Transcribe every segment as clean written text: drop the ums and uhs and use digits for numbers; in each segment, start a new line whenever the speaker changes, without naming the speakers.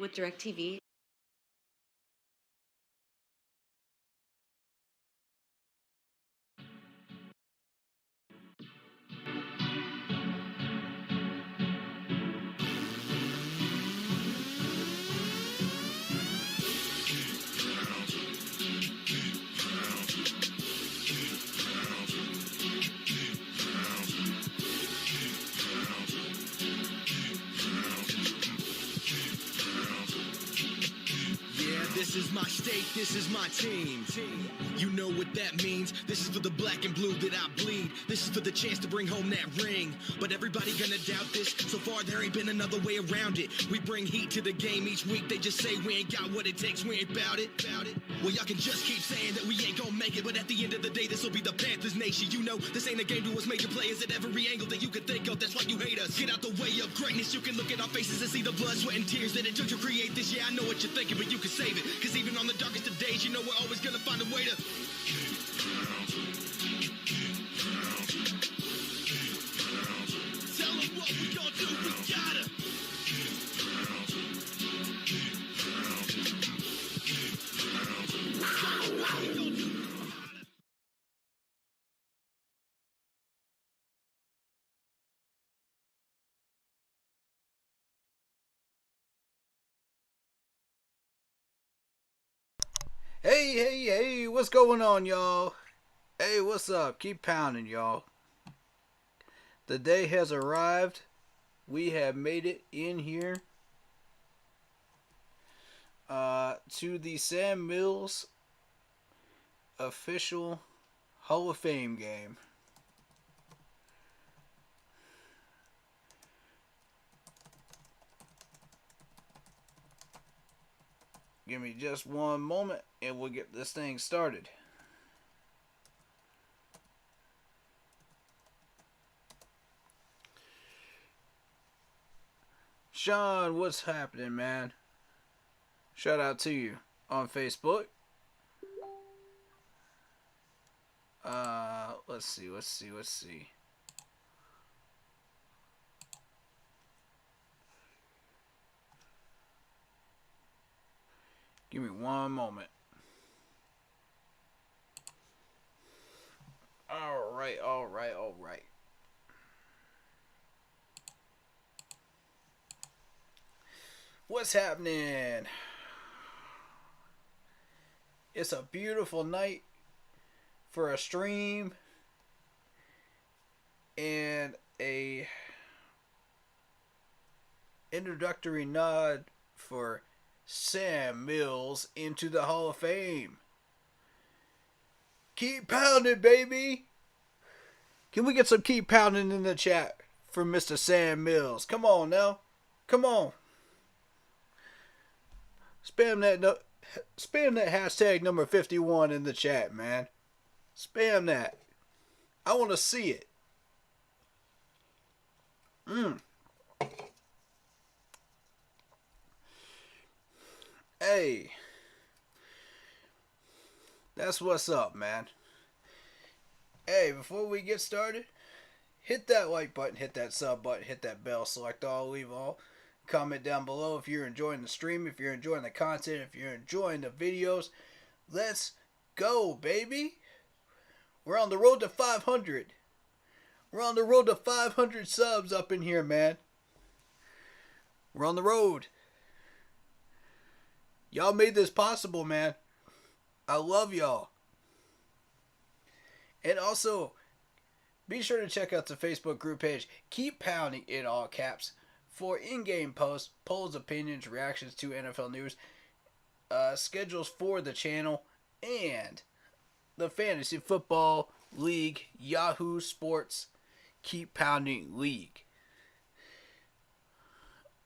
with DirecTV.
This is my state, this is my team. You know what that means. This is for the black and blue that I bleed. This is for the chance to bring home that ring. But everybody gonna doubt this. So far there ain't been another way around it. We bring heat to the game each week. They just say we ain't got what it takes, we ain't bout it. Well, y'all can just keep saying that we ain't gonna make it, but at the end of the day, this will be the Panthers nation. You know, this ain't a game to us major players at every angle that you can think of. That's why you hate us. Get out the way of greatness. You can look at our faces and see the blood, sweat, and tears that it took to create this. Yeah, I know what you're thinking, but you can save it. Cause even on the darkest of days, you know we're always gonna find a way to tell them what we gonna do, we gotta
Hey, what's going on, y'all? Hey, what's up? Keep pounding, y'all. The day has arrived. We have made it in here to the Sam Mills official Hall of Fame game. Give me just one moment and we'll get this thing started. Sean, what's happening, man? Shout out to you on Facebook. Let's see. Give me one moment. All right. What's happening? It's a beautiful night for a stream and a introductory nod for Sam Mills into the Hall of Fame. Keep pounding, baby. Can we get some keep pounding in the chat for Mr. Sam Mills? Come on now. Come on. Spam that hashtag number 51 in the chat, man. Spam that. I want to see it. Hey. That's what's up, man. Hey, before we get started, hit that like button, hit that sub button, hit that bell, select all, leave all. Comment down below if you're enjoying the stream, if you're enjoying the content, if you're enjoying the videos. Let's go, baby. We're on the road to 500. We're on the road to 500 subs up in here, man. We're on the road. Y'all made this possible, man. I love y'all. And also, be sure to check out the Facebook group page. Keep pounding in all caps for in-game posts, polls, opinions, reactions to NFL news, schedules for the channel, and the Fantasy Football League, Yahoo Sports Keep Pounding League.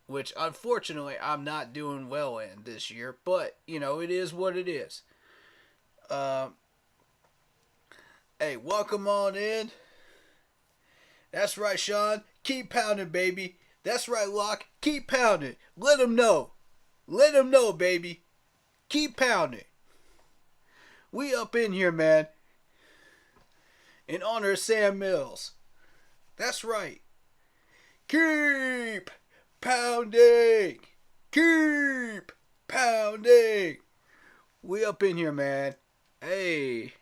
Which, unfortunately, I'm not doing well in this year, but, you know, it is what it is. Hey, welcome on in. That's right, Sean. Keep pounding, baby. That's right, Locke. Keep pounding. Let them know. Let them know, baby. Keep pounding. We up in here, man. In honor of Sam Mills. That's right. Keep pounding. Keep pounding. We up in here, man. Hey.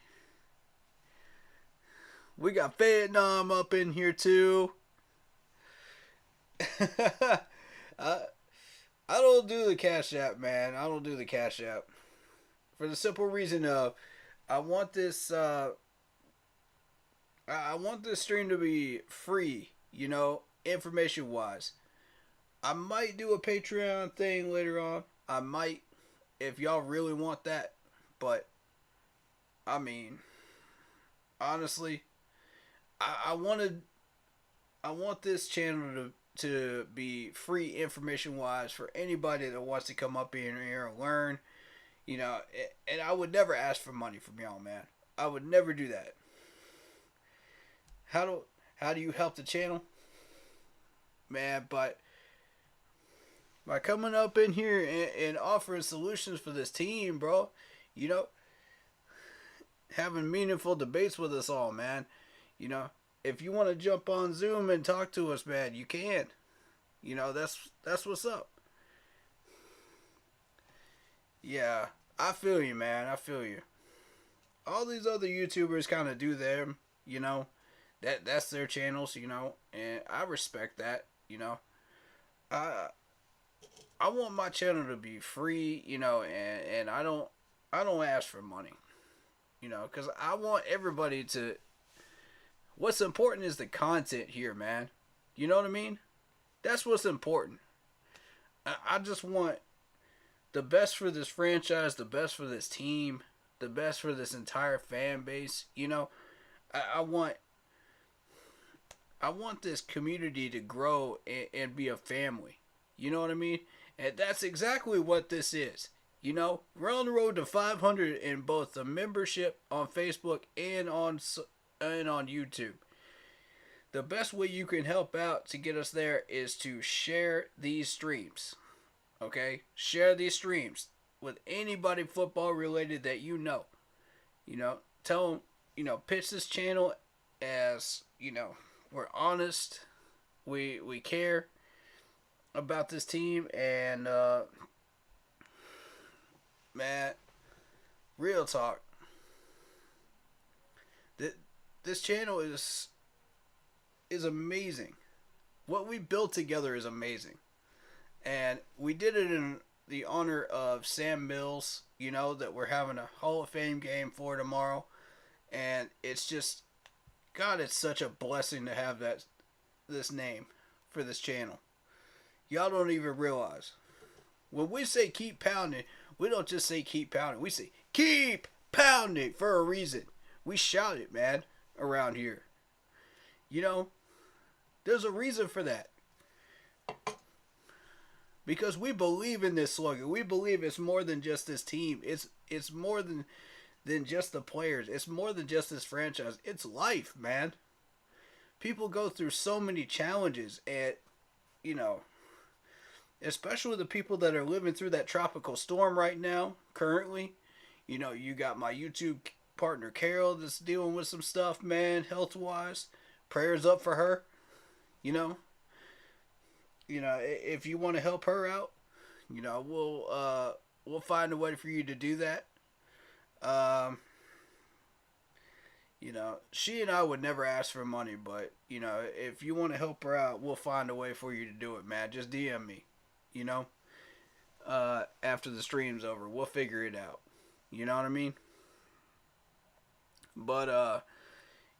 We got Vietnam up in here, too. I don't do the Cash App, man. I don't do the Cash App. For the simple reason of, I want this stream to be free, you know, information-wise. I might do a Patreon thing later on. I might, if y'all really want that. But, I mean, honestly, I want this channel to be free information-wise for anybody that wants to come up in here and learn, you know, and I would never ask for money from y'all, man. I would never do that. How do you help the channel? Man, by coming up in here and offering solutions for this team, bro. You know, having meaningful debates with us all, man. You know, if you want to jump on Zoom and talk to us, man, you can. You know, that's what's up. Yeah, I feel you, man. I feel you. All these other YouTubers kind of do them, you know. That's their channels, you know, and I respect that, you know. I want my channel to be free, you know, and I don't ask for money, you know, because I want everybody to What's important is the content here, man. You know what I mean? That's what's important. I just want the best for this franchise, the best for this team, the best for this entire fan base. You know, I want this community to grow and be a family. You know what I mean? And that's exactly what this is. You know, we're on the road to 500 in both the membership on Facebook and on YouTube. The best way you can help out to get us there is to share these streams. Okay? Share these streams with anybody football related that you know. You know, tell them, you know, pitch this channel as, you know, we're honest. We care about this team, and man, real talk. This channel is amazing. What we built together is amazing. And we did it in the honor of Sam Mills, you know, that we're having a Hall of Fame game for tomorrow. And it's just, God, it's such a blessing to have this name for this channel. Y'all don't even realize. When we say keep pounding, we don't just say keep pounding. We say keep pounding for a reason. We shout it, man, around here. You know, there's a reason for that. Because we believe in this slogan. We believe it's more than just this team. It's more than just the players. It's more than just this franchise. It's life, man. People go through so many challenges, and, you know, especially the people that are living through that tropical storm right now, currently. You know, you got my YouTube partner Carol that's dealing with some stuff, man, health-wise. Prayers up for her, you know. You know, if you want to help her out, you know, we'll find a way for you to do that. You know, she and I would never ask for money, but, you know, if you want to help her out, we'll find a way for you to do it, man. Just DM me, you know. After the stream's over, we'll figure it out. You know what I mean? But,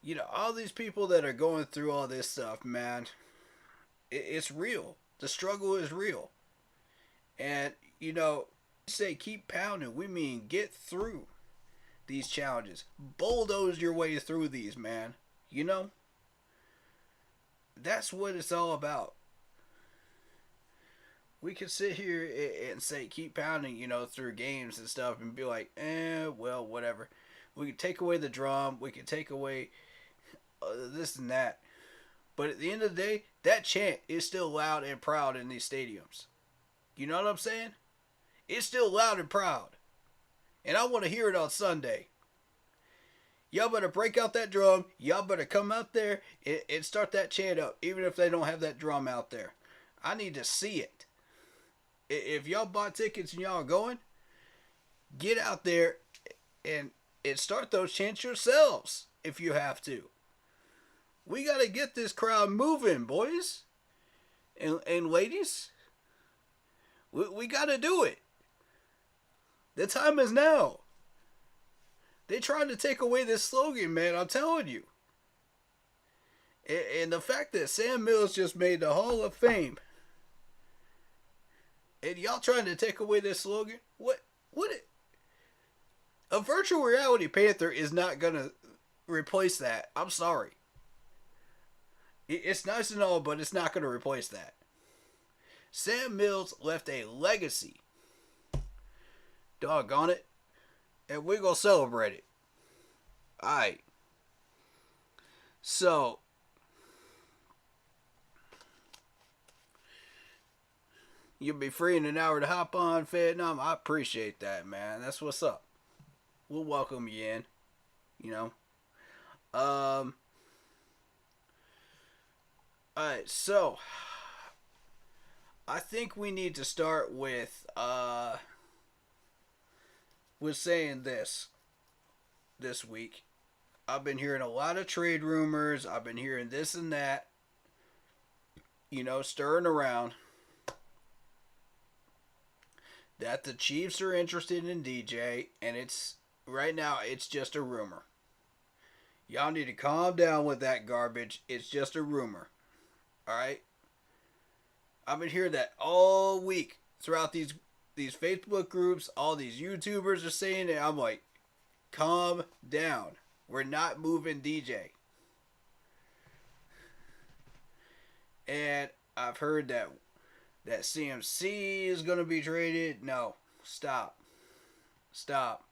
you know, all these people that are going through all this stuff, man, it's real. The struggle is real. And, you know, say keep pounding, we mean get through these challenges. Bulldoze your way through these, man. You know? That's what it's all about. We can sit here and say keep pounding, you know, through games and stuff and be like, well, whatever. We can take away the drum. We can take away this and that. But at the end of the day, that chant is still loud and proud in these stadiums. You know what I'm saying? It's still loud and proud. And I want to hear it on Sunday. Y'all better break out that drum. Y'all better come out there and start that chant up, even if they don't have that drum out there. I need to see it. If y'all bought tickets and y'all are going, get out there and start those chants yourselves if you have to. We got to get this crowd moving, boys and ladies. We got to do it. The time is now. They trying to take away this slogan, man. I'm telling you. And the fact that Sam Mills just made the Hall of Fame, and y'all trying to take away this slogan? A virtual reality Panther is not gonna replace that. I'm sorry. It's nice and all, but it's not gonna replace that. Sam Mills left a legacy. Doggone it. And we're going to celebrate it. Alright. So, you'll be free in an hour to hop on Vietnam. I appreciate that, man. That's what's up. We'll welcome you in. You know. Alright, so I think we need to start with saying this week. I've been hearing a lot of trade rumors. I've been hearing this and that, you know, stirring around, that the Chiefs are interested in DJ, and right now it's just a rumor. Y'all need to calm down with that garbage. It's just a rumor. Alright? I've been hearing that all week throughout these Facebook groups. All these YouTubers are saying it. I'm like, calm down. We're not moving DJ. And I've heard that CMC is going to be traded. No. Stop. Stop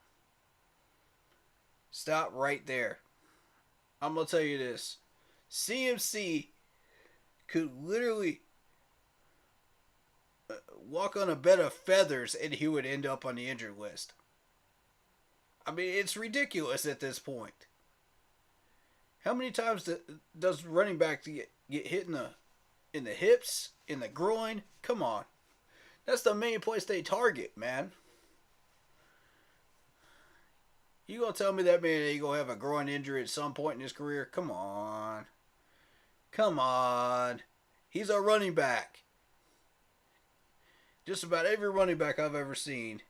right there. I'm going to tell you this. CMC could literally walk on a bed of feathers and he would end up on the injured list. I mean, it's ridiculous at this point. How many times does running back get hit in the hips, in the groin? Come on. That's the main place they target, man. You gonna tell me that man ain't gonna have a groin injury at some point in his career? Come on. Come on. He's a running back. Just about every running back I've ever seen,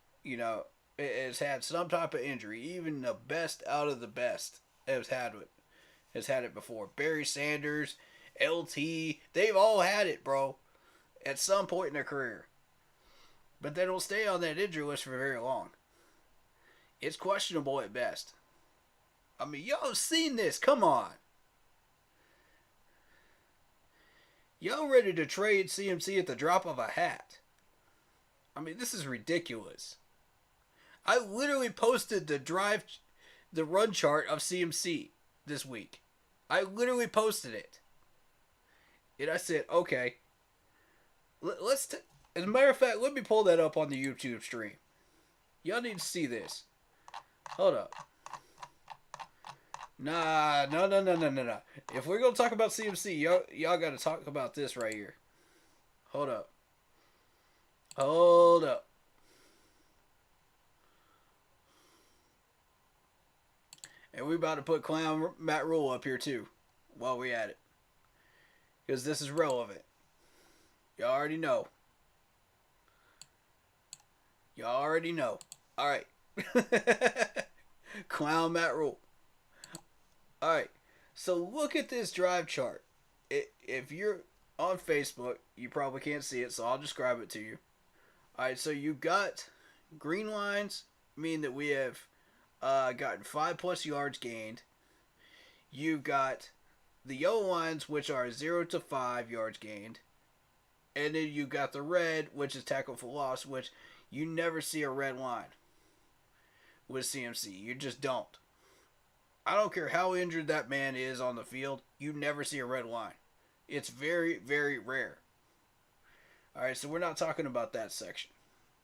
has had some type of injury. Even the best out of the best has had it before. Barry Sanders, LT, they've all had it, bro, at some point in their career. But they don't stay on that injury list for very long. It's questionable at best. I mean, y'all have seen this. Come on. Y'all ready to trade CMC at the drop of a hat. I mean, this is ridiculous. I literally posted the run chart of CMC this week. I literally posted it. And I said, okay, as a matter of fact, let me pull that up on the YouTube stream. Y'all need to see this. Hold up. No. If we're going to talk about CMC, y'all got to talk about this right here. Hold up. And we about to put Clown Matt Rule up here too, while we at it. Because this is relevant. Y'all already know. Alright. Clown Matt Rule. Alright. So look at this drive chart. If you're on Facebook, you probably can't see it, so I'll describe it to you. Alright, so you got green lines, mean that we have gotten 5+ yards gained. You've got the yellow lines, which are 0 to 5 yards gained. And then you got the red, which is tackle for loss, which you never see a red line with CMC. You just don't. I don't care how injured that man is on the field, you never see a red line. It's very, very rare. Alright, so we're not talking about that section.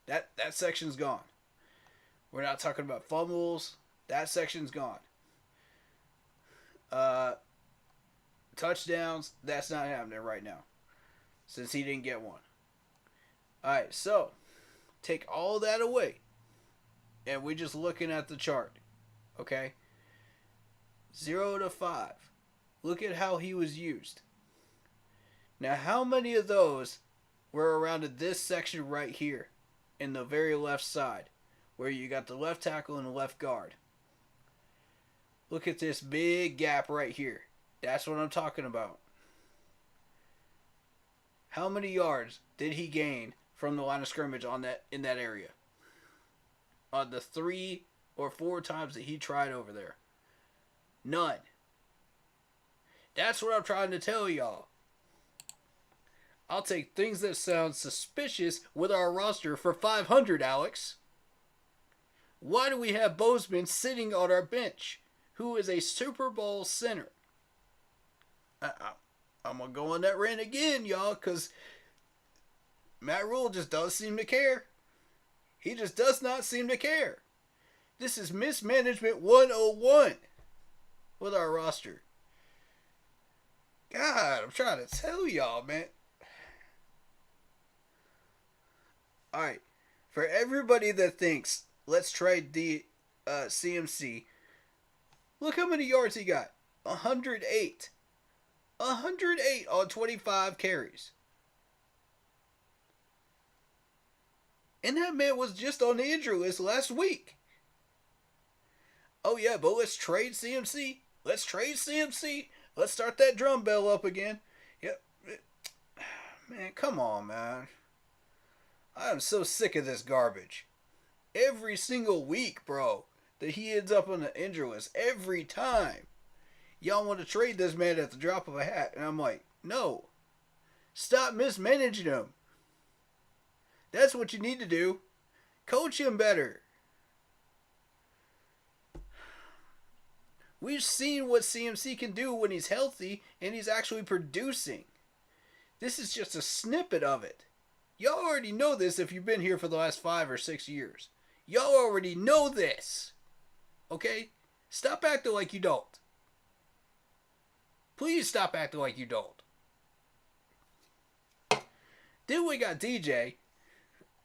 That section's gone. We're not talking about fumbles. That section's gone. Touchdowns, that's not happening right now, since he didn't get one. Alright, so take all that away, and we're just looking at the chart. Okay? 0 to 5. Look at how he was used. Now, how many of those were around in this section right here, in the very left side, where you got the left tackle and the left guard? Look at this big gap right here. That's what I'm talking about. How many yards did he gain from the line of scrimmage in that area? On the 3 or 4 times that he tried over there? None. That's what I'm trying to tell y'all. I'll take things that sound suspicious with our roster for 500, Alex. Why do we have Bozeman sitting on our bench, who is a Super Bowl center? I'm going to go on that rant again, y'all, because Matt Rule just doesn't seem to care. He just does not seem to care. This is mismanagement 101 with our roster. God, I'm trying to tell y'all, man. Alright, for everybody that thinks, let's trade the CMC, look how many yards he got. 108. 108 on 25 carries. And that man was just on the injury list last week. Oh yeah, but let's trade CMC. Let's trade CMC. Let's start that drum bell up again. Yep. Man, come on, man. I am so sick of this garbage. Every single week, bro, that he ends up on the injury list. Every time. Y'all want to trade this man at the drop of a hat. And I'm like, no. Stop mismanaging him. That's what you need to do. Coach him better. We've seen what CMC can do when he's healthy and he's actually producing. This is just a snippet of it. Y'all already know this if you've been here for the last 5 or 6 years. Y'all already know this. Okay? Stop acting like you don't. Please stop acting like you don't. Then we got DJ.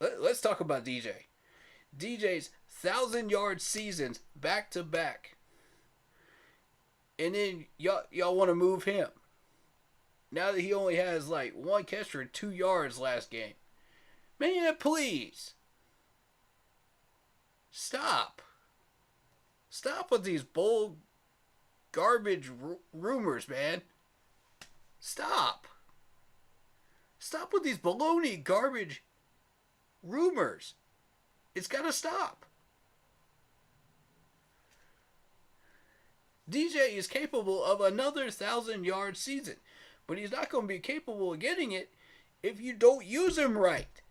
Let's talk about DJ. DJ's 1,000-yard seasons back to back. And then y'all want to move him. Now that he only has like 1 catch for 2 yards last game. Man, please. Stop. Stop with these bull garbage rumors, man. Stop. Stop with these baloney garbage rumors. It's got to stop. DJ is capable of another 1,000-yard season, but he's not going to be capable of getting it if you don't use him right.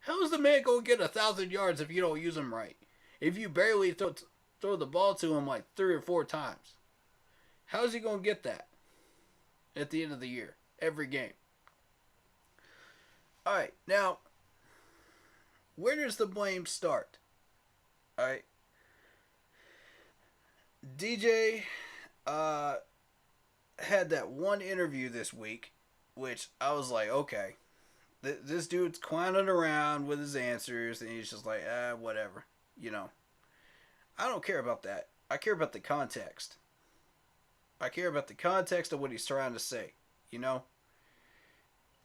How is the man going to get 1,000 yards if you don't use him right? If you barely throw the ball to him like 3 or 4 times. How is he going to get that at the end of the year? Every game. Alright, now, where does the blame start? Alright. DJ had that one interview this week, which I was like, okay, this dude's clowning around with his answers, and he's just like, whatever, you know. I don't care about that. I care about the context. I care about the context of what he's trying to say, you know.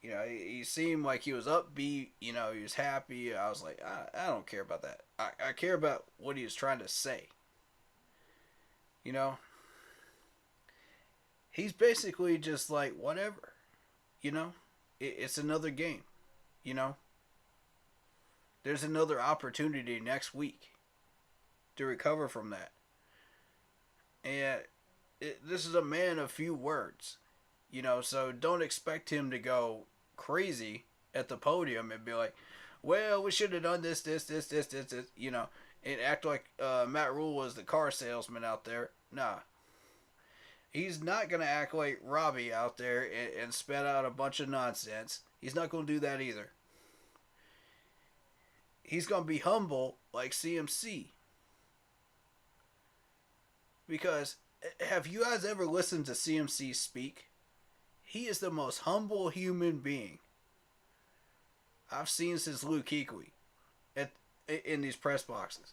You know, he seemed like he was upbeat, you know, he was happy. I was like, I don't care about that. I care about what he was trying to say. You know, he's basically just like, whatever, you know, it's another game, you know, there's another opportunity next week to recover from that. And this is a man of few words, you know, so don't expect him to go crazy at the podium and be like, well, we should have done this, you know, and act like Matt Rule was the car salesman out there. Nah. He's not going to act like Robbie out there and spat out a bunch of nonsense. He's not going to do that either. He's going to be humble like CMC. Because have you guys ever listened to CMC speak? He is the most humble human being I've seen since Luke Kuechly in these press boxes,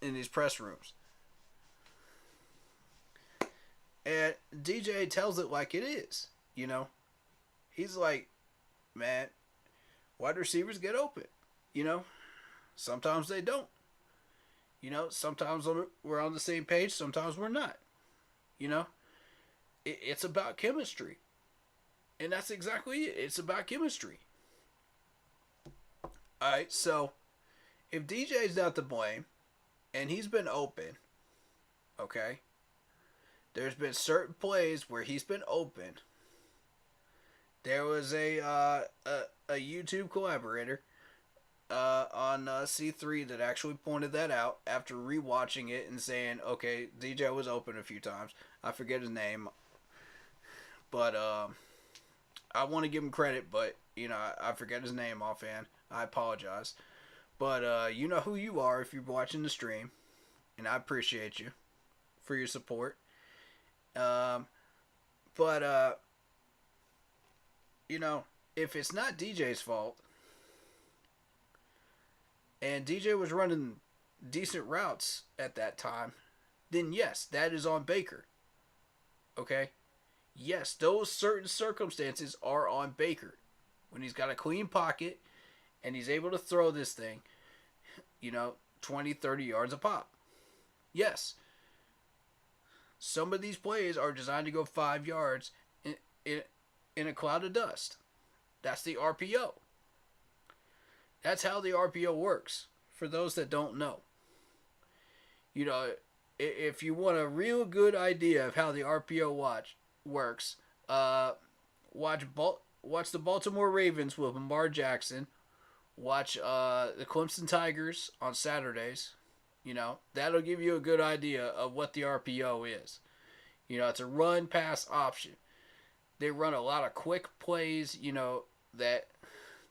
in these press rooms. And DJ tells it like it is, you know. He's like, man, wide receivers get open, you know. Sometimes they don't. You know, sometimes we're on the same page, sometimes we're not. You know, it's about chemistry. And that's exactly it. It's about chemistry. Alright, so if DJ's not to blame, and he's been open, okay, there's been certain plays where he's been open. There was a YouTube collaborator on C3 that actually pointed that out after rewatching it and saying, okay, DJ was open a few times. I forget his name, but I want to give him credit, but you know, I forget his name offhand. I apologize, but you know who you are if you're watching the stream, and I appreciate you for your support. But you know, if it's not DJ's fault, and DJ was running decent routes at that time, then yes, that is on Baker. Okay? Yes, those certain circumstances are on Baker. When he's got a clean pocket and he's able to throw this thing, you know, 20, 30 yards a pop. Yes. Some of these plays are designed to go 5 yards in a cloud of dust. That's the RPO. That's how the RPO works, for those that don't know. You know, if you want a real good idea of how the RPO works, watch the Baltimore Ravens with Lamar Jackson. Watch the Clemson Tigers on Saturdays. You know, that'll give you a good idea of what the RPO is. You know, it's a run-pass option. They run a lot of quick plays, you know, that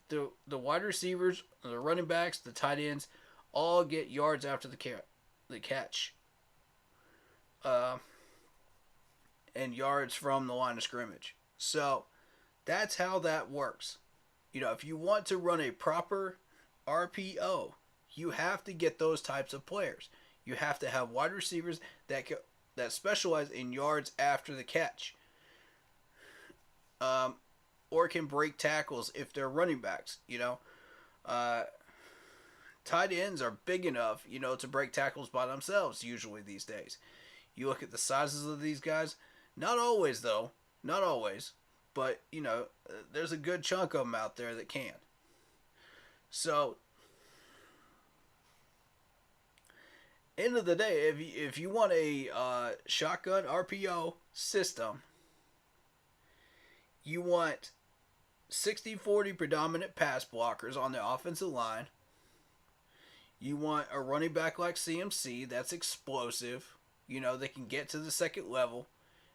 the wide receivers, the running backs, the tight ends, all get yards after the catch. And yards from the line of scrimmage. So, that's how that works. You know, if you want to run a proper RPO, you have to get those types of players. You have to have wide receivers that specialize in yards after the catch. Or can break tackles if they're running backs, you know. Tight ends are big enough, you know, to break tackles by themselves usually these days. You look at the sizes of these guys. Not always, though. Not always. But, you know, there's a good chunk of them out there that can. So, end of the day, if you want a shotgun RPO system, you want 60-40 predominant pass blockers on the offensive line. You want a running back like CMC that's explosive. You know, they can get to the second level.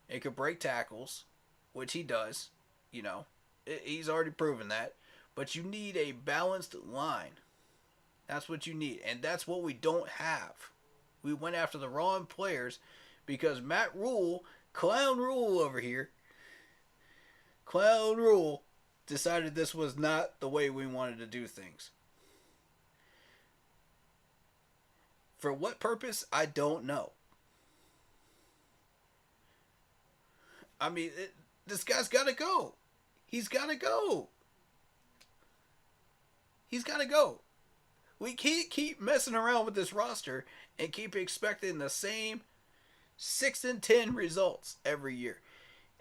It can break tackles, which he does. You know, he's already proven that. But you need a balanced line. That's what you need. And that's what we don't have. We went after the wrong players because Matt Rule, Clown Rule over here, Clown Rule, decided this was not the way we wanted to do things. For what purpose, I don't know. I mean, this guy's got to go. He's got to go. He's got to go. We can't keep messing around with this roster and keep expecting the same 6-10 results every year.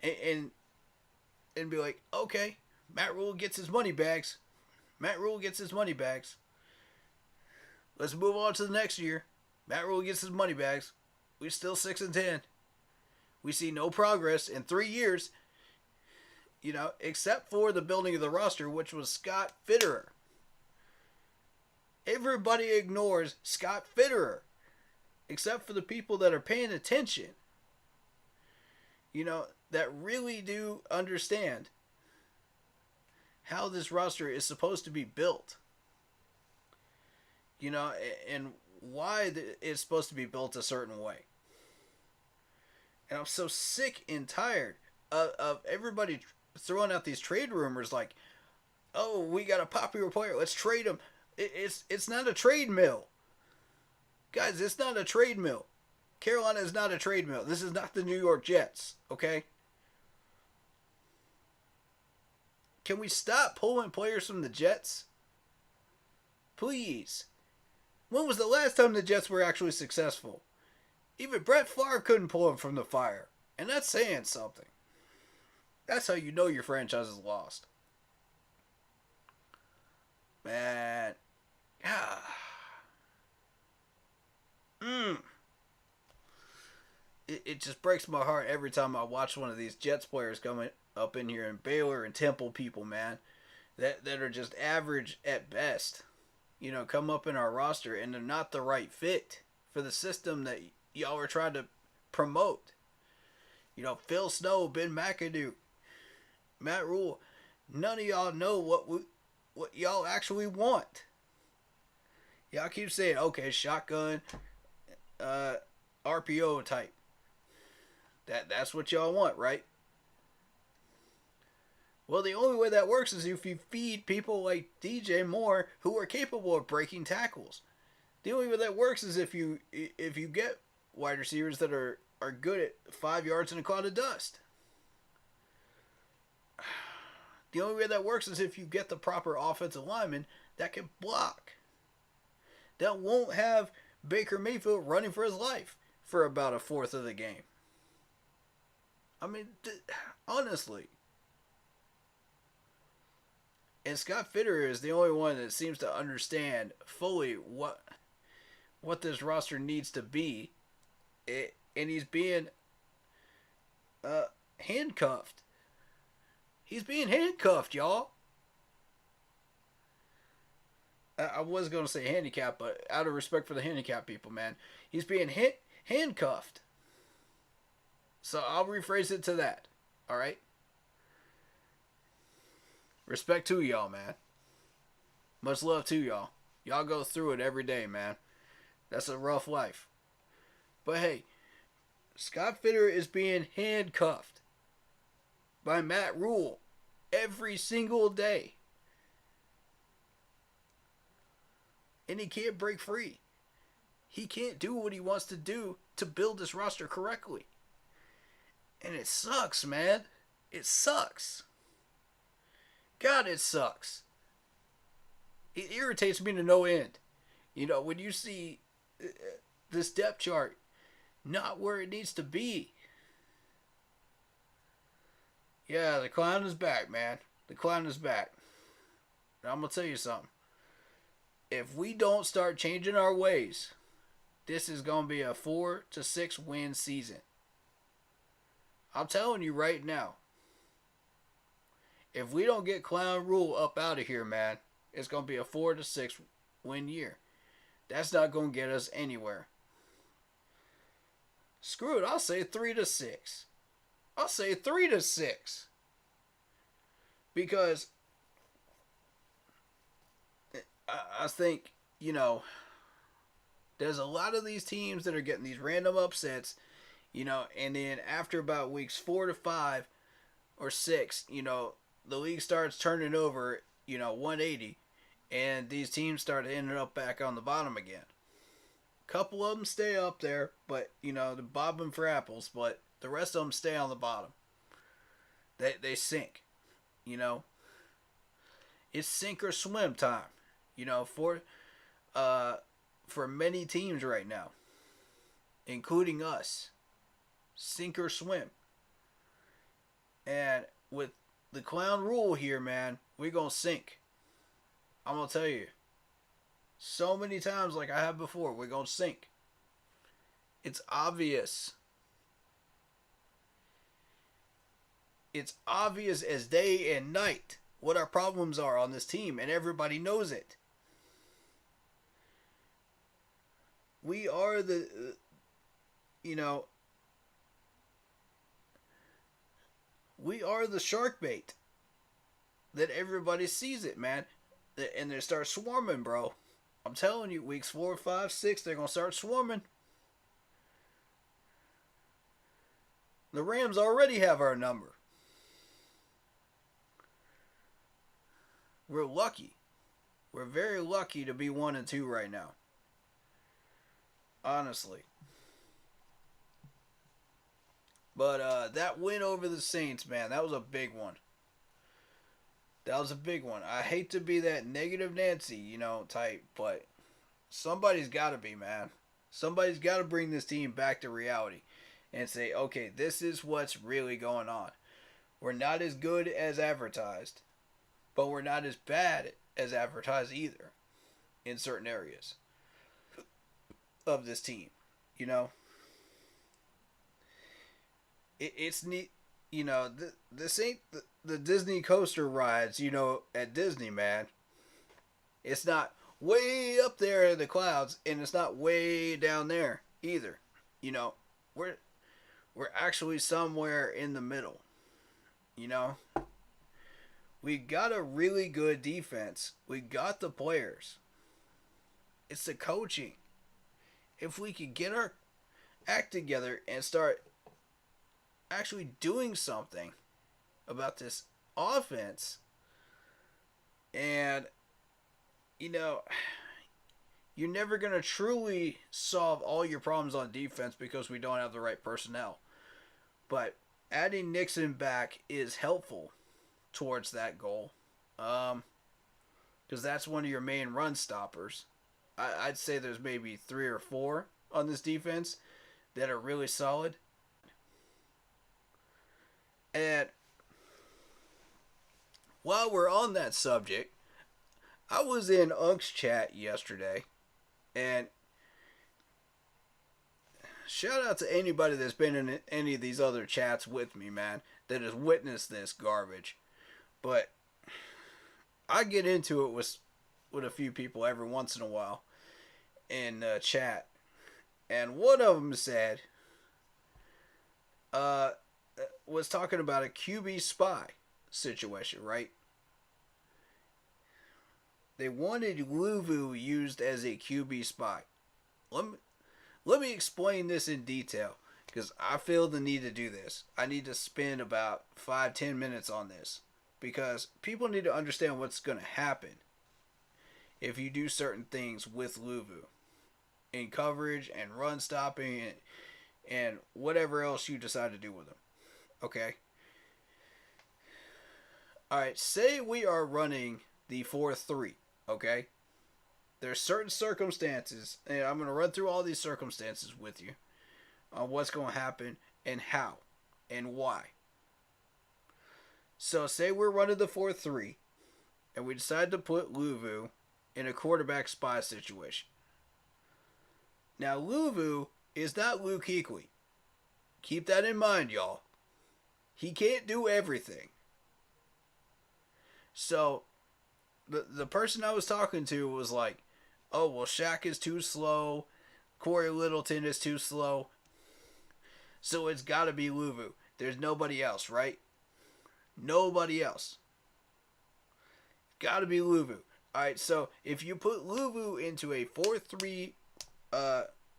And be like, okay, Matt Rule gets his money bags. Matt Rule gets his money bags. Let's move on to the next year. Matt Rule gets his money bags. We're still 6-10. We see no progress in 3 years, you know, except for the building of the roster, which was Scott Fitterer. Everybody ignores Scott Fitterer, except for the people that are paying attention, you know, that really do understand how this roster is supposed to be built, you know, and why it's supposed to be built a certain way. And I'm so sick and tired of everybody throwing out these trade rumors like, oh, we got a popular player, let's trade him. It's not a trade mill. Guys, it's not a trade mill. Carolina is not a trade mill. This is not the New York Jets, okay? Can we stop pulling players from the Jets? Please. When was the last time the Jets were actually successful? Even Brett Favre couldn't pull them from the fire. And that's saying something. That's how you know your franchise is lost. Man. It just breaks my heart every time I watch one of these Jets players coming up in here, and Baylor and Temple people, man, that are just average at best, you know, come up in our roster and they're not the right fit for the system that y'all are trying to promote. You know, Phil Snow, Ben McAdoo, Matt Rule, none of y'all know what y'all actually want. Y'all keep saying, okay, shotgun, RPO type. That's what y'all want, right? Well, the only way that works is if you feed people like DJ Moore who are capable of breaking tackles. The only way that works is if you get wide receivers that are good at 5 yards in a cloud of dust. The only way that works is if you get the proper offensive lineman that can block. That won't have Baker Mayfield running for his life for about a fourth of the game. I mean, honestly. And Scott Fitterer is the only one that seems to understand fully what this roster needs to be. And he's being handcuffed. He's being handcuffed, y'all. I was going to say handicapped, but out of respect for the handicapped people, man, he's being handcuffed. So I'll rephrase it to that. All right? Respect to y'all, man. Much love to y'all. Y'all go through it every day, man. That's a rough life. But hey, Scott Fitterer is being handcuffed by Matt Rule every single day. And he can't break free. He can't do what he wants to do to build this roster correctly. And it sucks, man. It sucks. God, it sucks. It irritates me to no end. You know, when you see this depth chart not where it needs to be. Yeah, the clown is back, man. The clown is back. And I'm going to tell you something. If we don't start changing our ways, this is going to be a 4 to 6 win season. I'm telling you right now. If we don't get Clown Rule up out of here, man, it's going to be a 4 to 6 win year. That's not going to get us anywhere. Screw it, I'll say 3 to 6. I'll say 3 to 6. Because I think, you know, there's a lot of these teams that are getting these random upsets, you know, and then after about weeks 4 to 5 or 6, you know, the league starts turning over, you know, 180, and these teams start ending up back on the bottom again. A couple of them stay up there, but, you know, they're bobbing for apples, but the rest of them stay on the bottom. They sink, you know. It's sink or swim time, you know, for many teams right now, including us. Sink or swim. And with the Clown Rule here, man, we're going to sink. I'm going to tell you. So many times, like I have before, we're going to sink. It's obvious. It's obvious as day and night what our problems are on this team, and everybody knows it. We are the, you know, we are the shark bait that everybody sees it, man. And they start swarming, bro. I'm telling you, weeks 4, 5, 6, they're going to start swarming. The Rams already have our number. We're lucky. We're very lucky to be 1 and 2 right now. Honestly. But that win over the Saints, man, that was a big one. That was a big one. I hate to be that negative Nancy, you know, type, but somebody's got to be, man. Somebody's got to bring this team back to reality and say, okay, this is what's really going on. We're not as good as advertised, but we're not as bad as advertised either in certain areas of this team, you know. It's neat, you know, this ain't the Disney coaster rides, you know, at Disney, man. It's not way up there in the clouds, and it's not way down there either. You know, we're actually somewhere in the middle, you know. We got a really good defense. We got the players. It's the coaching. If we could get our act together and start actually doing something about this offense, and, you know, you're never going to truly solve all your problems on defense because we don't have the right personnel. But adding Nixon back is helpful towards that goal, because that's one of your main run stoppers. I'd say there's maybe 3 or 4 on this defense that are really solid. And while we're on that subject, I was in Unk's chat yesterday, and shout out to anybody that's been in any of these other chats with me, man, that has witnessed this garbage. But I get into it with a few people every once in a while in chat, and one of them said, was talking about a QB spy situation, right? They wanted Luvu used as a QB spy. Let me explain this in detail, because I feel the need to do this. I need to spend about 5-10 minutes on this, because people need to understand what's going to happen if you do certain things with Luvu in coverage and run stopping and whatever else you decide to do with them. Okay? Alright, say we are running the 4-3, okay? There's certain circumstances, and I'm going to run through all these circumstances with you on what's going to happen and how and why. So say we're running the 4-3 and we decide to put Luvu in a quarterback spy situation. Now Luvu is not Luke Kuechly. Keep that in mind, y'all. He can't do everything. So the person I was talking to was like, oh, well, Shaq is too slow. Corey Littleton is too slow. So it's got to be Luvu. There's nobody else, right? Nobody else. Got to be Luvu. All right, so if you put Luvu into a 4-3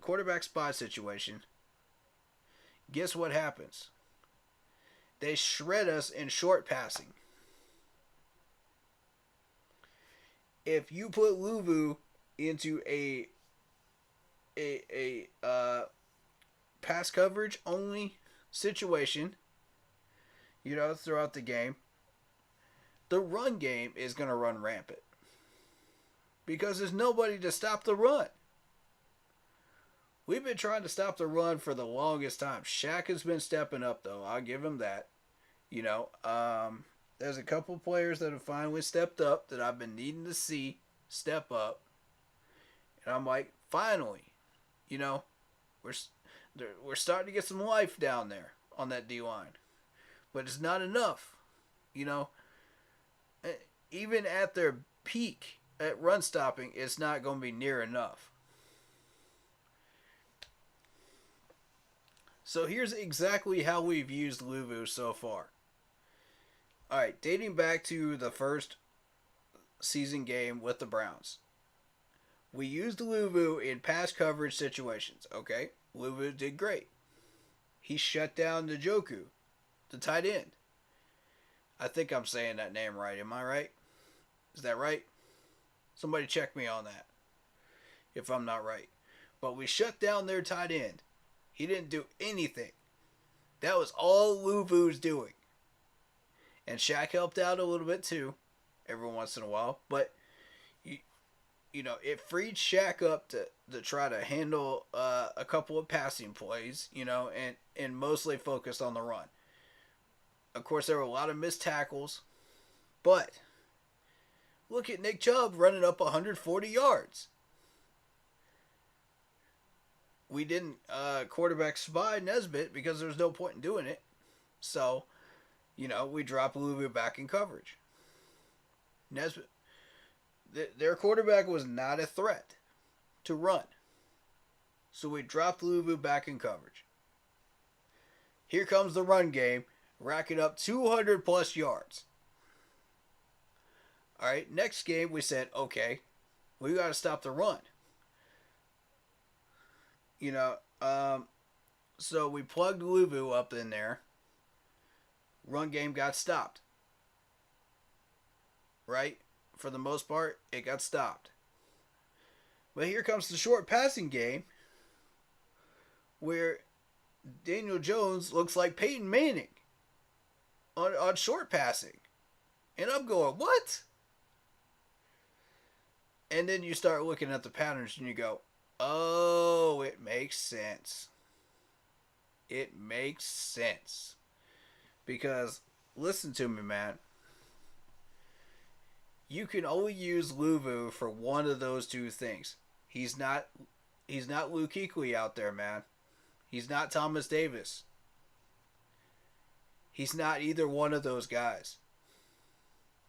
quarterback spot situation, guess what happens? They shred us in short passing. If you put Luvu into a pass coverage only situation, you know, throughout the game, the run game is going to run rampant. Because there's nobody to stop the run. We've been trying to stop the run for the longest time. Shaq has been stepping up, though. I'll give him that. You know, there's a couple players that have finally stepped up that I've been needing to see step up. And I'm like, finally, you know, we're starting to get some life down there on that D-line. But it's not enough, you know. Even at their peak at run stopping, it's not going to be near enough. So here's exactly how we've used Luvu so far. Alright, dating back to the first season game with the Browns. We used Luvu in pass coverage situations, okay? Luvu did great. He shut down Njoku, the tight end. I think I'm saying that name right. Am I right? Is that right? Somebody check me on that if I'm not right. But we shut down their tight end. He didn't do anything. That was all Luvu's doing. And Shaq helped out a little bit too, every once in a while. But, you know, it freed Shaq up to try to handle a couple of passing plays, you know, and mostly focused on the run. Of course, there were a lot of missed tackles. But look at Nick Chubb running up 140 yards. We didn't quarterback spy Nesbitt because there was no point in doing it. So, you know, we dropped Luvu back in coverage. Nesbitt, their quarterback was not a threat to run. So we dropped Luvu back in coverage. Here comes the run game, racking up 200 plus yards. All right, next game we said, okay, we got to stop the run. You know, so we plugged Luvu up in there. Run game got stopped. Right? For the most part, it got stopped. But here comes the short passing game where Daniel Jones looks like Peyton Manning on short passing. And I'm going, what? And then you start looking at the patterns and you go, oh, it makes sense. It makes sense. Because, listen to me, man. You can only use Luvu for one of those two things. He's not Luke Kuechly out there, man. He's not Thomas Davis. He's not either one of those guys.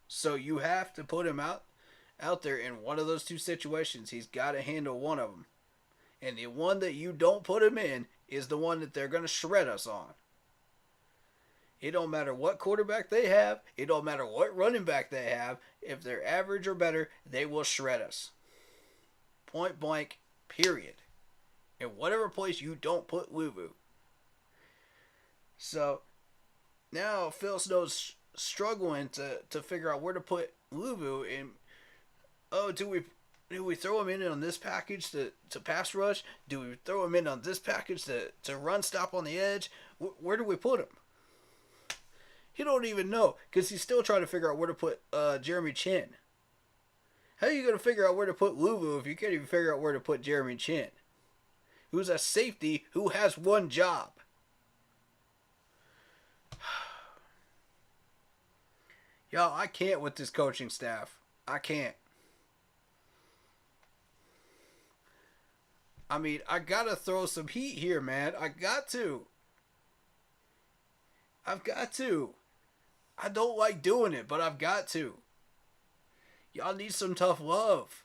So you have to put him out there in one of those two situations. He's got to handle one of them. And the one that you don't put him in is the one that they're going to shred us on. It don't matter what quarterback they have. It don't matter what running back they have. If they're average or better, they will shred us. Point blank, period. In whatever place you don't put Luvu. So, now Phil Snow's struggling to figure out where to put Luvu. And, do we throw him in on this package to pass rush? Do we throw him in on this package to run stop on the edge? Where do we put him? He don't even know, because he's still trying to figure out where to put Jeremy Chin. How are you going to figure out where to put Luvu if you can't even figure out where to put Jeremy Chin? Who's a safety who has one job. Y'all, I can't with this coaching staff. I can't. I mean, I gotta throw some heat here, man. I've got to. I don't like doing it, but I've got to. Y'all need some tough love.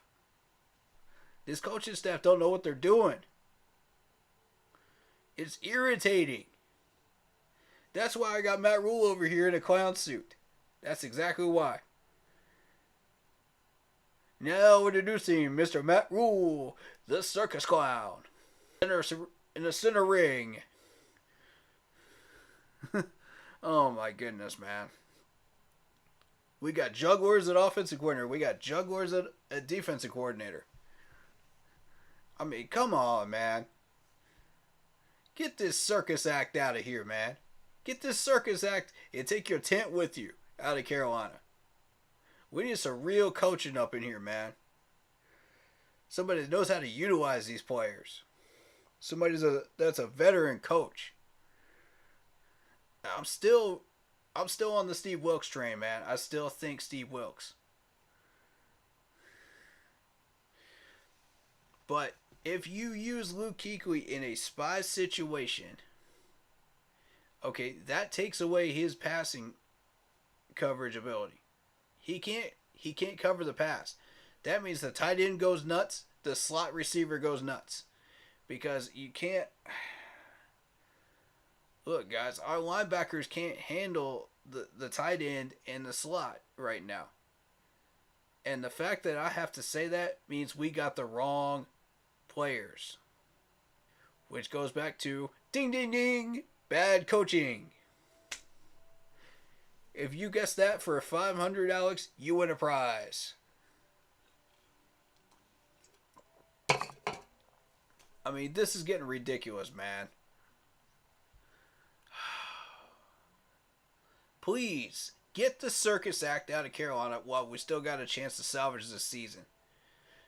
This coaching staff don't know what they're doing. It's irritating. That's why I got Matt Rule over here in a clown suit. That's exactly why. Now introducing Mr. Matt Rule, the circus clown. In the center ring. Oh my goodness, man. We got jugglers at offensive coordinator. We got jugglers at defensive coordinator. I mean, come on, man. Get this circus act out of here, man. Get this circus act and take your tent with you out of Carolina. We need some real coaching up in here, man. Somebody that knows how to utilize these players. Somebody that's a veteran coach. I'm still on the Steve Wilks train, man. I still think Steve Wilks. But if you use Luke Kuechly in a spy situation, okay, that takes away his passing coverage ability. He can't cover the pass. That means the tight end goes nuts, the slot receiver goes nuts. Because you can't... Look, guys, our linebackers can't handle the tight end and the slot right now. And the fact that I have to say that means we got the wrong players. Which goes back to, ding, ding, ding, bad coaching. If you guessed that for $500, Alex, you win a prize. I mean, this is getting ridiculous, man. Please, get the circus act out of Carolina while we still got a chance to salvage this season.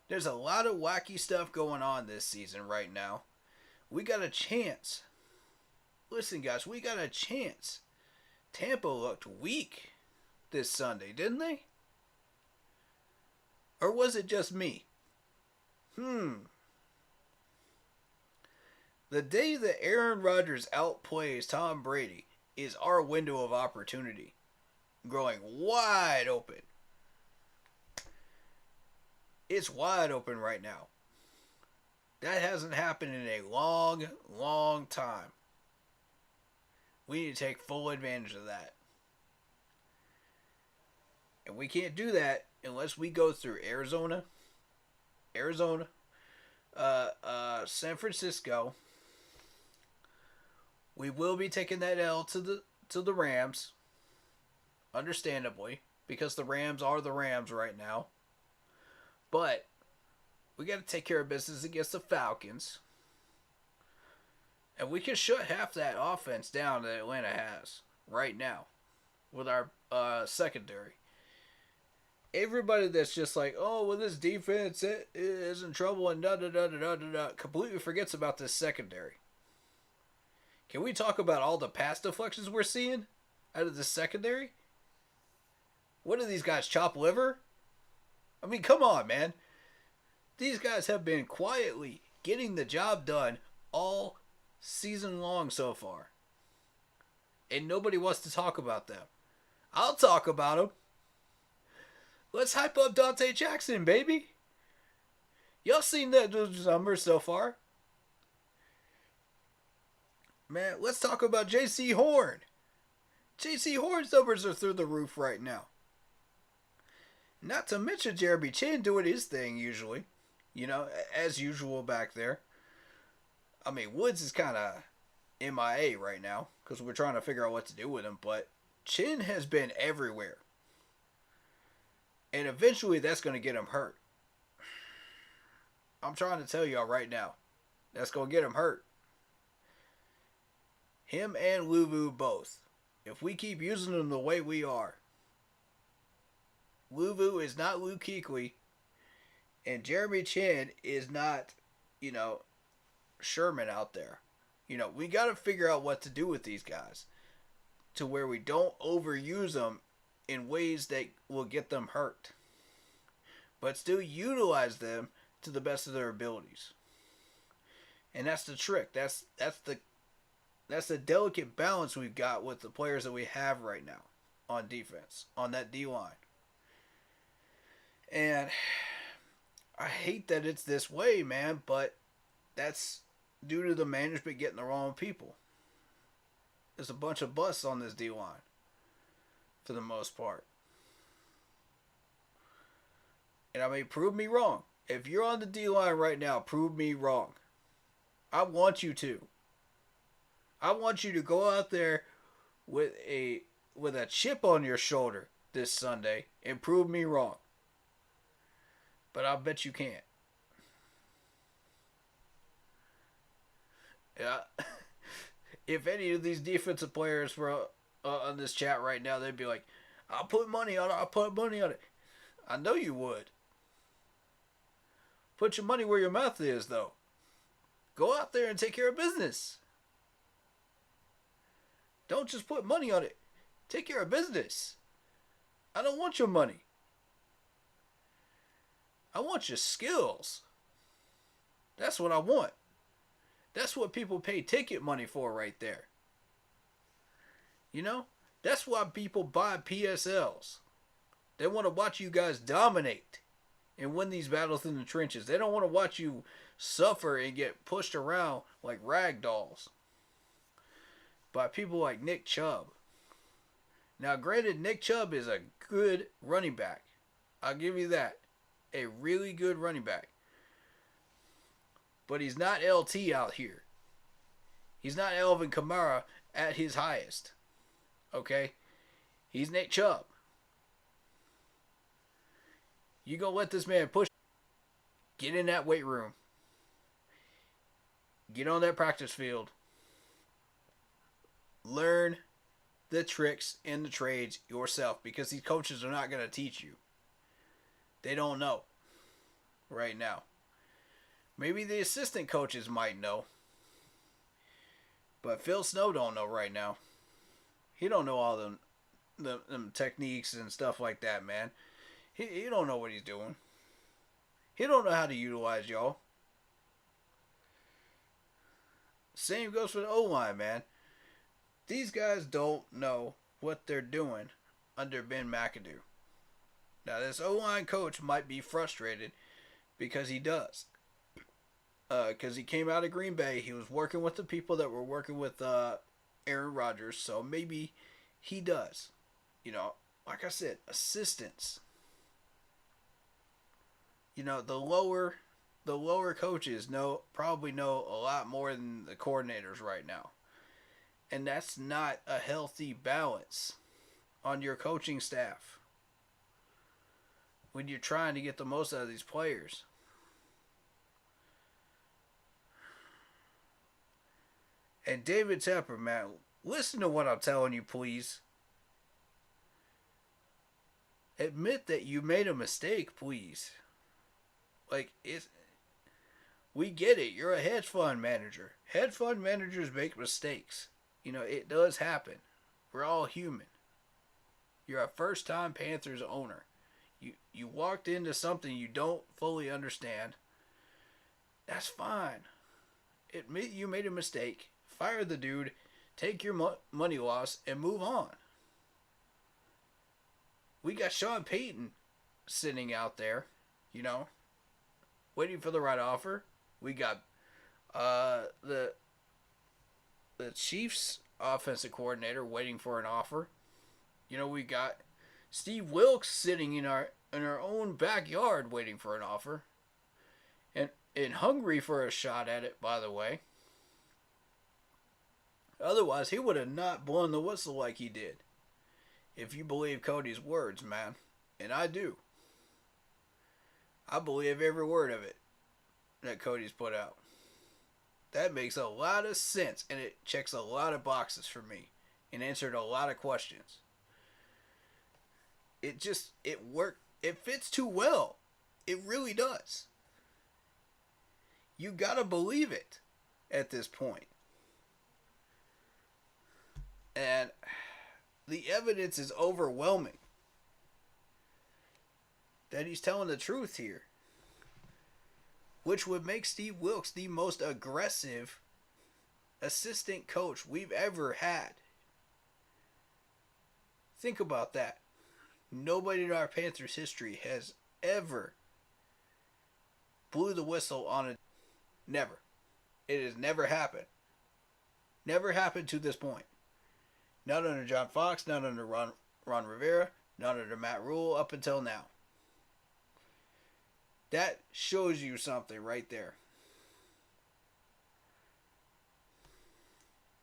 There's a lot of wacky stuff going on this season right now. We got a chance. Listen, guys, we got a chance. Tampa looked weak this Sunday, didn't they? Or was it just me? The day that Aaron Rodgers outplays Tom Brady is our window of opportunity. Growing wide open. It's wide open right now. That hasn't happened in a long, long time. We need to take full advantage of that. And we can't do that unless we go through Arizona, San Francisco. We will be taking that L to the Rams, understandably, because the Rams are the Rams right now. But we got to take care of business against the Falcons. And we can shut half that offense down that Atlanta has right now with our secondary. Everybody that's just like, oh, well, this defense is in trouble and da-da-da-da-da-da, completely forgets about this secondary. Can we talk about all the pass deflections we're seeing? out of the secondary? What do these guys, chop liver? I mean, come on, man. These guys have been quietly getting the job done all season long so far. And nobody wants to talk about them. I'll talk about them. Let's hype up Dante Jackson, baby. Y'all seen those numbers so far? Man, let's talk about J.C. Horn. J.C. Horn's numbers are through the roof right now. Not to mention Jeremy Chin doing his thing usually. You know, as usual back there. I mean, Woods is kind of MIA right now because we're trying to figure out what to do with him. But Chin has been everywhere. And eventually that's going to get him hurt. I'm trying to tell y'all right now. That's going to get him hurt. Him and Luvu both. If we keep using them the way we are. Luvu is not Luke Kuechly. And Jeremy Chin is not, Sherman out there. We got to figure out what to do with these guys. To where we don't overuse them in ways that will get them hurt. But still utilize them to the best of their abilities. And that's the trick. That's the delicate balance we've got with the players that we have right now on defense, on that D-line. And I hate that it's this way, man, but that's due to the management getting the wrong people. There's a bunch of busts on this D-line for the most part. And I mean, prove me wrong. If you're on the D-line right now, prove me wrong. I want you to. I want you to go out there with a chip on your shoulder this Sunday and prove me wrong. But I bet you can't. Yeah. If any of these defensive players were on this chat right now, they'd be like, I'll put money on it. I'll put money on it. I know you would. Put your money where your mouth is, though. Go out there and take care of business. Don't just put money on it. Take care of business. I don't want your money. I want your skills. That's what I want. That's what people pay ticket money for right there. That's why people buy PSLs. They want to watch you guys dominate and win these battles in the trenches. They don't want to watch you suffer and get pushed around like rag dolls by people like Nick Chubb. Now, granted, Nick Chubb is a good running back. I'll give you that. A really good running back. But he's not LT out here. He's not Alvin Kamara at his highest. Okay? He's Nick Chubb. You gonna let this man push. Get in that weight room. Get on that practice field. Learn the tricks and the trades yourself, because these coaches are not going to teach you. They don't know right now. Maybe the assistant coaches might know. But Phil Snow don't know right now. He don't know all them techniques and stuff like that, man. He don't know what he's doing. He don't know how to utilize y'all. Same goes for the O-line, man. These guys don't know what they're doing under Ben McAdoo. Now, this O-line coach might be frustrated because he does. Because he came out of Green Bay. He was working with the people that were working with Aaron Rodgers. So maybe he does. Like I said, assistants. The lower coaches probably know a lot more than the coordinators right now. And that's not a healthy balance on your coaching staff when you're trying to get the most out of these players. And David Tepper, man, listen to what I'm telling you, please. Admit that you made a mistake, please. We get it. You're a hedge fund manager. Hedge fund managers make mistakes. It does happen, We're all human. You're a first-time Panthers owner. You walked into something you don't fully understand. That's fine. Admit you made a mistake. Fire the dude. Take your money loss and move on. We got Sean Payton sitting out there, waiting for the right offer. We got the Chiefs offensive coordinator waiting for an offer. We got Steve Wilkes sitting in our own backyard waiting for an offer. And hungry for a shot at it, by the way. Otherwise, he would have not blown the whistle like he did. If you believe Cody's words, man. And I do. I believe every word of it that Cody's put out. That makes a lot of sense, and it checks a lot of boxes for me and answered a lot of questions. It worked. It fits too well. It really does. You gotta believe it at this point. And the evidence is overwhelming that he's telling the truth here. Which would make Steve Wilkes the most aggressive assistant coach we've ever had. Think about that. Nobody in our Panthers history has ever blew the whistle on a... Never. It has never happened. Never happened to this point. Not under John Fox, not under Ron Rivera, not under Matt Rule up until now. That shows you something right there.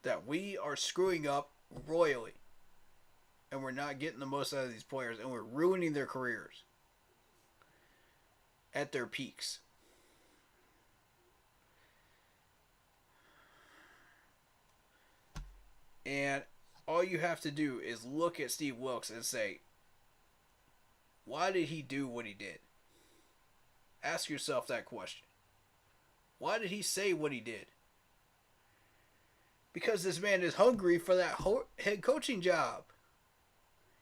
That we are screwing up royally. And we're not getting the most out of these players. And we're ruining their careers. At their peaks. And all you have to do is look at Steve Wilkes and say, why did he do what he did? Ask yourself that question. Why did he say what he did? Because this man is hungry for that head coaching job.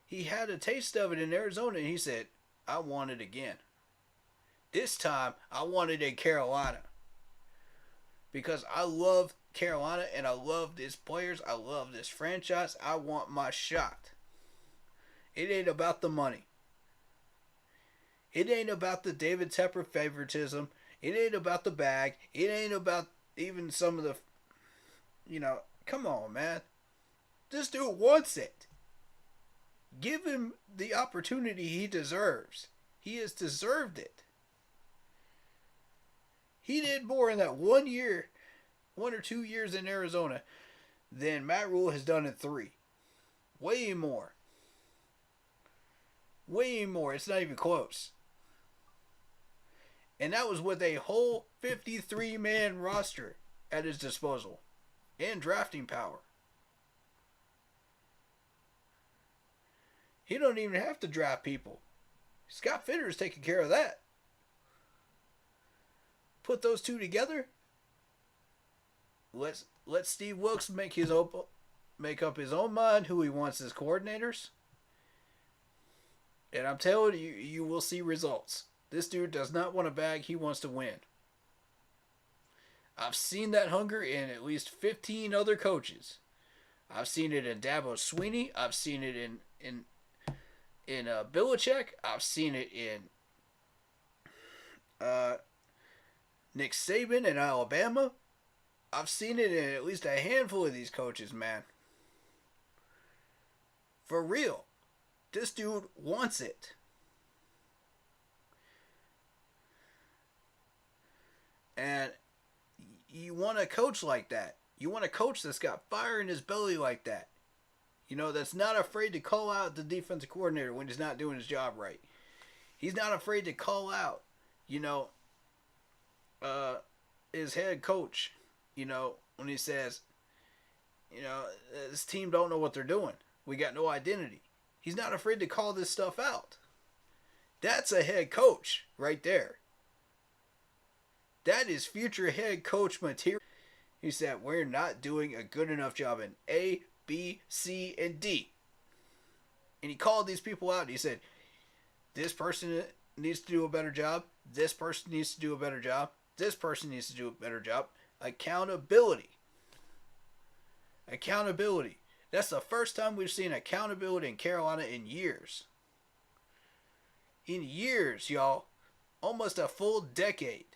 He had a taste of it in Arizona and he said, I want it again. This time, I want it in Carolina. Because I love Carolina and I love these players. I love this franchise. I want my shot. It ain't about the money. It ain't about the David Tepper favoritism. It ain't about the bag. It ain't about even some of the... come on, man. This dude wants it. Give him the opportunity he deserves. He has deserved it. He did more in that 1 or 2 years in Arizona than Matt Rule has done in 3. Way more. Way more. It's not even close. And that was with a whole 53-man roster at his disposal. And drafting power. He don't even have to draft people. Scott Fitter's taking care of that. Put those two together. Let Steve Wilkes make up his own mind who he wants as coordinators. And I'm telling you, you will see results. This dude does not want a bag. He wants to win. I've seen that hunger in at least 15 other coaches. I've seen it in Dabo Swinney. I've seen it in Belichick. I've seen it in Nick Saban in Alabama. I've seen it in at least a handful of these coaches, man. For real. This dude wants it. And you want a coach like that. You want a coach that's got fire in his belly like that. That's not afraid to call out the defensive coordinator when he's not doing his job right. He's not afraid to call out, his head coach, when he says, this team don't know what they're doing. We got no identity. He's not afraid to call this stuff out. That's a head coach right there. That is future head coach material. He said, we're not doing a good enough job in A, B, C, and D. And he called these people out and he said, this person needs to do a better job. This person needs to do a better job. This person needs to do a better job. Accountability. Accountability. That's the first time we've seen accountability in Carolina in years. In years, y'all. Almost a full decade.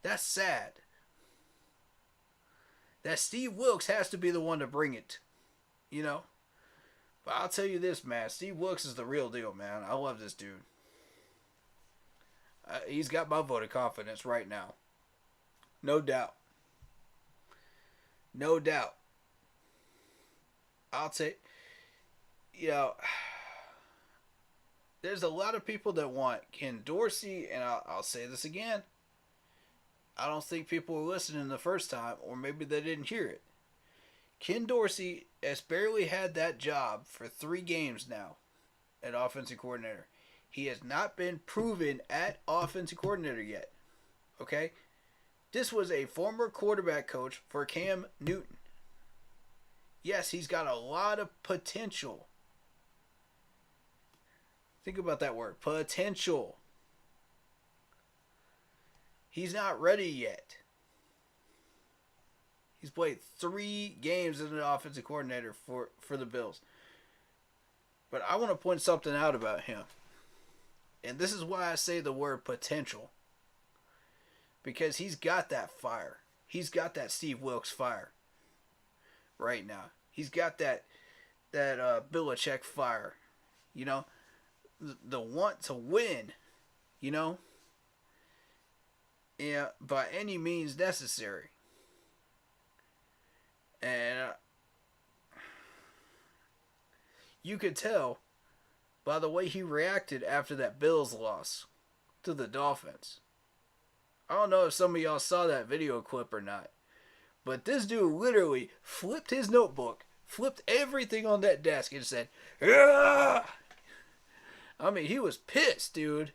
That's sad. That Steve Wilkes has to be the one to bring it. You know? But I'll tell you this, man. Steve Wilkes is the real deal, man. I love this dude. He's got my vote of confidence right now. No doubt. No doubt. I'll take... You know... There's a lot of people that want Ken Dorsey, and I'll say this again. I don't think people were listening the first time, or maybe they didn't hear it. Ken Dorsey has barely had that job for 3 games now at offensive coordinator. He has not been proven at offensive coordinator yet. Okay? This was a former quarterback coach for Cam Newton. Yes, he's got a lot of potential. Think about that word. Potential. He's not ready yet. He's played 3 games as an offensive coordinator for the Bills. But I want to point something out about him. And this is why I say the word potential. Because he's got that fire. He's got that Steve Wilkes fire. Right now. He's got that Belichick fire. You know? The want to win. You know? Yeah, by any means necessary. And you could tell by the way he reacted after that Bills loss to the Dolphins. I don't know if some of y'all saw that video clip or not, but this dude literally flipped his notebook, flipped everything on that desk, and said, "Ah!" I mean, he was pissed, dude.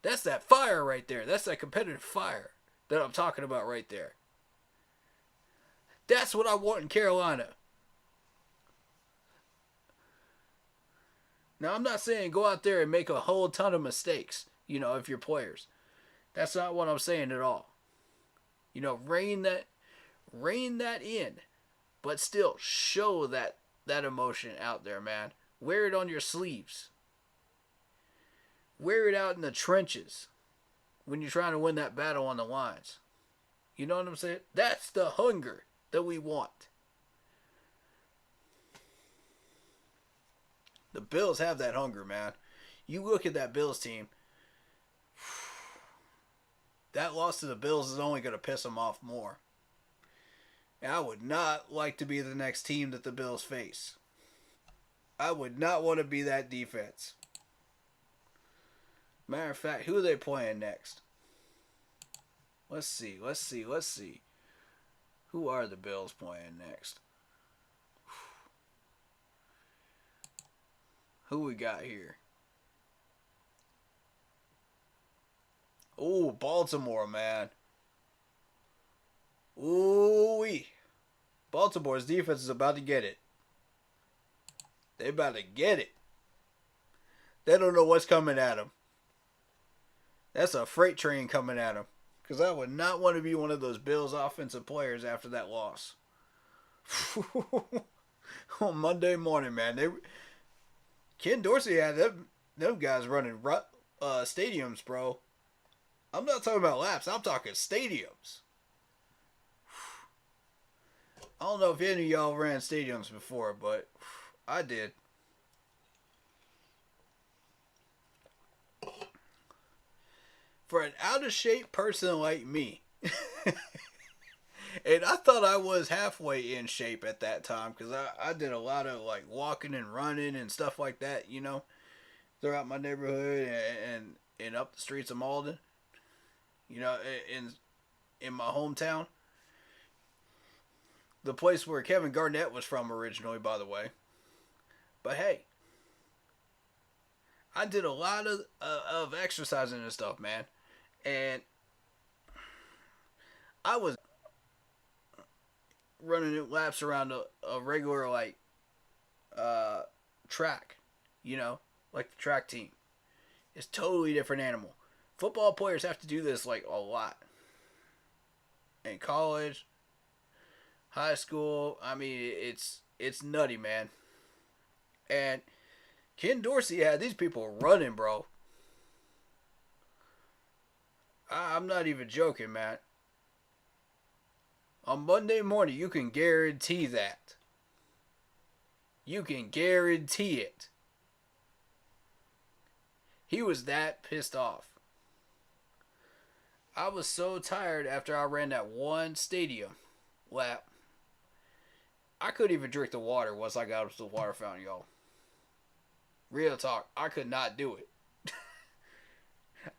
That's that fire right there. That's that competitive fire that I'm talking about right there. That's what I want in Carolina. Now, I'm not saying go out there and make a whole ton of mistakes, you know, if you're players. That's not what I'm saying at all. You know, rein that in, but still show that emotion out there, man. Wear it on your sleeves. Wear it out in the trenches when you're trying to win that battle on the lines. You know what I'm saying? That's the hunger that we want. The Bills have that hunger, man. You look at that Bills team. That loss to the Bills is only going to piss them off more. And I would not like to be the next team that the Bills face. I would not want to be that defense. Matter of fact, who are they playing next? Let's see. Who are the Bills playing next? Who we got here? Oh, Baltimore, man. Ooh-wee. Baltimore's defense is about to get it. They about to get it. They don't know what's coming at them. That's a freight train coming at them. Because I would not want to be one of those Bills offensive players after that loss. On Monday morning, man. Ken Dorsey had them guys running stadiums, bro. I'm not talking about laps. I'm talking stadiums. I don't know if any of y'all ran stadiums before, but I did. For an out-of-shape person like me, and I thought I was halfway in shape at that time, because I did a lot of like walking and running and stuff like that, you know, throughout my neighborhood and up the streets of Malden, you know, in my hometown. The place where Kevin Garnett was from originally, by the way. But hey, I did a lot of exercising and stuff, man. And I was running laps around a regular like track, like the track team. It's totally different animal. Football players have to do this like a lot. In college, high school, I mean it's nutty, man. And Ken Dorsey had these people running, bro. I'm not even joking, man. On Monday morning, you can guarantee that. You can guarantee it. He was that pissed off. I was so tired after I ran that one stadium lap. I couldn't even drink the water once I got up to the water fountain, y'all. Real talk, I could not do it.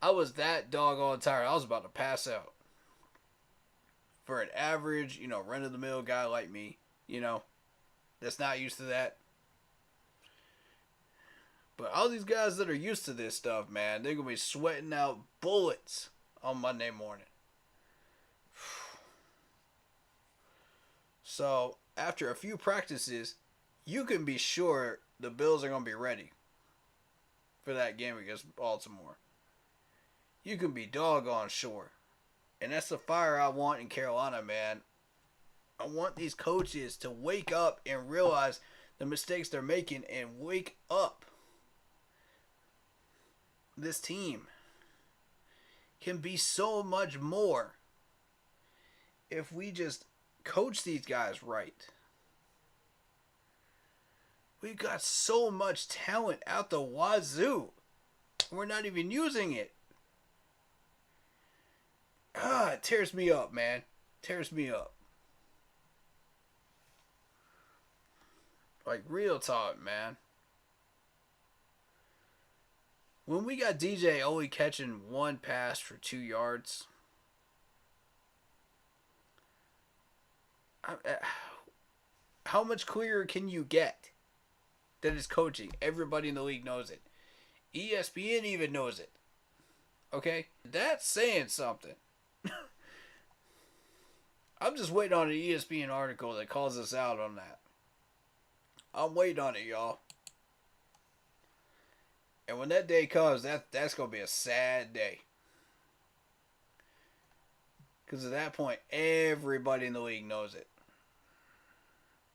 I was that doggone tired. I was about to pass out. For an average, run-of-the-mill guy like me, that's not used to that. But all these guys that are used to this stuff, man, they're going to be sweating out bullets on Monday morning. So, after a few practices, you can be sure the Bills are going to be ready for that game against Baltimore. You can be doggone sure. And that's the fire I want in Carolina, man. I want these coaches to wake up and realize the mistakes they're making and wake up. This team can be so much more if we just coach these guys right. We've got so much talent out the wazoo. We're not even using it. It tears me up, man. Tears me up. Like, real talk, man. When we got DJ only catching one pass for 2 yards, how much clearer can you get that it's coaching? Everybody in the league knows it. ESPN even knows it. Okay? That's saying something. I'm just waiting on an ESPN article that calls us out on that. I'm waiting on it, y'all. And when that day comes, that's going to be a sad day. Because at that point, everybody in the league knows it.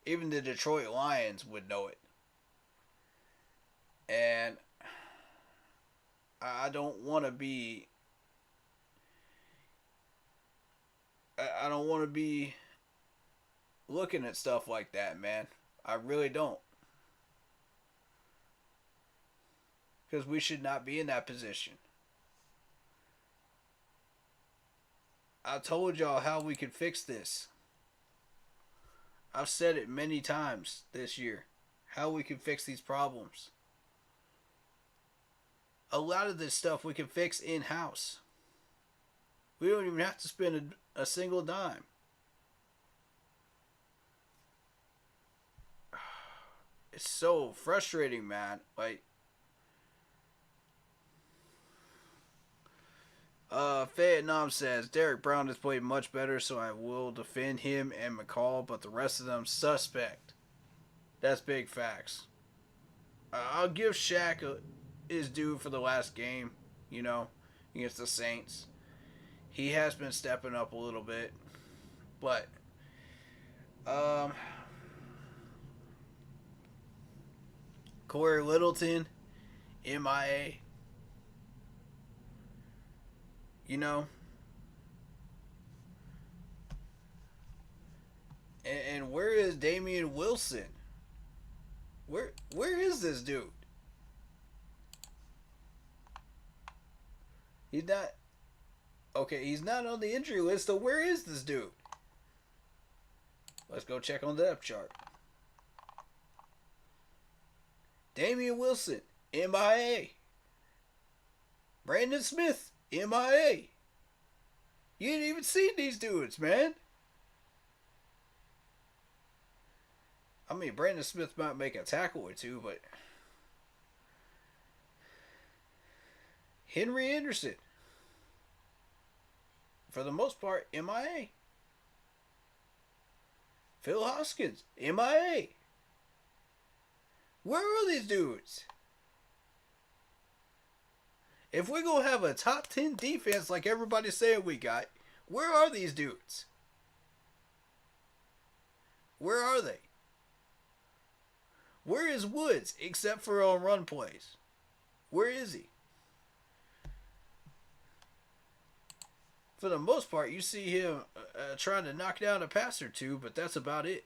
Even the Detroit Lions would know it. And I don't want to be... I don't want to be looking at stuff like that, man. I really don't. Because we should not be in that position. I told y'all how we could fix this. I've said it many times this year. How we can fix these problems. A lot of this stuff we can fix in-house. We don't even have to spend a single dime. It's so frustrating, man. Like, Vietnam says, Derek Brown has played much better, so I will defend him and McCall, but the rest of them suspect. That's big facts. I'll give Shaq his due for the last game, against the Saints. He has been stepping up a little bit. But, Corey Littleton, MIA. And where is Damian Wilson? Where is this dude? He's not... Okay, he's not on the injury list, so where is this dude? Let's go check on the depth chart. Damian Wilson, MIA. Brandon Smith, MIA. You ain't even seen these dudes, man. I mean, Brandon Smith might make a tackle or two, but... Henry Anderson, for the most part, MIA. Phil Hoskins, MIA. Where are these dudes? If we're going to have a top 10 defense like everybody's saying we got, where are these dudes? Where are they? Where is Woods except for on run plays? Where is he? For the most part, you see him trying to knock down a pass or two, but that's about it.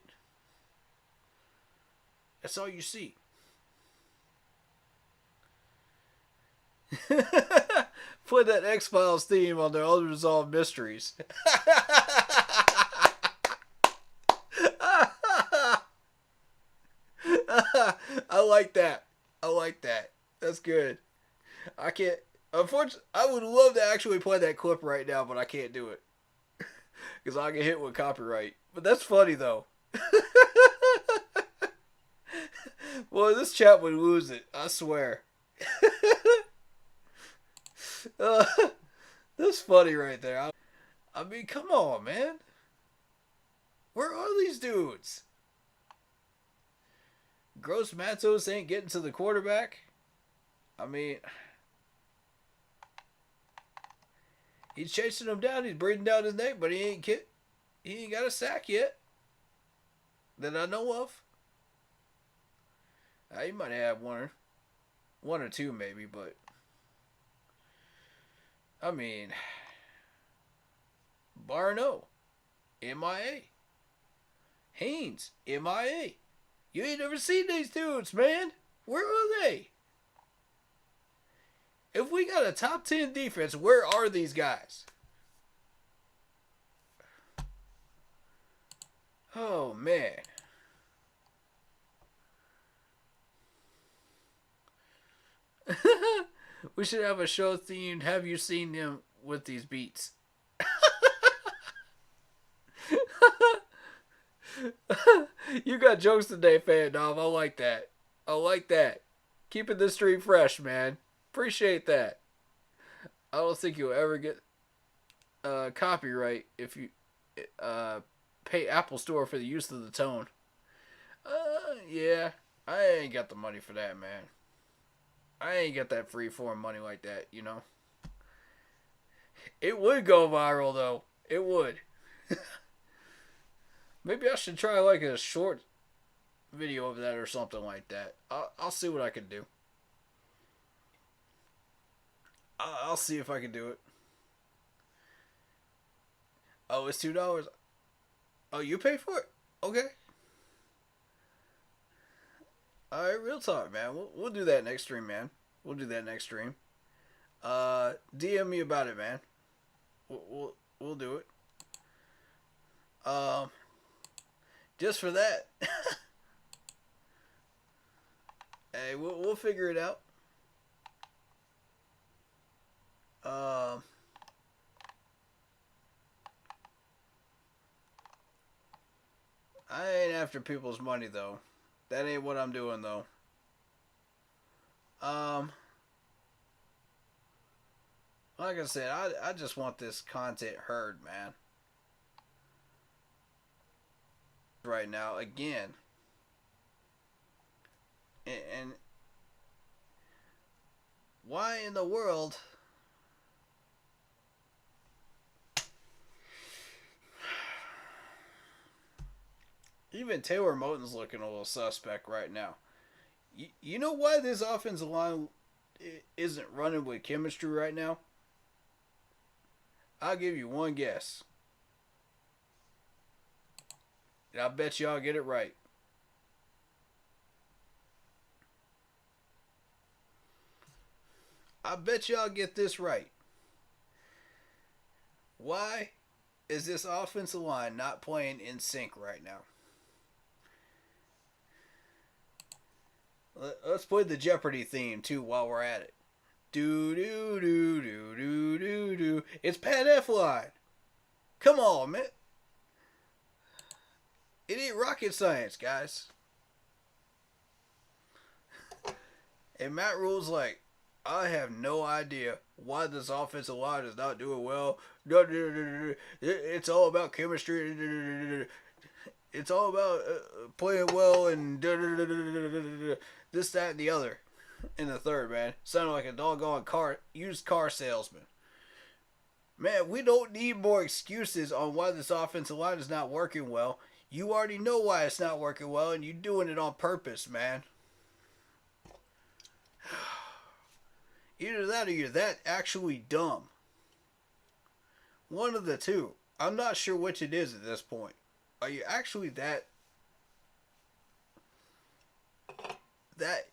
That's all you see. Put that X-Files theme on their Unresolved Mysteries. I like that. I like that. That's good. I can't. Unfortunately, I would love to actually play that clip right now, but I can't do it. Because I get hit with copyright. But that's funny, though. Well, this chat would lose it. I swear. That's funny right there. I mean, come on, man. Where are these dudes? Gross Matos ain't getting to the quarterback. I mean, he's chasing him down. He's breathing down his neck, but he ain't got a sack yet that I know of. He might have one or two maybe, but I mean, Barno, MIA. Haynes, MIA. You ain't never seen these dudes, man. Where are they? If we got a top 10 defense, where are these guys? Oh, man. We should have a show themed, have you seen them with these beats? You got jokes today, Fan Dom. I like that. I like that. Keeping the stream fresh, man. Appreciate that. I don't think you'll ever get copyright if you pay Apple Store for the use of the tone. Yeah. I ain't got the money for that, man. I ain't got that free form money like that, you know. It would go viral, though. It would. Maybe I should try like a short video of that or something like that. I'll see what I can do. I'll see if I can do it. Oh, it's $2. Oh, you pay for it? Okay. Alright, real talk, man. We'll do that next stream, man. We'll do that next stream. DM me about it, man. We'll do it. Just for that. Hey, we'll figure it out. I ain't after people's money, though. That ain't what I'm doing, though. Like I said, I just want this content heard, man. Right now, again. And why in the world... Even Taylor Moton's looking a little suspect right now. You know why this offensive line isn't running with chemistry right now? I'll give you one guess. And I bet y'all get it right. I bet y'all get this right. Why is this offensive line not playing in sync right now? Let's play the Jeopardy theme, too, while we're at it. Do-do-do-do-do-do-do. It's Pat Efline. Come on, man. It ain't rocket science, guys. And Matt Rule's like, I have no idea why this offensive line is not doing well. It's all about chemistry. It's all about playing well and this, that, and the other in the third, man. Sounded like a doggone used car salesman. Man, we don't need more excuses on why this offensive line is not working well. You already know why it's not working well, and you're doing it on purpose, man. Either that or you're that actually dumb. One of the two. I'm not sure which it is at this point. Are you actually that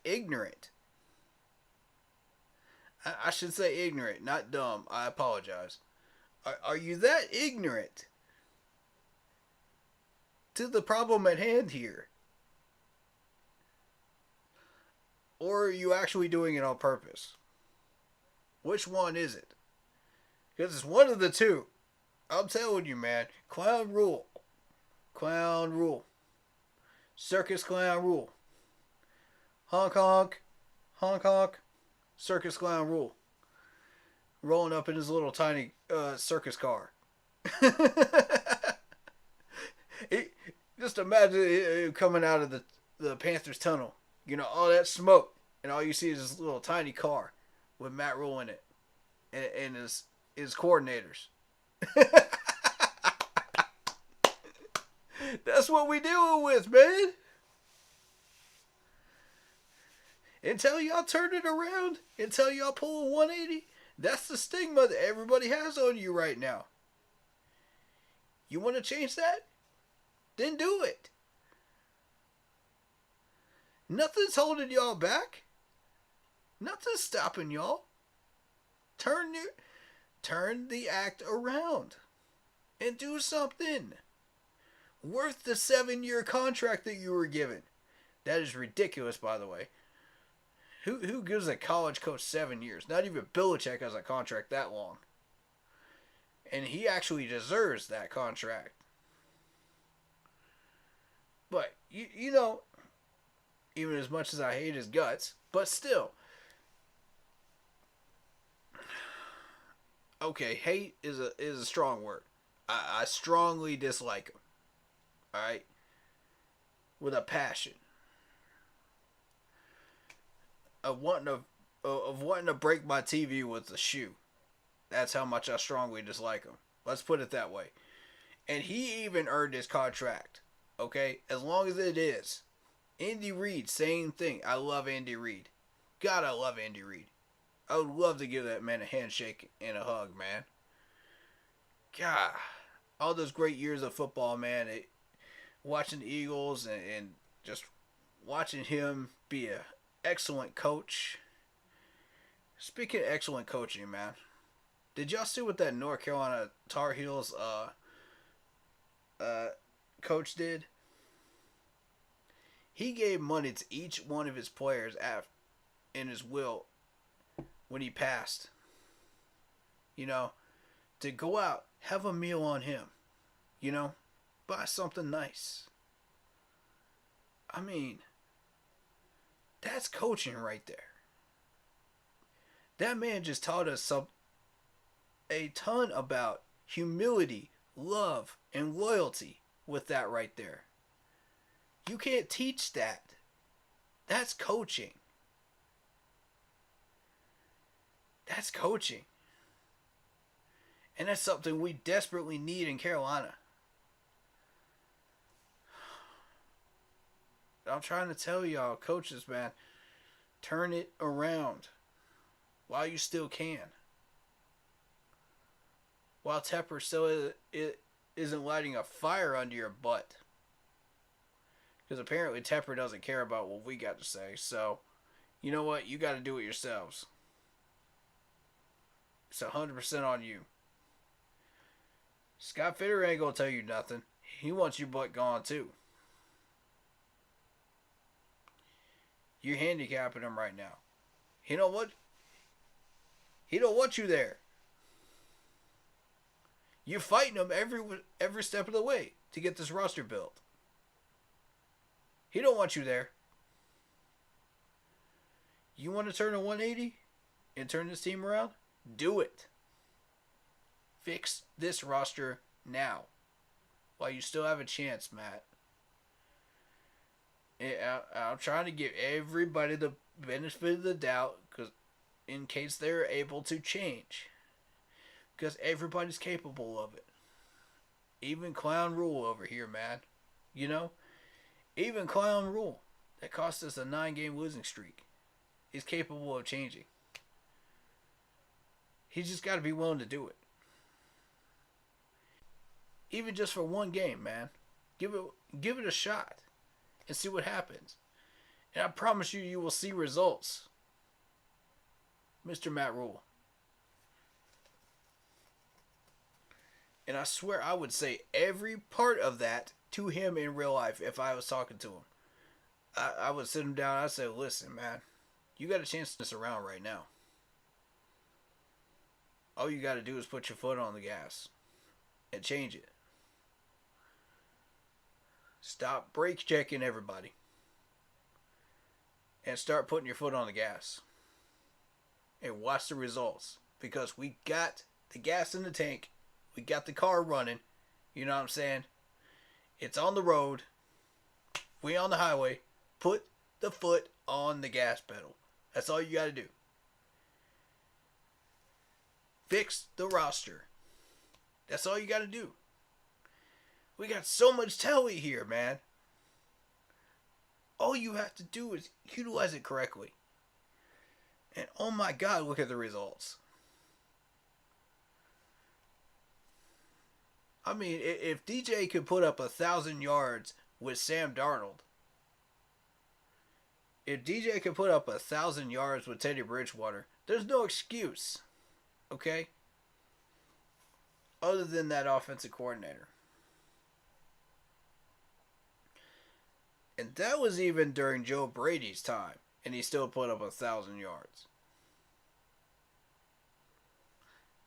ignorant? I should say ignorant, not dumb. I apologize. Are you that ignorant to the problem at hand here? Or are you actually doing it on purpose? Which one is it? Because it's one of the two. I'm telling you, man. Clown rule. Clown rule. Circus clown rule. Honk honk. Honk honk. Circus clown rule. Rolling up in his little tiny circus car. Just imagine it coming out of the Panthers tunnel. You know, all that smoke. And all you see is this little tiny car with Matt Rule in it. And his coordinators. That's what we dealing with, man. Until y'all turn it around, until y'all pull a 180, that's the stigma that everybody has on you right now. You want to change that? Then do it. Nothing's holding y'all back. Nothing's stopping y'all. Turn the act around and do something worth the 7-year contract that you were given. That is ridiculous, by the way. Who gives a college coach 7 years? Not even Belichick has a contract that long. And he actually deserves that contract. But, you know, even as much as I hate his guts, but still. Okay, hate is a strong word. I strongly dislike him. Alright? With a passion. Of wanting to break my TV with a shoe. That's how much I strongly dislike him. Let's put it that way. And he even earned his contract. Okay? As long as it is. Andy Reid, same thing. I love Andy Reid. God, I love Andy Reid. I would love to give that man a handshake and a hug, man. God. All those great years of football, man. Watching the Eagles and just watching him be an excellent coach. Speaking of excellent coaching, man. Did y'all see what that North Carolina Tar Heels coach did? He gave money to each one of his players in his will when he passed. You know, to go out, have a meal on him. You know, buy something nice. I mean, that's coaching right there. That man just taught us a ton about humility, love, and loyalty with that right there. You can't teach that. That's coaching. That's coaching. And that's something we desperately need in Carolina. I'm trying to tell y'all, coaches, man, turn it around while you still can. While Tepper still isn't lighting a fire under your butt. Because apparently Tepper doesn't care about what we got to say. So, you know what? You got to do it yourselves. It's 100% on you. Scott Fitter ain't going to tell you nothing. He wants your butt gone too. You're handicapping him right now. You know what? He don't want you there. You're fighting him every step of the way to get this roster built. He don't want you there. You want to turn a 180 and turn this team around? Do it. Fix this roster now. While you still have a chance, Matt. I'm trying to give everybody the benefit of the doubt, because in case they're able to change, because everybody's capable of it. Even Clown Rule over here, man. You know, even Clown Rule that cost us a 9-game losing streak is capable of changing. He's just got to be willing to do it. Even just for one game, man. Give it a shot and see what happens. And I promise you, you will see results. Mr. Matt Rule. And I swear I would say every part of that to him in real life if I was talking to him. I would sit him down and I'd say, listen, man, you got a chance to turn this around right now. All you got to do is put your foot on the gas and change it. Stop brake checking everybody. And start putting your foot on the gas. And watch the results. Because we got the gas in the tank. We got the car running. You know what I'm saying? It's on the road. We on the highway. Put the foot on the gas pedal. That's all you got to do. Fix the roster. That's all you got to do. We got so much talent here, man. All you have to do is utilize it correctly. And oh my God, look at the results. I mean, if DJ could put up 1,000 yards with Sam Darnold, if DJ could put up 1,000 yards with Teddy Bridgewater, there's no excuse. Okay? Other than that offensive coordinator. And that was even during Joe Brady's time. And he still put up 1,000 yards.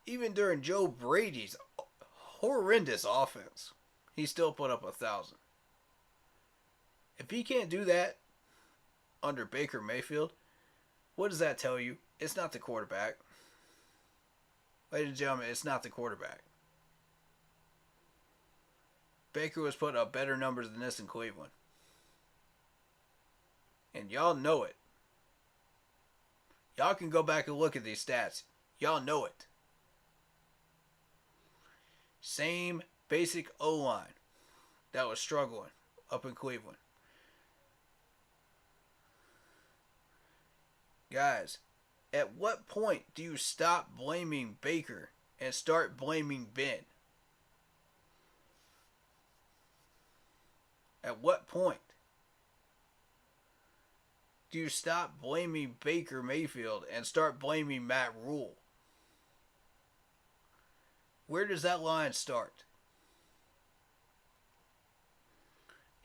Even during Joe Brady's horrendous offense, he still put up 1,000. If he can't do that under Baker Mayfield, what does that tell you? It's not the quarterback. Ladies and gentlemen, it's not the quarterback. Baker was putting up better numbers than this in Cleveland. And y'all know it. Y'all can go back and look at these stats. Y'all know it. Same basic O-line that was struggling up in Cleveland. Guys, at what point do you stop blaming Baker and start blaming Ben? At what point do you stop blaming Baker Mayfield and start blaming Matt Rule? Where does that line start?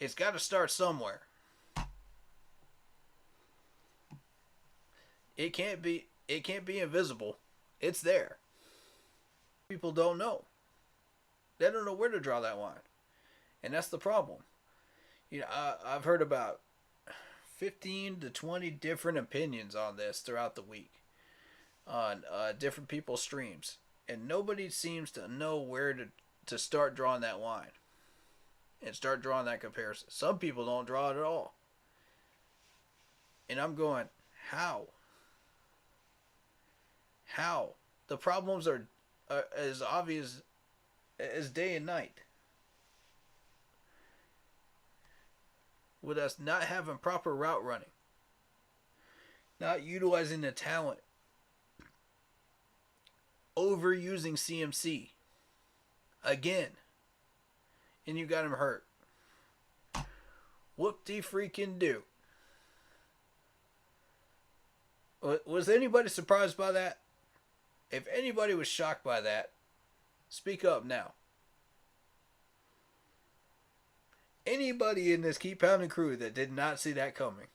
It's got to start somewhere. It can't be invisible. It's there. People don't know. They don't know where to draw that line. And that's the problem. You know, I've heard about 15 to 20 different opinions on this throughout the week on different people's streams. And nobody seems to know where to start drawing that line and start drawing that comparison. Some people don't draw it at all. And I'm going, how? How? The problems are as obvious as day and night. With us not having proper route running. Not utilizing the talent. Overusing CMC. Again. And you got him hurt. Whoop-de-freaking do. Was anybody surprised by that? If anybody was shocked by that, speak up now. Anybody in this Keep Pounding crew that did not see that coming?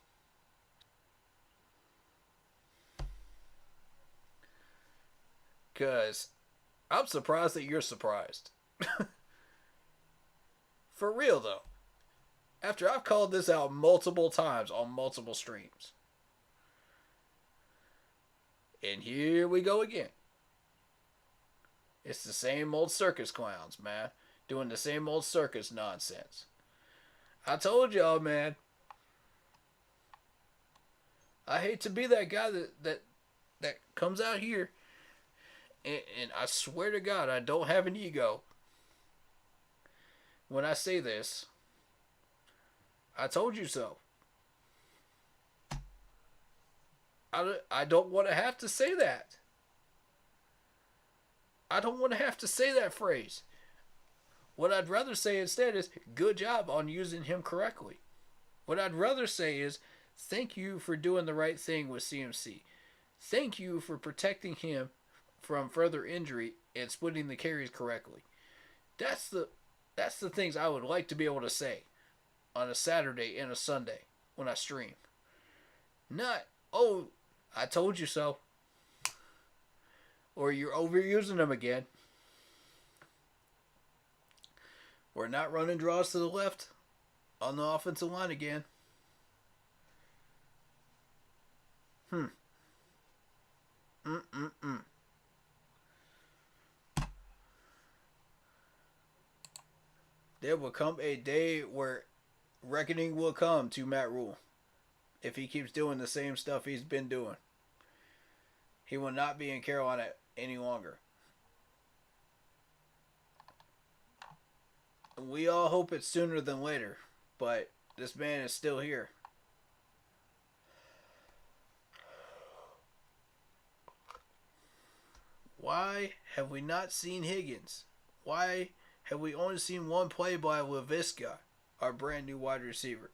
Because I'm surprised that you're surprised. For real, though. After I've called this out multiple times on multiple streams. And here we go again. It's the same old circus clowns, man. Doing the same old circus nonsense. I told y'all, man. I hate to be that guy that comes out here and I swear to God I don't have an ego when I say this. I told you so. I don't want to have to say that. I don't want to have to say that phrase. What I'd rather say instead is, good job on using him correctly. What I'd rather say is, thank you for doing the right thing with CMC. Thank you for protecting him from further injury and splitting the carries correctly. That's the things I would like to be able to say on a Saturday and a Sunday when I stream. Not, oh, I told you so. Or you're overusing them again. We're not running draws to the left on the offensive line again. There will come a day where reckoning will come to Matt Rule if he keeps doing the same stuff he's been doing. He will not be in Carolina any longer. We all hope it's sooner than later, but this man is still here. Why have we not seen Higgins? Why have we only seen one play by Laviska, our brand new wide receiver?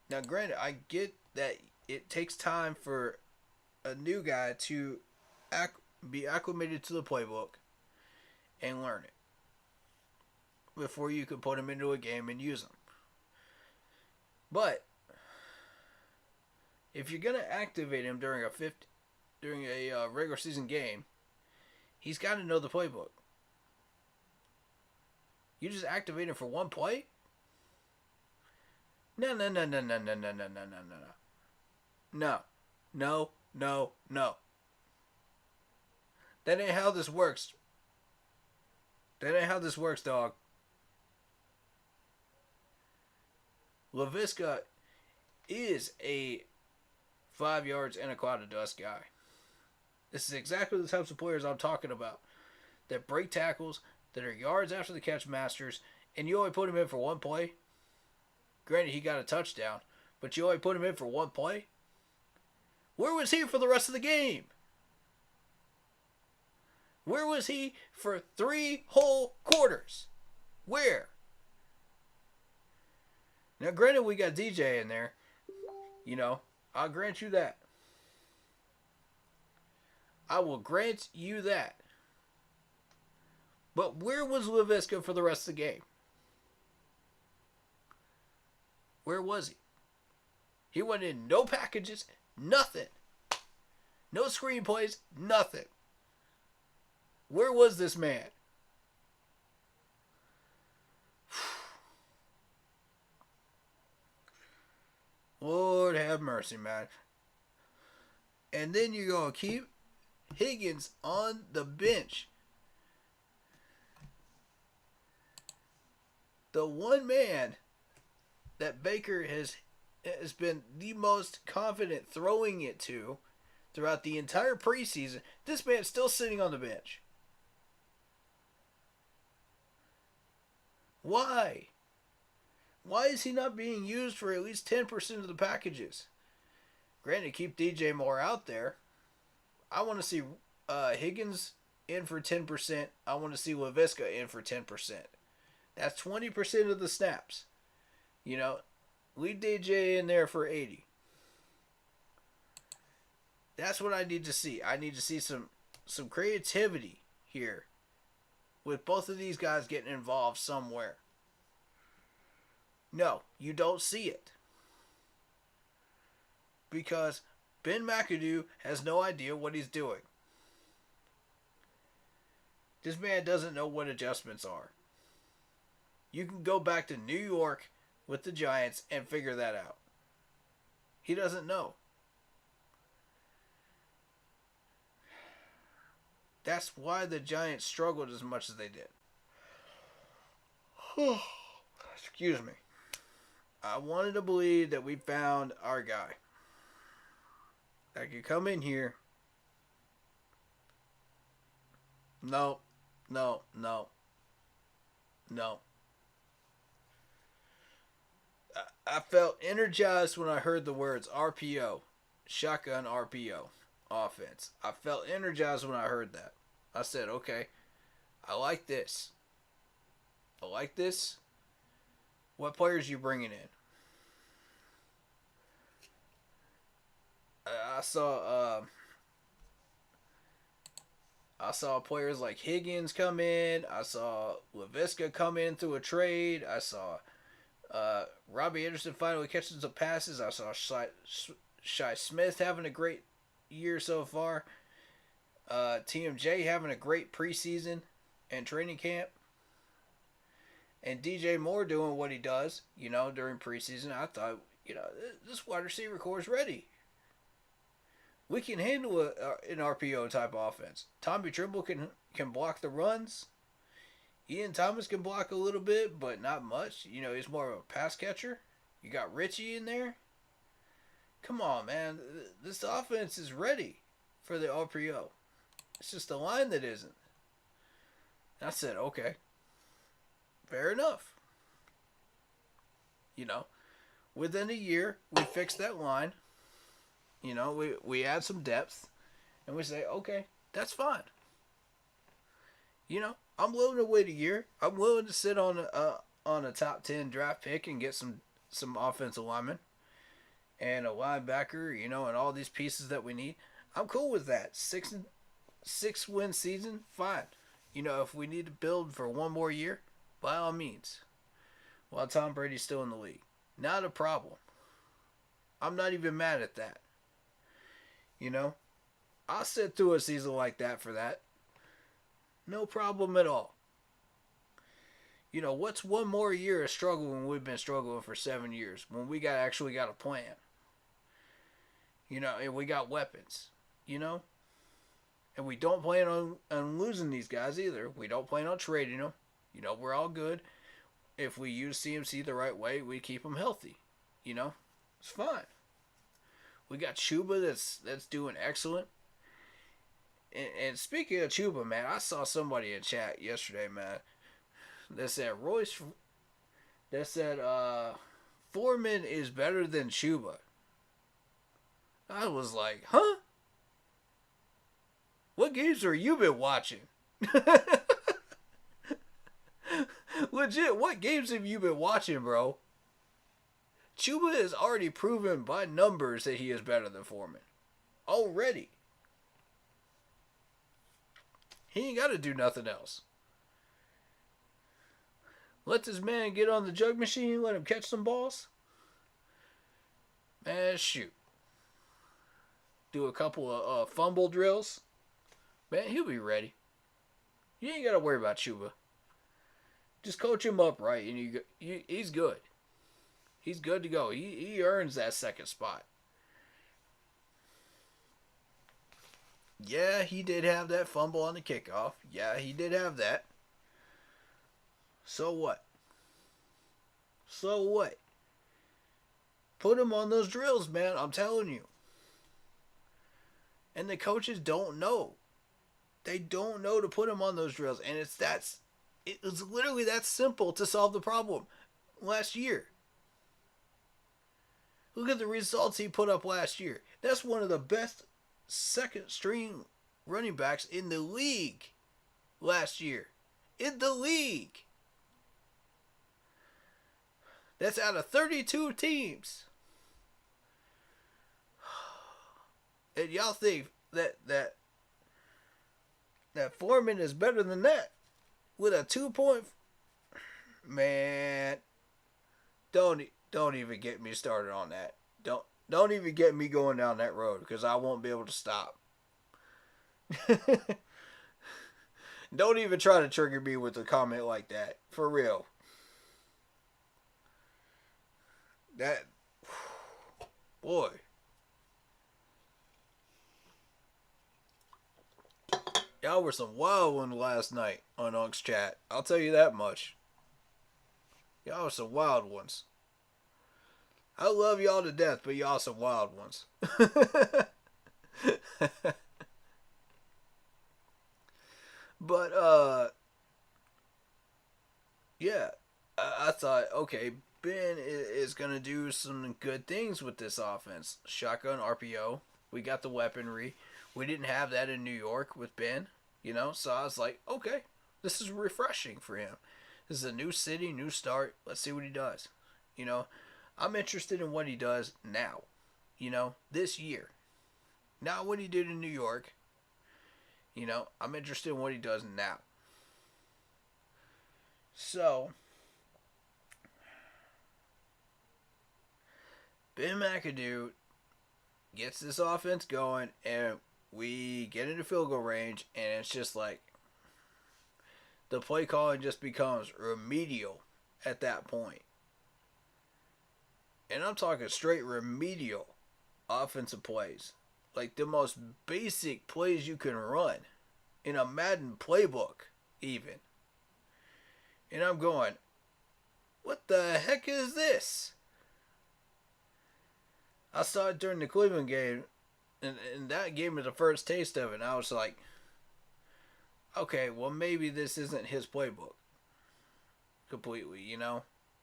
Now, granted, I get that it takes time for a new guy to be acclimated to the playbook and learn it before you can put him into a game and use him. But if you're gonna activate him during a regular season game, he's got to know the playbook. You just activate him for one play? No. That ain't how this works. That ain't how this works, dog. Laviska is a 5 yards and a cloud of dust guy. This is exactly the types of players I'm talking about. That break tackles, that are yards after the catch masters, and you only put him in for one play. Granted, he got a touchdown, but you only put him in for one play. Where was he for the rest of the game? Where was he for 3 whole quarters? Where? Now, granted, we got DJ in there. You know, I'll grant you that. I will grant you that. But where was Laviska for the rest of the game? Where was he? He went in no packages, nothing. No screenplays, nothing. Where was this man? Lord have mercy, man. And then you're going to keep Higgins on the bench. The one man that Baker has been the most confident throwing it to throughout the entire preseason, this man's still sitting on the bench. Why? Why is he not being used for at least 10% of the packages? Granted, keep DJ Moore out there. I want to see Higgins in for 10%. I want to see Laviska in for 10%. That's 20% of the snaps. You know, leave DJ in there for 80. That's what I need to see. I need to see some creativity here with both of these guys getting involved somewhere. No, you don't see it. Because Ben McAdoo has no idea what he's doing. This man doesn't know what adjustments are. You can go back to New York with the Giants and figure that out. He doesn't know. That's why the Giants struggled as much as they did. Excuse me. I wanted to believe that we found our guy. that could come in here. No. I felt energized when I heard the words RPO, shotgun RPO offense. I felt energized when I heard that. I said, okay, I like this. What players you bringing in? I saw players like Higgins come in. I saw LaVisca come in through a trade. I saw Robbie Anderson finally catching some passes. I saw Shi Smith having a great year so far. TMJ having a great preseason and training camp. And DJ Moore doing what he does, during preseason. I thought, this wide receiver core is ready. We can handle an RPO type offense. Tommy Trimble can block the runs. Ian Thomas can block a little bit, but not much. He's more of a pass catcher. You got Richie in there. Come on, man. This offense is ready for the RPO. It's just the line that isn't. And I said, okay. Fair enough. Within a year, we fixed that line. We add some depth. And we say, okay, that's fine. I'm willing to wait a year. I'm willing to sit on a top 10 draft pick and get some offensive linemen and a linebacker, and all these pieces that we need. I'm cool with that. Six win season, fine. If we need to build for one more year, by all means. While Tom Brady's still in the league. Not a problem. I'm not even mad at that. I'll sit through a season like that for that. No problem at all. What's one more year of struggle when we've been struggling for 7 years? When we actually got a plan. And we got weapons. And we don't plan on losing these guys either. We don't plan on trading them. We're all good. If we use CMC the right way, we keep them healthy. It's fine. We got Chuba that's doing excellent. And speaking of Chuba, man, I saw somebody in chat yesterday, man, that said Foreman is better than Chuba. I was like, huh? What games have you been watching? Legit, what games have you been watching, bro? Chuba has already proven by numbers that he is better than Foreman. Already. He ain't got to do nothing else. Let this man get on the jug machine, let him catch some balls. Man, shoot. Do a couple of fumble drills. Man, he'll be ready. You ain't got to worry about Chuba. Just coach him up right, and he's good. He's good to go. He earns that second spot. Yeah, he did have that fumble on the kickoff. Yeah, he did have that. So what? Put him on those drills, man. I'm telling you. And the coaches don't know. They don't know to put him on those drills. And it was literally that simple to solve the problem last year. Look at the results he put up last year. That's one of the best second string running backs in the league last year. In the league. That's out of 32 teams. And y'all think that Foreman is better than that? With a 2-point... Man, don't even get me started on that. Don't even get me going down that road, because I won't be able to stop. Don't even try to trigger me with a comment like that. For real. That... Boy. Y'all were some wild ones last night on Unk's chat. I'll tell you that much. Y'all were some wild ones. I love y'all to death, but y'all some wild ones. But yeah, I thought, okay, Ben is going to do some good things with this offense. Shotgun RPO. We got the weaponry. We didn't have that in New York with Ben, so I was like, okay, this is refreshing for him. This is a new city, new start. Let's see what he does. I'm interested in what he does now, this year. Not what he did in New York. I'm interested in what he does now. So, Ben McAdoo gets this offense going, and we get into field goal range, and it's just like the play calling just becomes remedial at that point. And I'm talking straight remedial offensive plays. Like the most basic plays you can run in a Madden playbook, even. And I'm going, what the heck is this? I saw it during the Cleveland game, and that gave me the first taste of it. And I was like, okay, well, maybe this isn't his playbook completely,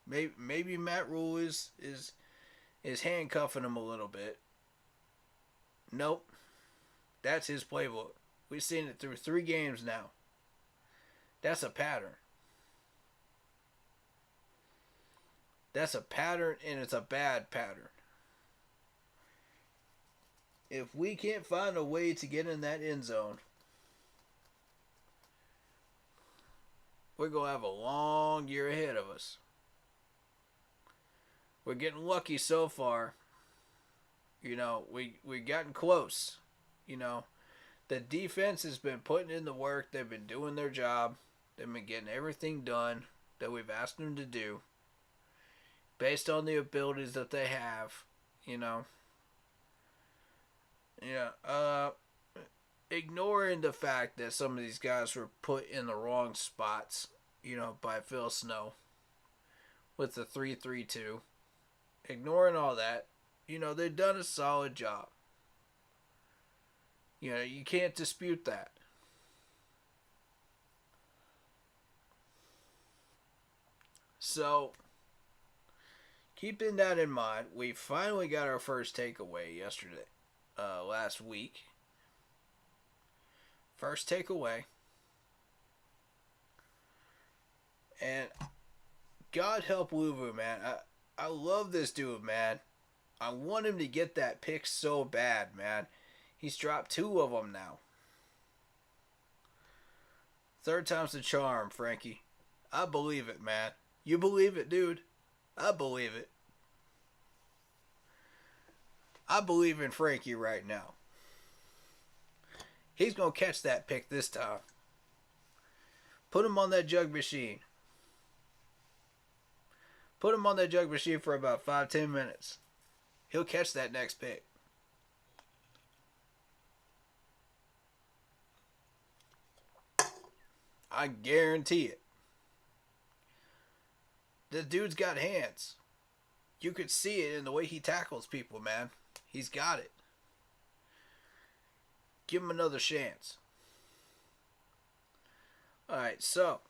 Maybe Matt Rule is handcuffing him a little bit. Nope. That's his playbook. We've seen it through 3 games now. That's a pattern. That's a pattern, and it's a bad pattern. If we can't find a way to get in that end zone, we're going to have a long year ahead of us. We're getting lucky so far. We've gotten close. The defense has been putting in the work. They've been doing their job. They've been getting everything done that we've asked them to do based on the abilities that they have, ignoring the fact that some of these guys were put in the wrong spots, by Phil Snow with the 3-3-2. Ignoring all that, they've done a solid job. You can't dispute that. So, keeping that in mind, we finally got our first takeaway yesterday, last week. First takeaway. And God help Luvu, man. I love this dude, man. I want him to get that pick so bad, man. He's dropped 2 of them now. 3rd time's the charm, Frankie. I believe it, man. You believe it, dude? I believe it. I believe in Frankie right now. He's going to catch that pick this time. Put him on that jug machine. Put him on that jug machine for about 5-10 minutes. He'll catch that next pick. I guarantee it. The dude's got hands. You could see it in the way he tackles people, man. He's got it. Give him another chance. Alright, so.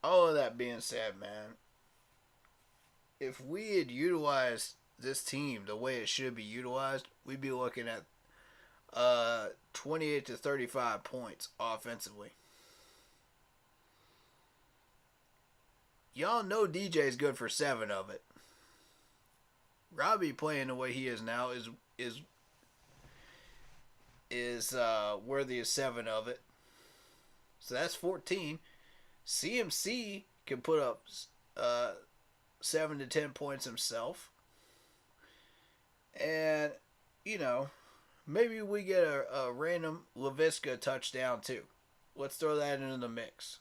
All of that being said, man. If we had utilized this team the way it should be utilized, we'd be looking at 28 to 35 points offensively. Y'all know DJ's good for 7 of it. Robbie playing the way he is now is worthy of 7 of it. So that's 14. CMC can put up 7 to 10 points himself. And, maybe we get a random LaVisca touchdown too. Let's throw that into the mix.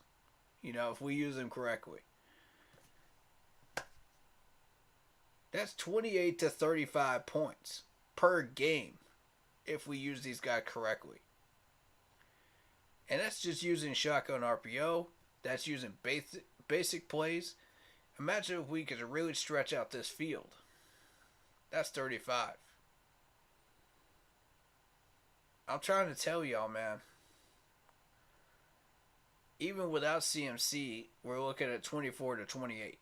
If we use him correctly. That's 28 to 35 points per game if we use these guys correctly. And that's just using shotgun RPO. That's using basic plays. Imagine if we could really stretch out this field. That's 35. I'm trying to tell y'all, man. Even without CMC, we're looking at 24 to 28.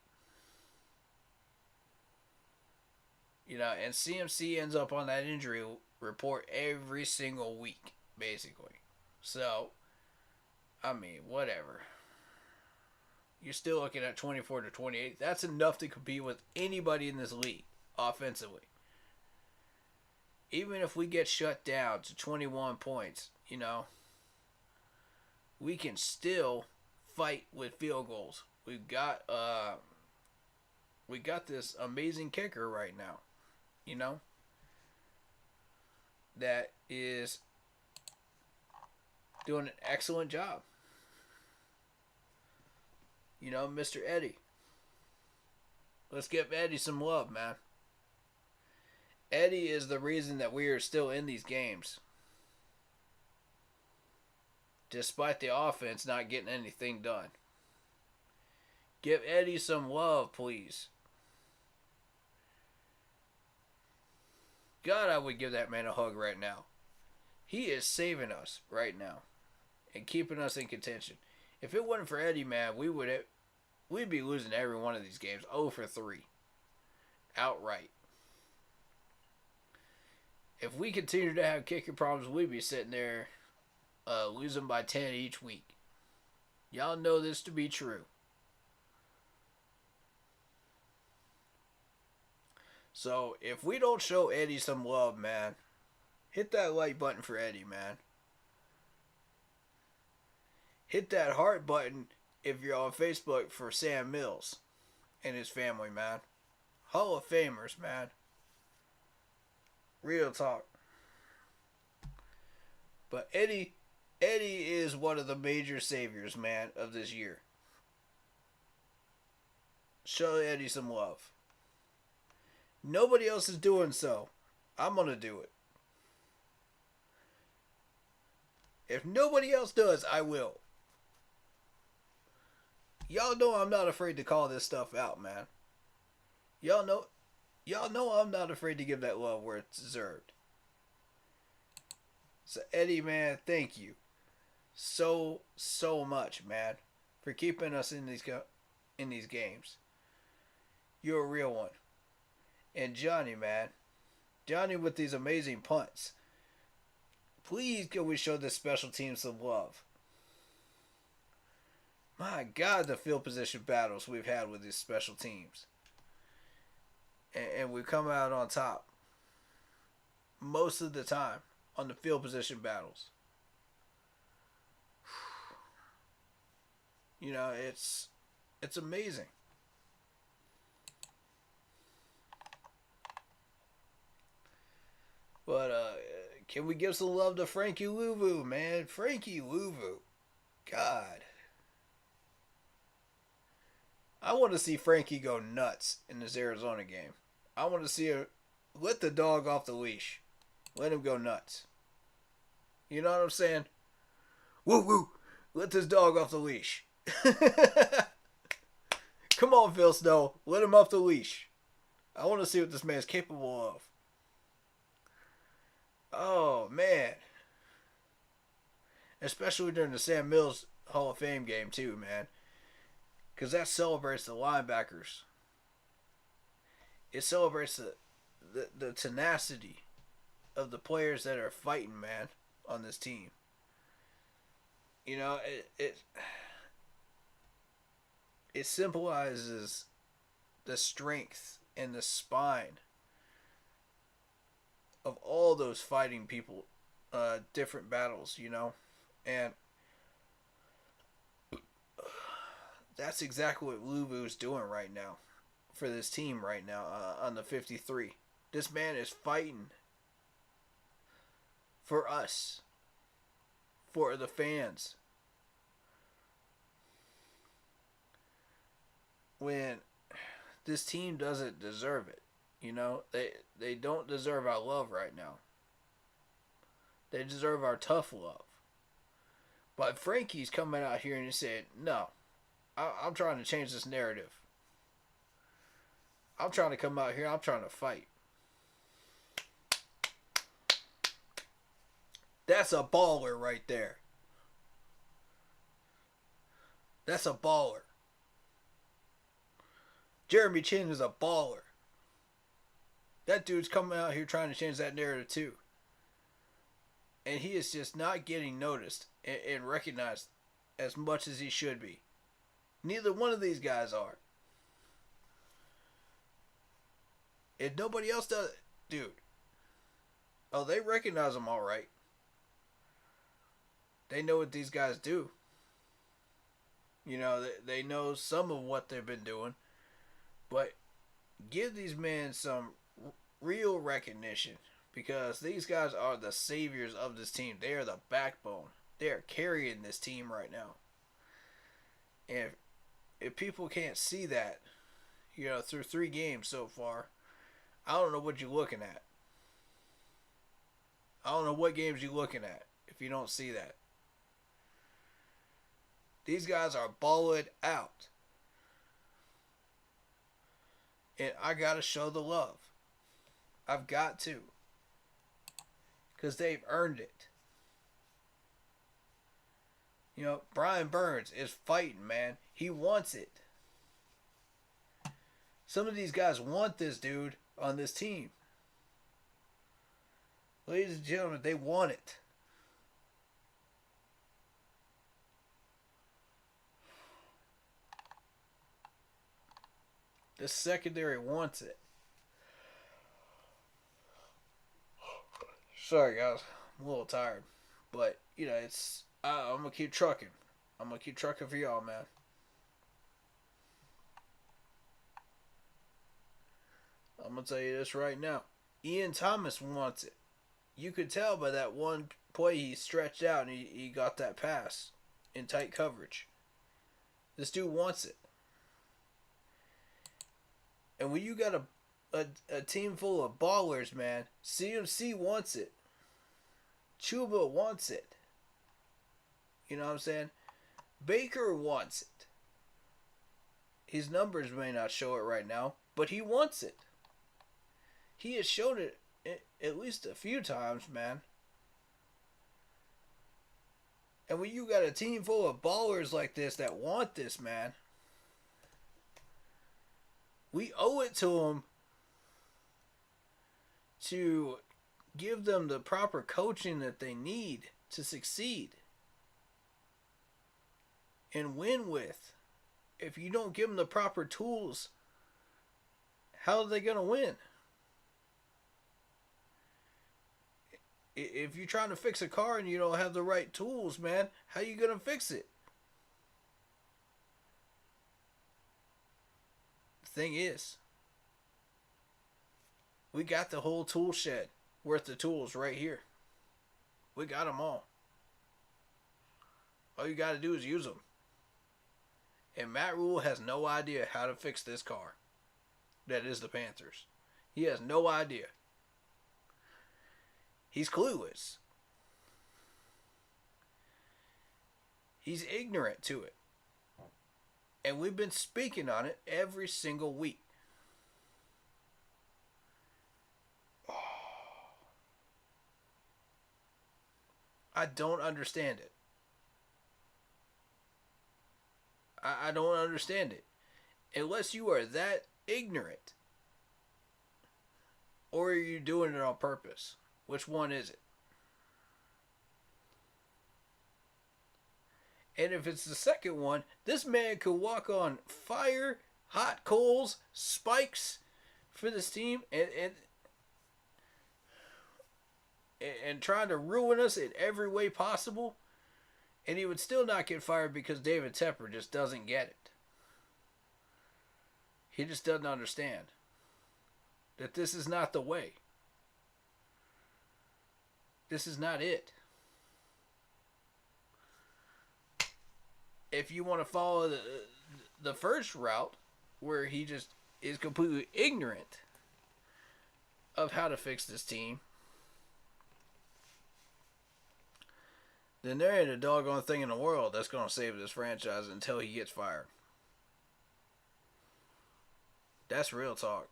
You know, and CMC ends up on that injury report every single week, basically. So, I mean, whatever. You're still looking at 24 to 28. That's enough to compete with anybody in this league offensively. Even if we get shut down to 21 points, you know, we can still fight with field goals. We got this amazing kicker right now, you know, that is doing an excellent job. You know, Mr. Eddie. Let's give Eddie some love, man. Eddie is the reason that we are still in these games. Despite the offense not getting anything done. Give Eddie some love, please. God, I would give that man a hug right now. He is saving us right now and keeping us in contention. If it wasn't for Eddie, man, we'd be losing every one of these games 0-3 outright. If we continue to have kicking problems, we'd be sitting there losing by 10 each week. Y'all know this to be true. So, if we don't show Eddie some love, man, hit that like button for Eddie, man. Hit that heart button if you're on Facebook for Sam Mills and his family, man. Hall of Famers, man. Real talk. But Eddie is one of the major saviors, man, of this year. Show Eddie some love. Nobody else is doing so. I'm going to do it. If nobody else does, I will. Y'all know I'm not afraid to call this stuff out, man. Y'all know I'm not afraid to give that love where it's deserved. So Eddie, man, thank you so much, man, for keeping us in these games. You're a real one. And Johnny, man, Johnny with these amazing punts. Please can we show this special team some love? My God, the field position battles we've had with these special teams. And we come out on top most of the time on the field position battles. You know, it's amazing. But can we give some love to Frankie Louvu, man? Frankie Louvu. God. I want to see Frankie go nuts in this Arizona game. I want to see her let the dog off the leash. Let him go nuts. You know what I'm saying? Woo woo. Let this dog off the leash. Come on, Phil Snow. Let him off the leash. I want to see what this man's capable of. Oh, man. Especially during the Sam Mills Hall of Fame game, too, man. Because that celebrates the linebackers. It celebrates the tenacity of the players that are fighting, man, on this team. You know, it symbolizes the strength and the spine of all those fighting people, different battles, you know. And that's exactly what Luvu's doing right now for this team right now on the 53. This man is fighting for us, for the fans. When this team doesn't deserve it, you know, they don't deserve our love right now. They deserve our tough love. But Frankie's coming out here and he said, no, I'm trying to change this narrative. I'm trying to come out here. I'm trying to fight. That's a baller right there. That's a baller. Jeremy Chin is a baller. That dude's coming out here trying to change that narrative too. And he is just not getting noticed and recognized as much as he should be. Neither one of these guys are. If nobody else does it, dude. Oh, they recognize him all right. They know what these guys do. You know, they know some of what they've been doing. But give these men some real recognition. Because these guys are the saviors of this team. They are the backbone. They are carrying this team right now. And if people can't see that, you know, through 3 games so far, I don't know what you're looking at. I don't know what games you're looking at if you don't see that. These guys are balling out. And I got to show the love. I've got to. Because they've earned it. You know, Brian Burns is fighting, man. He wants it. Some of these guys want this dude on this team. Ladies and gentlemen, they want it. The secondary wants it. Sorry, guys. I'm a little tired. But, you know, I'm going to keep trucking. I'm going to keep trucking for y'all, man. I'm going to tell you this right now. Ian Thomas wants it. You could tell by that one play he stretched out and he got that pass in tight coverage. This dude wants it. And when you got a team full of ballers, man, CMC wants it. Chuba wants it. You know what I'm saying? Baker wants it. His numbers may not show it right now, but he wants it. He has shown it at least a few times, man. And when you got a team full of ballers like this that want this, man, we owe it to them to give them the proper coaching that they need to succeed and win with. If you don't give them the proper tools, how are they going to win? If you're trying to fix a car and you don't have the right tools, man, how are you going to fix it? The thing is, we got the whole tool shed worth of tools right here. We got them all. All you got to do is use them. And Matt Rule has no idea how to fix this car. That is the Panthers. He has no idea. He's clueless. He's ignorant to it. And we've been speaking on it every single week. I don't understand it. I don't understand it. Unless you are that ignorant. Or are you doing it on purpose? Which one is it? And if it's the second one, this man could walk on fire, hot coals, spikes for this team and trying to ruin us in every way possible. And he would still not get fired because David Tepper just doesn't get it. He just doesn't understand that this is not the way. This is not it. If you want to follow the first route, where he just is completely ignorant of how to fix this team, then there ain't a doggone thing in the world that's going to save this franchise until he gets fired. That's real talk.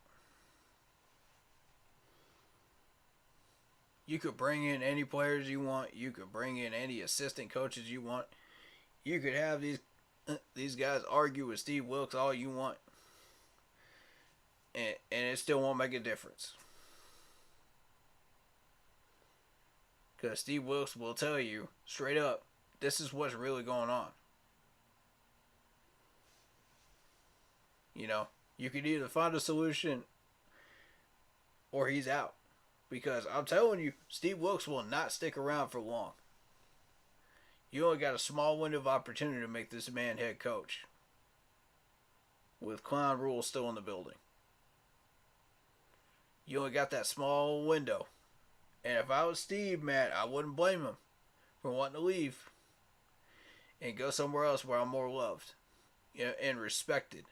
You could bring in any players you want. You could bring in any assistant coaches you want. You could have these guys argue with Steve Wilkes all you want. And it still won't make a difference. Because Steve Wilkes will tell you straight up, this is what's really going on. You know, you could either find a solution or he's out. Because I'm telling you, Steve Wilkes will not stick around for long. You only got a small window of opportunity to make this man head coach. With Clown Rule still in the building. You only got that small window. And if I was Steve, man, I wouldn't blame him for wanting to leave and go somewhere else where I'm more loved, you know, and respected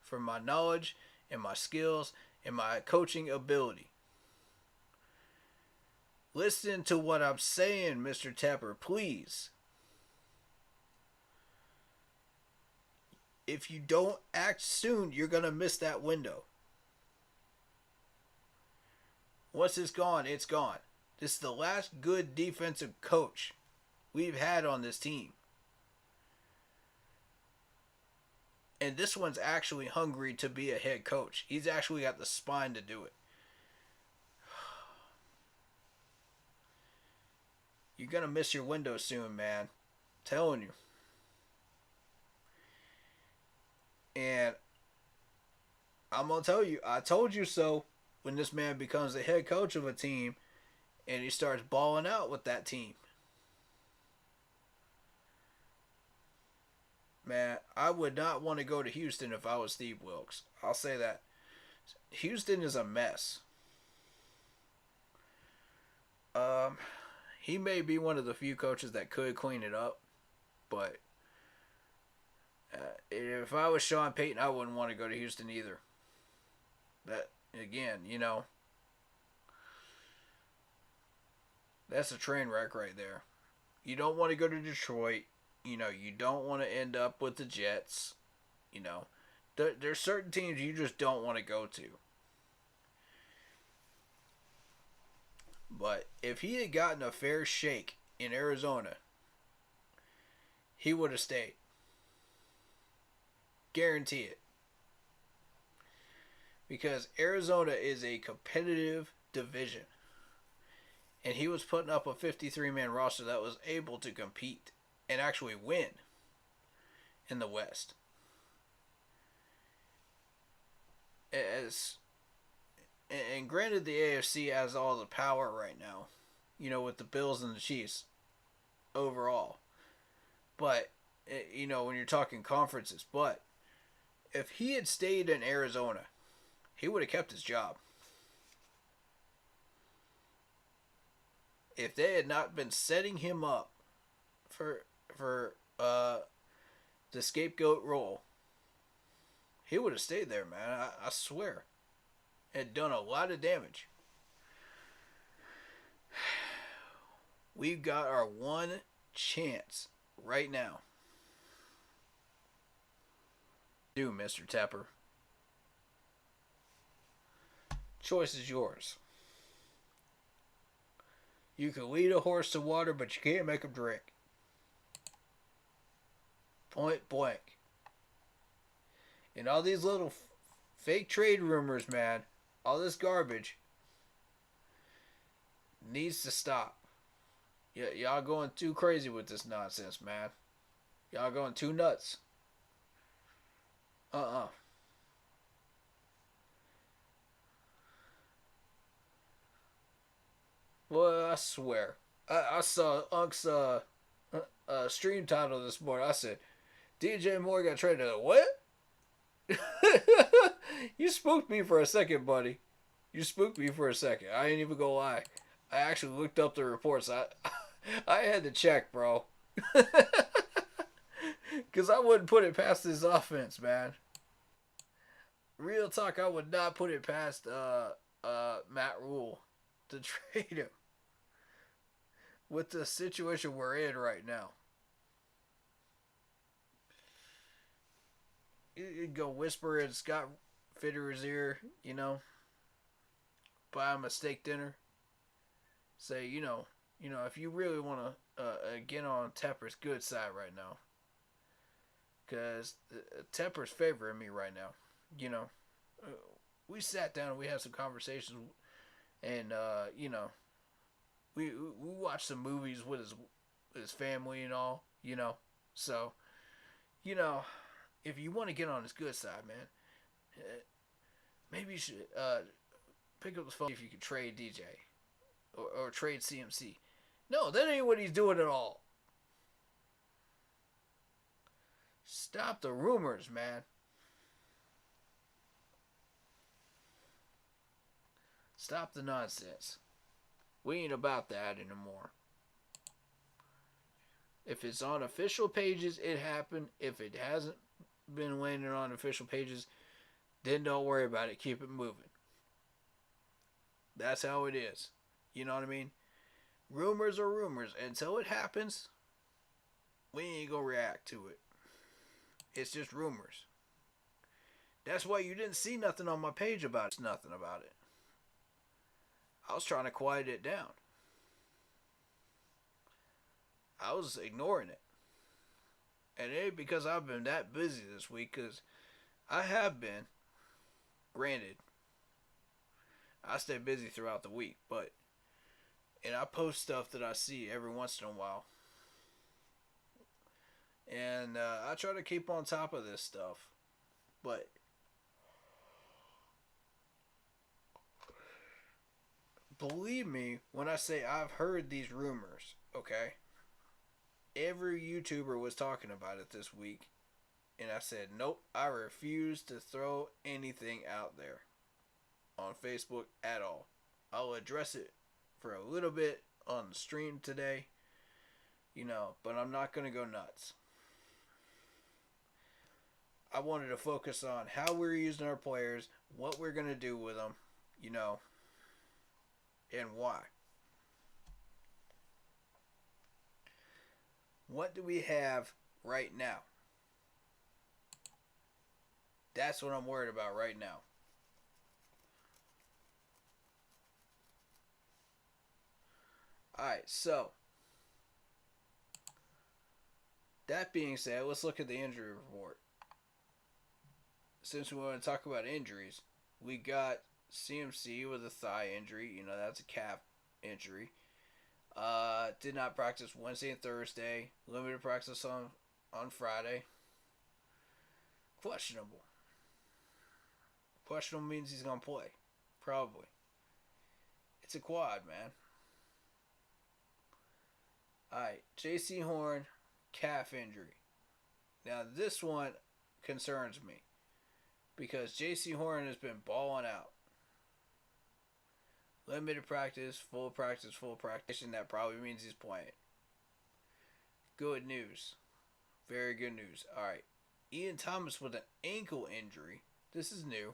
for my knowledge and my skills and my coaching ability. Listen to what I'm saying, Mr. Tapper, please. If you don't act soon, you're going to miss that window. Once it's gone, it's gone. This is the last good defensive coach we've had on this team. And this one's actually hungry to be a head coach. He's actually got the spine to do it. You're going to miss your window soon, man. I'm telling you. And I'm going to tell you, I told you so when this man becomes the head coach of a team and he starts balling out with that team. Man, I would not want to go to Houston if I was Steve Wilkes. I'll say that. Houston is a mess. He may be one of the few coaches that could clean it up, but if I was Sean Payton, I wouldn't want to go to Houston either. That, again, you know, that's a train wreck right there. You don't want to go to Detroit. You know, you don't want to end up with the Jets. You know, there's certain teams you just don't want to go to. But if he had gotten a fair shake in Arizona, he would have stayed. Guarantee it. Because Arizona is a competitive division. And he was putting up a 53-man roster that was able to compete and actually win in the West. And granted, the AFC has all the power right now, you know, with the Bills and the Chiefs overall. But, you know, when you're talking conferences, but if he had stayed in Arizona, he would have kept his job. If they had not been setting him up for the scapegoat role, he would have stayed there, man. I swear. Had done a lot of damage. We've got our one chance right now. Do, Mr. Tapper. Choice is yours. You can lead a horse to water, but you can't make him drink. Point blank. And all these little fake trade rumors, man, all this garbage needs to stop. Y'all going too crazy with this nonsense, man. Y'all going too nuts. Well, I swear. I saw Unk's stream title this morning. I said, DJ Moore got traded. What? You spooked me for a second, buddy. You spooked me for a second. I ain't even gonna lie. I actually looked up the reports. I had to check, bro. Because I wouldn't put it past this offense, man. Real talk, I would not put it past Matt Rule to trade him. With the situation we're in right now. You'd go whisper in Scott Fitterer's ear, you know. Buy him a steak dinner. say, if you really want to get on Tepper's good side right now, because Tepper's favoring me right now. We sat down and we had some conversations, and we watched some movies with his family and all. So if you want to get on his good side, man, maybe you should pick up the phone if you could trade DJ or trade CMC. No, that ain't what he's doing at all. Stop the rumors, man. Stop the nonsense. We ain't about that anymore. If it's on official pages, it happened. If it hasn't been landing on official pages, then don't worry about it. Keep it moving. That's how it is. You know what I mean? Rumors are rumors. Until it happens, we ain't gonna react to it. It's just rumors. That's why you didn't see nothing on my page about it. Nothing about it. I was trying to quiet it down. I was ignoring it. And it ain't because I've been that busy this week, because I have been. Granted, I stay busy throughout the week, and I post stuff that I see every once in a while. And I try to keep on top of this stuff. But believe me when I say I've heard these rumors, okay? Every YouTuber was talking about it this week. And I said, nope, I refuse to throw anything out there on Facebook at all. I'll address it for a little bit on the stream today, but I'm not going to go nuts. I wanted to focus on how we're using our players, what we're going to do with them, and why. What do we have right now? That's what I'm worried about right now. Alright, so that being said, let's look at the injury report. Since we want to talk about injuries, we got CMC with a thigh injury. That's a calf injury. Did not practice Wednesday and Thursday. Limited practice on Friday. Questionable. Questionable means he's going to play. Probably. It's a quad, man. Alright, J.C. Horn, calf injury. Now, this one concerns me. Because J.C. Horn has been balling out. Limited practice, full practice, and that probably means he's playing. Good news. Very good news. Alright. Ian Thomas with an ankle injury. This is new.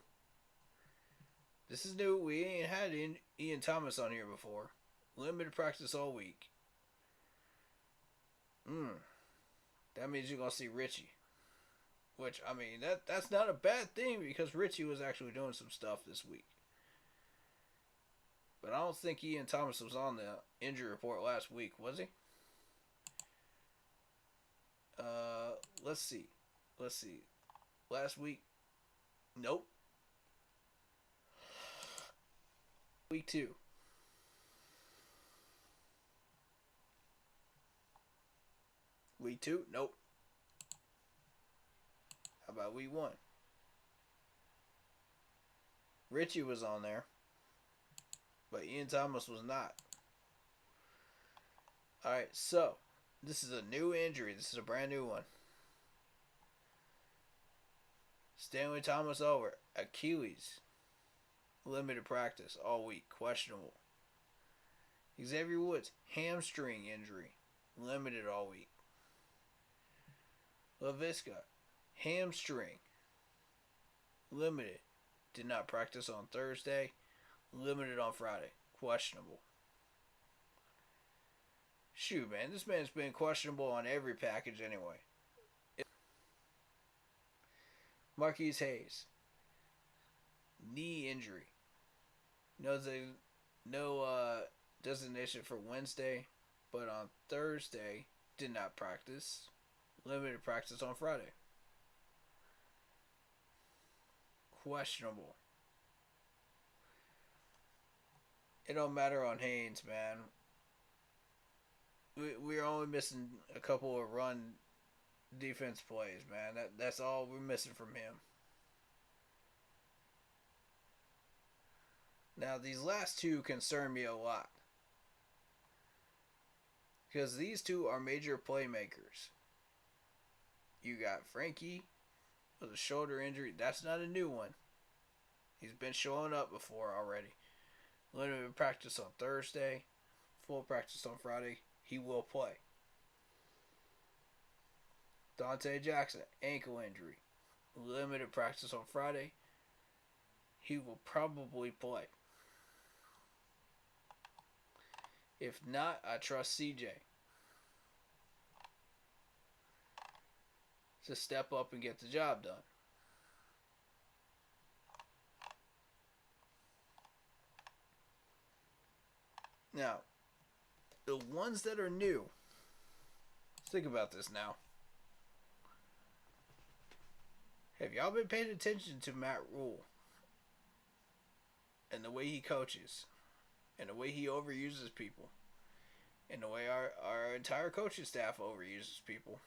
We ain't had Ian Thomas on here before. Limited practice all week. That means you're going to see Richie. Which, that's not a bad thing, because Richie was actually doing some stuff this week. But I don't think Ian Thomas was on the injury report last week, was he? Let's see. Last week? Nope. Week 2. Week 2? Nope. How about week 1? Richie was on there, but Ian Thomas was not. Alright, so this is a new injury. This is a brand new one. Stanley Thomas over. Achilles. Limited practice all week. Questionable. Xavier Woods. Hamstring injury. Limited all week. LaVisca. Hamstring. Limited. Did not practice on Thursday. Limited on Friday. Questionable. Shoot, man. This man's been questionable on every package anyway. Marquise Hayes. Knee injury. No designation for Wednesday, but on Thursday did not practice. Limited practice on Friday. Questionable. It don't matter on Haynes, man. We're only missing a couple of run defense plays, man. That's all we're missing from him. Now, these last two concern me a lot. Because these two are major playmakers. You got Frankie with a shoulder injury. That's not a new one. He's been showing up before already. Limited practice on Thursday. Full practice on Friday. He will play. Dante Jackson, ankle injury. Limited practice on Friday. He will probably play. If not, I trust CJ to step up and get the job done. Now, the ones that are new, let's think about this now. Have y'all been paying attention to Matt Rule and the way he coaches and the way he overuses people and the way our entire coaching staff overuses people,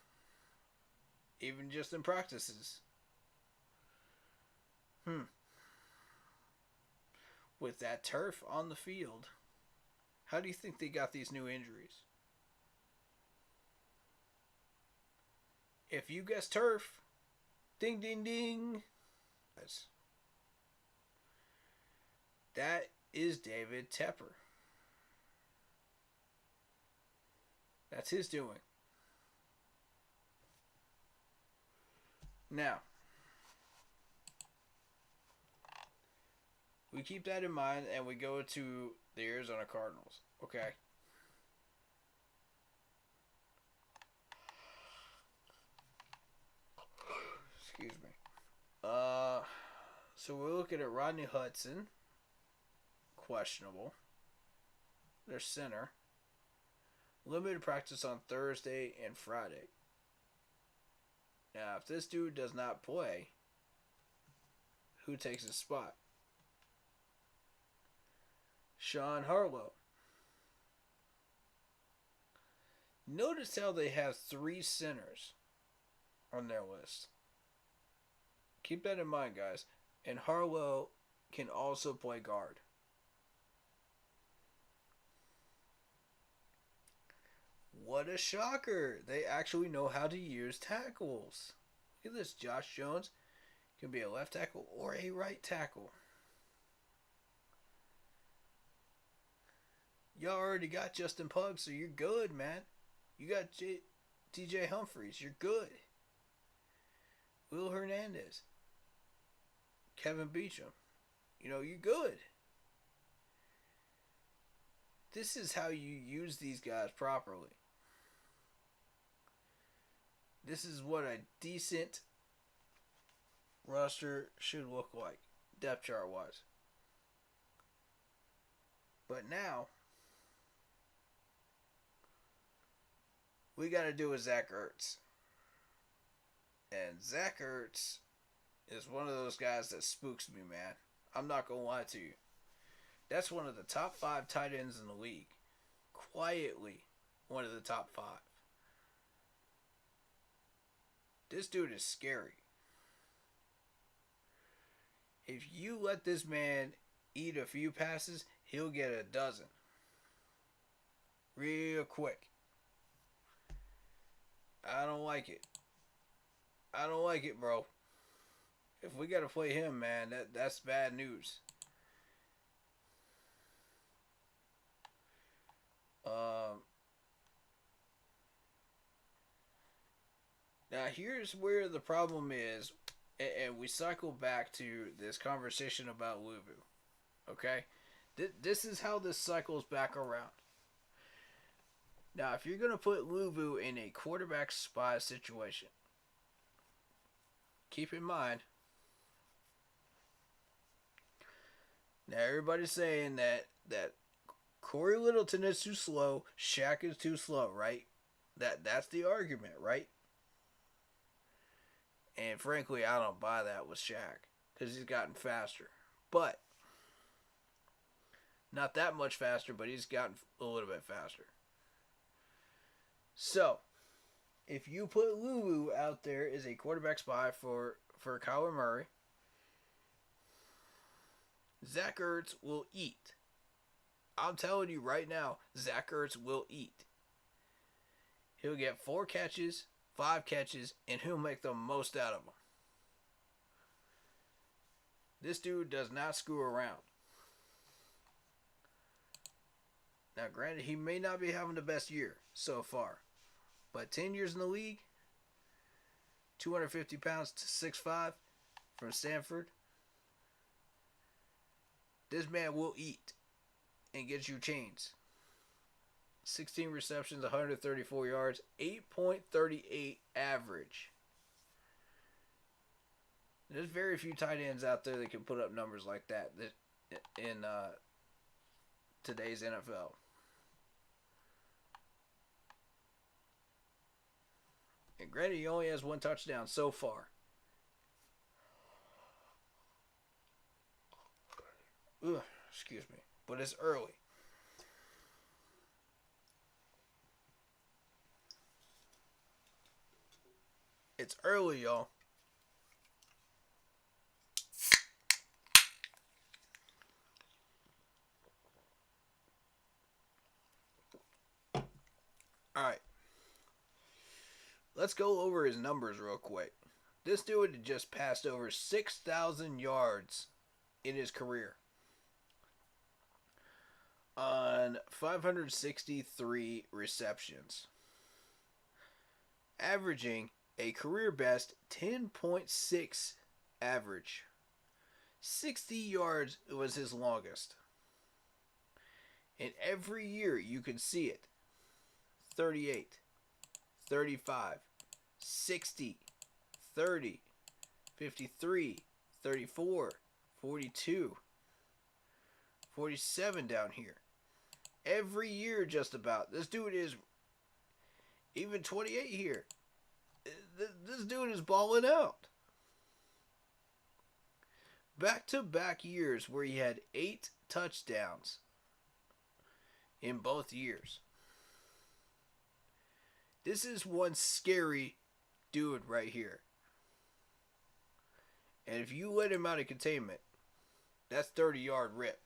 even just in practices? With that turf on the field, how do you think they got these new injuries? If you guess turf, ding, ding, ding. That is David Tepper. That's his doing. Now, we keep that in mind and we go to the Arizona Cardinals. Okay. Excuse me. So we're looking at Rodney Hudson. Questionable. Their center. Limited practice on Thursday and Friday. Now, if this dude does not play, who takes his spot? Sean Harlow. Notice how they have 3 centers on their list. Keep that in mind, guys. And Harlow can also play guard. What a shocker. They actually know how to use tackles. Look at this. Josh Jones can be a left tackle or a right tackle. Y'all already got Justin Pugh, so you're good, man. You got TJ Humphries. You're good. Will Hernandez. Kevin Beachum. You're good. This is how you use these guys properly. This is what a decent roster should look like, depth chart wise. But now, we got to do with Zach Ertz. And Zach Ertz is one of those guys that spooks me, man. I'm not going to lie to you. That's one of the top 5 tight ends in the league. Quietly, one of the top 5. This dude is scary. If you let this man eat a few passes, he'll get a dozen. Real quick. I don't like it. I don't like it, bro. If we got to play him, man, that's bad news. Now, here's where the problem is, and we cycle back to this conversation about Luvu. Okay? This is how this cycles back around. Now, if you're going to put Luvu in a quarterback spy situation, keep in mind, now everybody's saying that Corey Littleton is too slow. Shaq is too slow, right? That's the argument, right? And frankly, I don't buy that with Shaq because he's gotten faster. But not that much faster, but he's gotten a little bit faster. So, if you put Lulu out there as a quarterback spy for Kyler Murray, Zach Ertz will eat. I'm telling you right now, Zach Ertz will eat. He'll get 4 catches, 5 catches, and he'll make the most out of them. This dude does not screw around. Now, granted, he may not be having the best year so far, but 10 years in the league, 250 pounds to 6'5", from Stanford, this man will eat and get you chains. 16 receptions, 134 yards, 8.38 average. There's very few tight ends out there that can put up numbers like that in today's NFL. And granted, he only has 1 touchdown so far. Ugh, excuse me. But it's early. It's early, y'all. Alright. Let's go over his numbers real quick. This dude had just passed over 6,000 yards in his career on 563 receptions, averaging a career best 10.6 average. 60 yards was his longest. And every year you can see it. 38, 35, 60, 30, 53, 34, 42, 47 down here. Every year just about. This dude is even 28 here. This dude is balling out. Back-to-back years where he had 8 touchdowns in both years. This is one scary dude right here. And if you let him out of containment, that's 30-yard rip.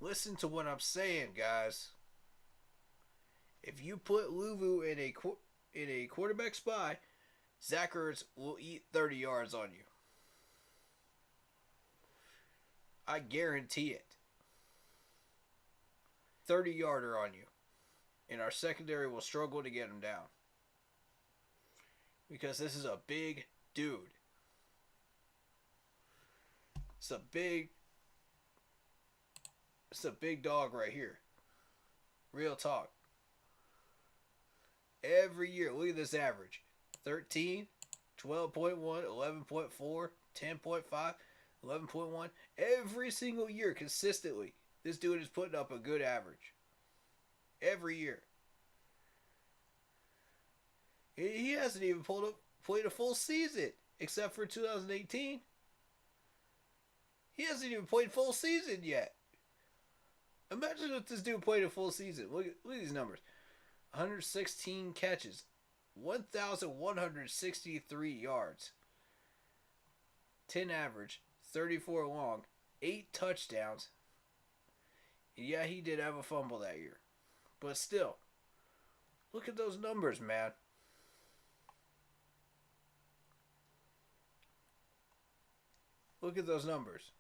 Listen to what I'm saying, guys. If you put Luvu in a quarterback spy, Zach Ertz will eat 30 yards on you. I guarantee it. 30-yarder on you. And our secondary will struggle to get him down. Because this is a big dude. It's a big dog right here. Real talk. Every year, look at this average. 13, 12.1, 11.4, 10.5, 11.1. Every single year, consistently, this dude is putting up a good average. Every year. He hasn't even played a full season, except for 2018. He hasn't even played full season yet. Imagine if this dude played a full season. Look at these numbers. 116 catches. 1,163 yards. 10 average. 34 long. 8 touchdowns. And yeah, he did have a fumble that year. But still. Look at those numbers, man. Look at those numbers.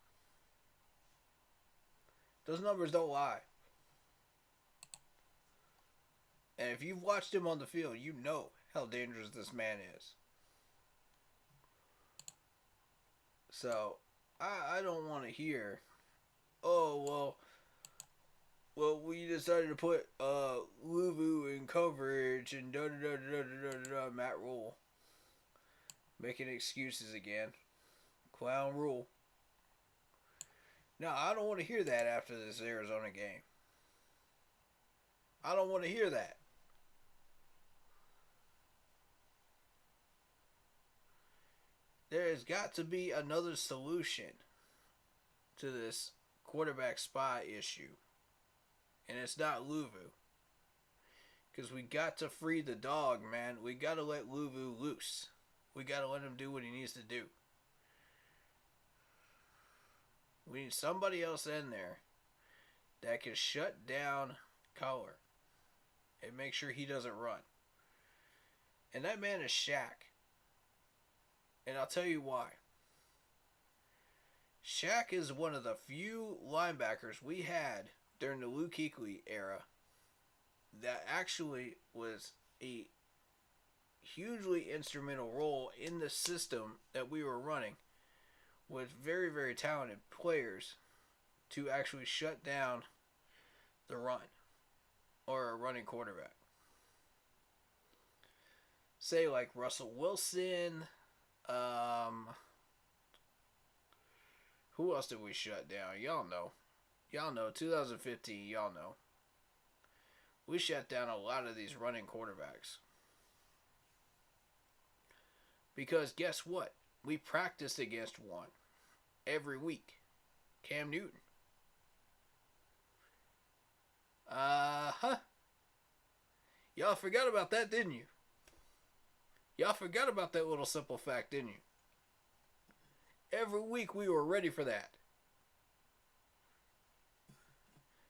Those numbers don't lie. And if you've watched him on the field, you know how dangerous this man is. So, I don't want to hear, oh, well, we decided to put Luvu in coverage and da-da-da-da-da-da-da, Matt Rule. Making excuses again. Clown Rule. No, I don't want to hear that after this Arizona game. I don't want to hear that. There has got to be another solution to this quarterback spy issue. And it's not Louvu. Because we got to free the dog, man. We got to let Louvu loose. We got to let him do what he needs to do. We need somebody else in there that can shut down Collar and make sure he doesn't run. And that man is Shaq. And I'll tell you why. Shaq is one of the few linebackers we had during the Luke Kuechly era that actually was a hugely instrumental role in the system that we were running with very, very talented players to actually shut down the run or a running quarterback. Say like Russell Wilson. Who else did we shut down? Y'all know. 2015, y'all know. We shut down a lot of these running quarterbacks. Because guess what? We practiced against one every week. Cam Newton. Y'all forgot about that, didn't you? Y'all forgot about that little simple fact, didn't you? Every week we were ready for that.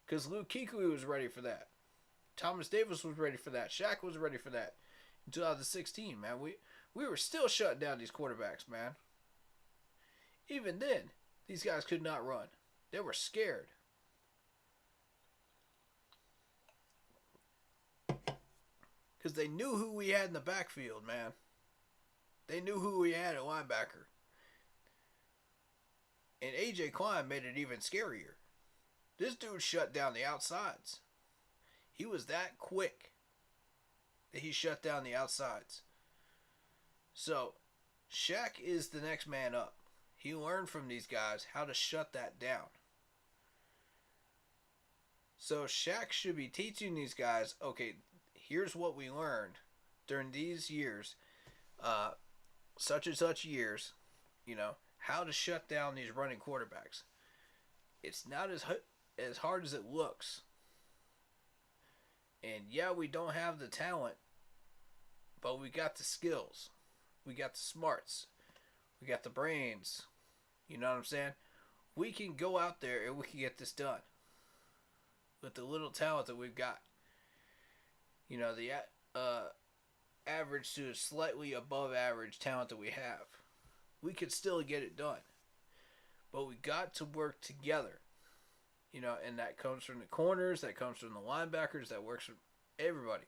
Because Luke Kuechly was ready for that. Thomas Davis was ready for that. Shaq was ready for that. In 2016, man, we were still shutting down these quarterbacks, man. Even then, these guys could not run. They were scared. Because they knew who we had in the backfield, man. They knew who we had at linebacker. And A.J. Klein made it even scarier. This dude shut down the outsides. He was that quick that he shut down the outsides. So, Shaq is the next man up. He learned from these guys how to shut that down. So, Shaq should be teaching these guys, okay, here's what we learned during these years, such and such years, how to shut down these running quarterbacks. It's not as hard as it looks. And yeah, we don't have the talent, but we got the skills. We got the smarts. We got the brains. You know what I'm saying? We can go out there and we can get this done with the little talent that we've got. The average to slightly above average talent that we have. We could still get it done. But we got to work together. And that comes from the corners, that comes from the linebackers, that works from everybody.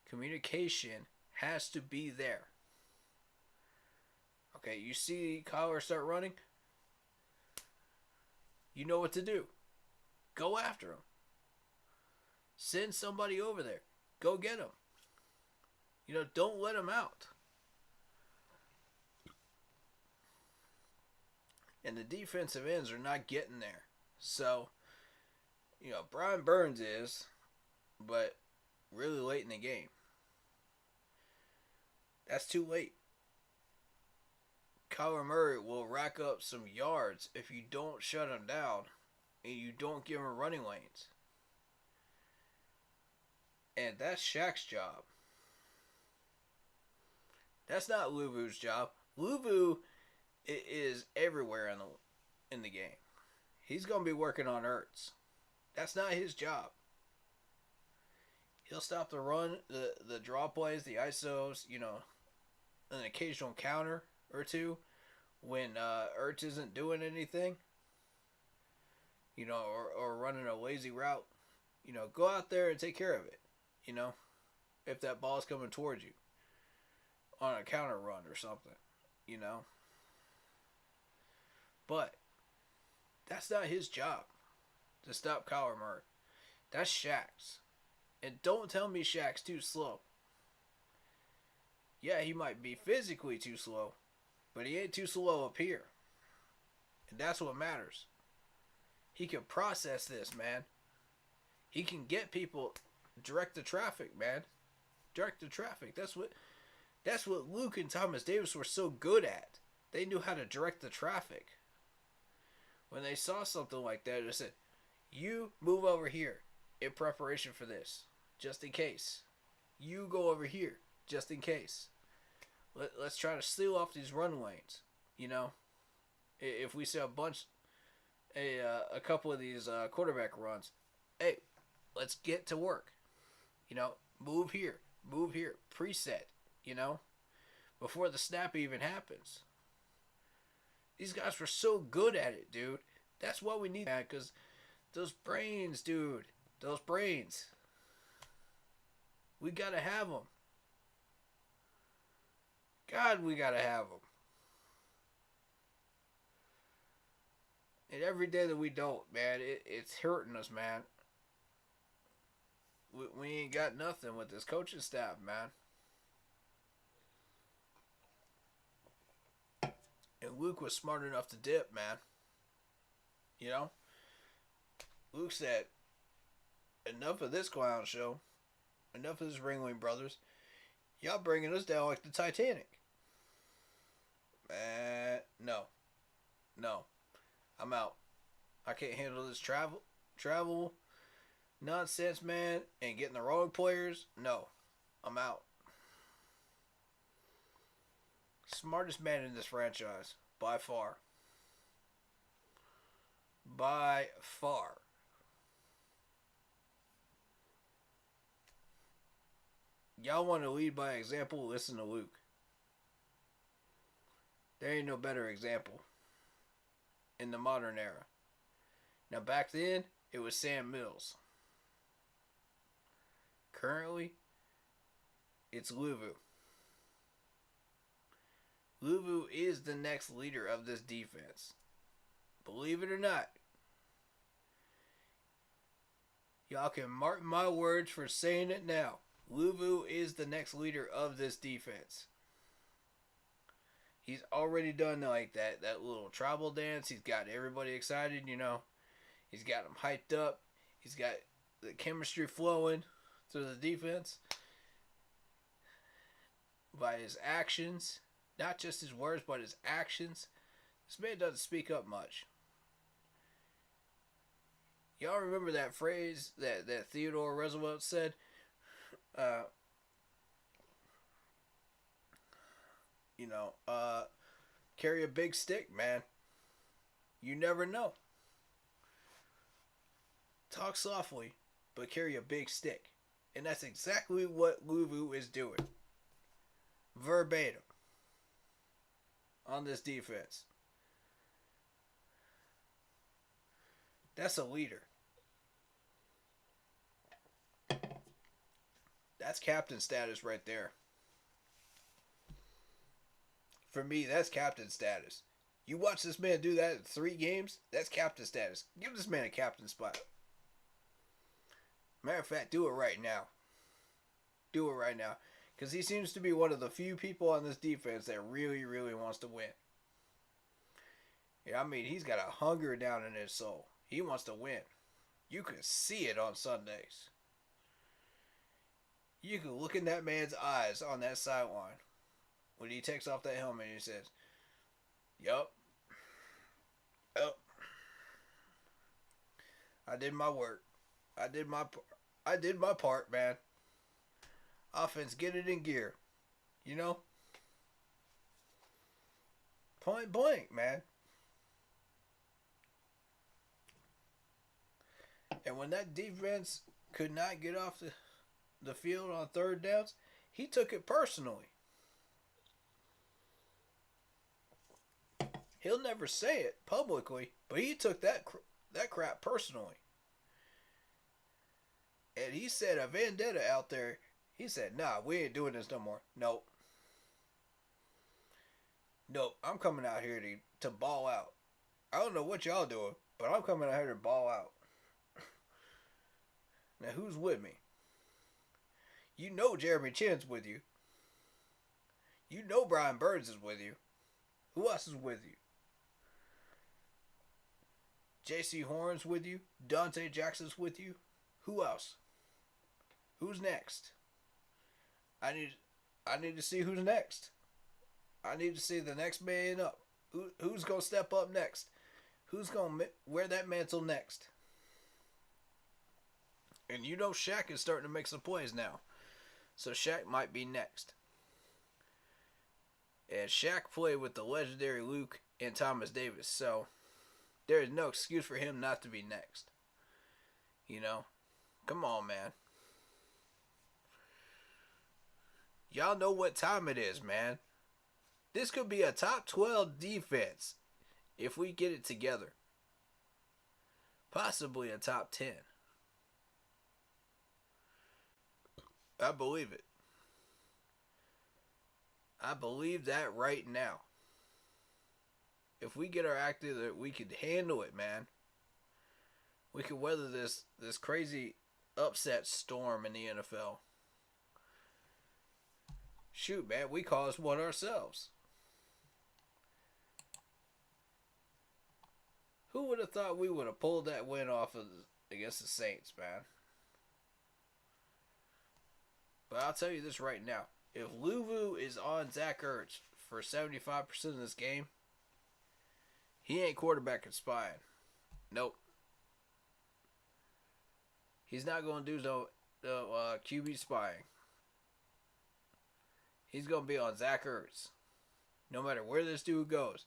Communication has to be there. Okay, you see Kyler start running, you know what to do. Go after him. Send somebody over there. Go get him. Don't let him out. And the defensive ends are not getting there. So, Brian Burns is, but really late in the game. That's too late. Kyler Murray will rack up some yards if you don't shut him down and you don't give him running lanes. And that's Shaq's job. That's not Louvu's job. Louvu is everywhere in the game. He's going to be working on Ertz. That's not his job. He'll stop the run, the draw plays, the ISOs, an occasional counter or two when Ertz isn't doing anything, or running a lazy route. Go out there and take care of it, if that ball's coming towards you on a counter run or something, But that's not his job to stop Kyler Murray. That's Shaq's. And don't tell me Shaq's too slow. Yeah, he might be physically too slow, but he ain't too slow up here. And that's what matters. He can process this, man. He can get people, direct the traffic, man. Direct the traffic. That's what Luke and Thomas Davis were so good at. They knew how to direct the traffic. When they saw something like that, they said, you move over here in preparation for this, just in case. You go over here, just in case. Let's try to steal off these run lanes. You know, if we see a couple of these quarterback runs, hey, let's get to work. You know, move here, preset. You know, before the snap even happens. These guys were so good at it, dude. That's what we need, man, because those brains, dude. Those brains. We got to have them. God, we got to have them. And every day that we don't, man, it's hurting us, man. We ain't got nothing with this coaching staff, man. And Luke was smart enough to dip, man. You know? Luke said, enough of this clown show. Enough of this Ringling Brothers. Y'all bringing us down like the Titanic. Man, no. I'm out. I can't handle this travel nonsense, man, and getting the wrong players. No. I'm out. Smartest man in this franchise. By far. By far. Y'all want to lead by example? Listen to Luke. There ain't no better example in the modern era. Now back then, it was Sam Mills. Currently, it's Luvu. Luvu is the next leader of this defense. Believe it or not. Y'all can mark my words for saying it now. Luvu is the next leader of this defense. He's already done like that little tribal dance. He's got everybody excited, you know. He's got them hyped up. He's got the chemistry flowing through the defense. By his actions. Not just his words, but his actions. This man doesn't speak up much. Y'all remember that phrase that Theodore Roosevelt said? Carry a big stick, man. You never know. Talk softly, but carry a big stick. And that's exactly what Luvu is doing. Verbatim. On this defense. That's a leader. That's captain status right there. For me, that's captain status. You watch this man do that in 3 games, that's captain status. Give this man a captain spot. Matter of fact, do it right now. Do it right now. Because he seems to be one of the few people on this defense that really, really wants to win. Yeah, I mean, he's got a hunger down in his soul. He wants to win. You can see it on Sundays. You can look in that man's eyes on that sideline when he takes off that helmet and he says, Yup. I did my work. I did my part, man. Offense, get it in gear. You know? Point blank, man. And when that defense could not get off the field on 3rd downs, he took it personally. He'll never say it publicly, but he took that crap personally. And he said a vendetta out there. He said, nah, we ain't doing this no more. Nope. I'm coming out here to ball out. I don't know what y'all doing, but I'm coming out here to ball out. Now, who's with me? You know Jeremy Chin's with you. You know Brian Burns is with you. Who else is with you? J.C. Horn's with you. Dante Jackson's with you. Who else? Who's next? I need to see who's next. I need to see the next man up. Who's going to step up next? Who's going to wear that mantle next? And you know Shaq is starting to make some plays now. So Shaq might be next. And Shaq played with the legendary Luke and Thomas Davis. So there is no excuse for him not to be next. You know? Come on, man. Y'all know what time it is, man. This could be a top 12 defense if we get it together. Possibly a top 10. I believe it. I believe that right now. If we get our act together, we could handle it, man. We could weather this crazy upset storm in the NFL. Shoot, man, we caused one ourselves. Who would have thought we would have pulled that win off against the Saints, man? But I'll tell you this right now. If Luvu is on Zach Ertz for 75% of this game, he ain't quarterback spying. Nope. He's not going to do no QB spying. He's going to be on Zach Ertz. No matter where this dude goes.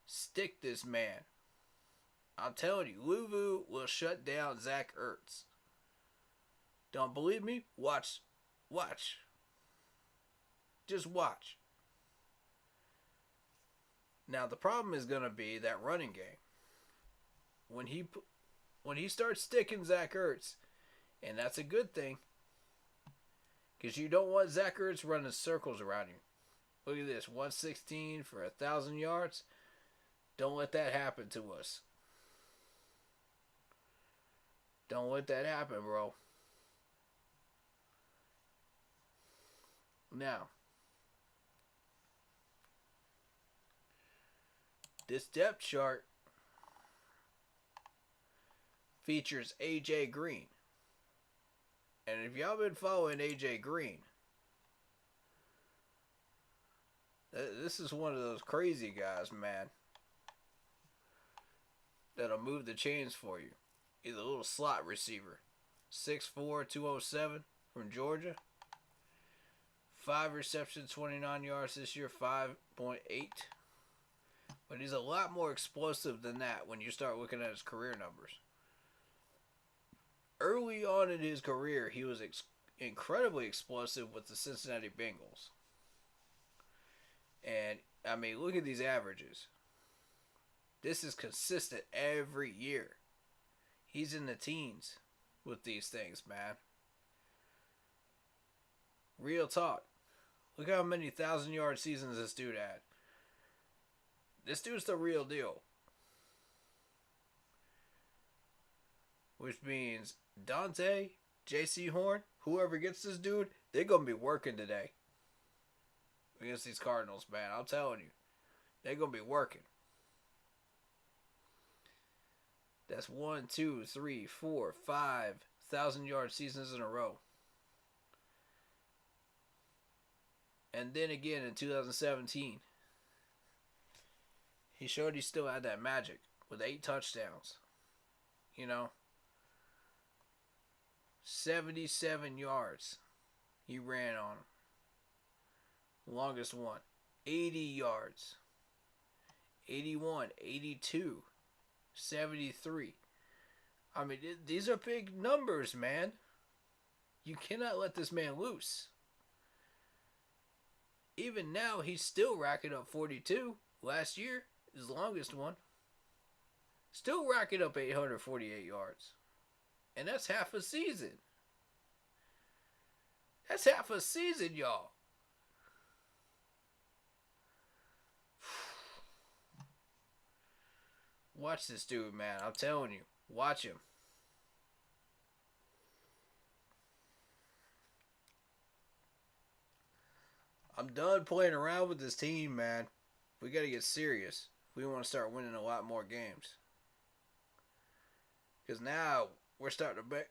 Stick this man. I'm telling you, Luvu will shut down Zach Ertz. Don't believe me? Watch. Just watch. Now the problem is going to be that running game. When he starts sticking Zach Ertz, and that's a good thing, because you don't want Zach Ertz running circles around you. Look at this, 116 for 1,000 yards. Don't let that happen to us. Don't let that happen, bro. Now, this depth chart features A.J. Green. And if y'all been following A.J. Green, this is one of those crazy guys, man, that'll move the chains for you. He's a little slot receiver. 6'4", 207 from Georgia. 5 receptions, 29 yards this year, 5.8. But he's a lot more explosive than that when you start looking at his career numbers. Early on in his career, he was incredibly explosive with the Cincinnati Bengals. And, I mean, look at these averages. This is consistent every year. He's in the teens with these things, man. Real talk. Look how many 1,000-yard seasons this dude had. This dude's the real deal. Which means Dante, J.C. Horn, whoever gets this dude, they're going to be working today. Against these Cardinals, man. I'm telling you. They're going to be working. That's 1, 2, 3, 4, 5 1,000-yard seasons in a row. And then again in 2017, he showed he still had that magic with 8 touchdowns. You know, 77 yards he ran on him. Longest one. 80 yards. 81, 82, 73. I mean, these are big numbers, man. You cannot let this man loose. Even now, he's still racking up 42. Last year, his longest one. Still racking up 848 yards. And that's half a season. That's half a season, y'all. Watch this dude, man. I'm telling you. Watch him. I'm done playing around with this team, man. We got to get serious. We want to start winning a lot more games. Because now we're starting to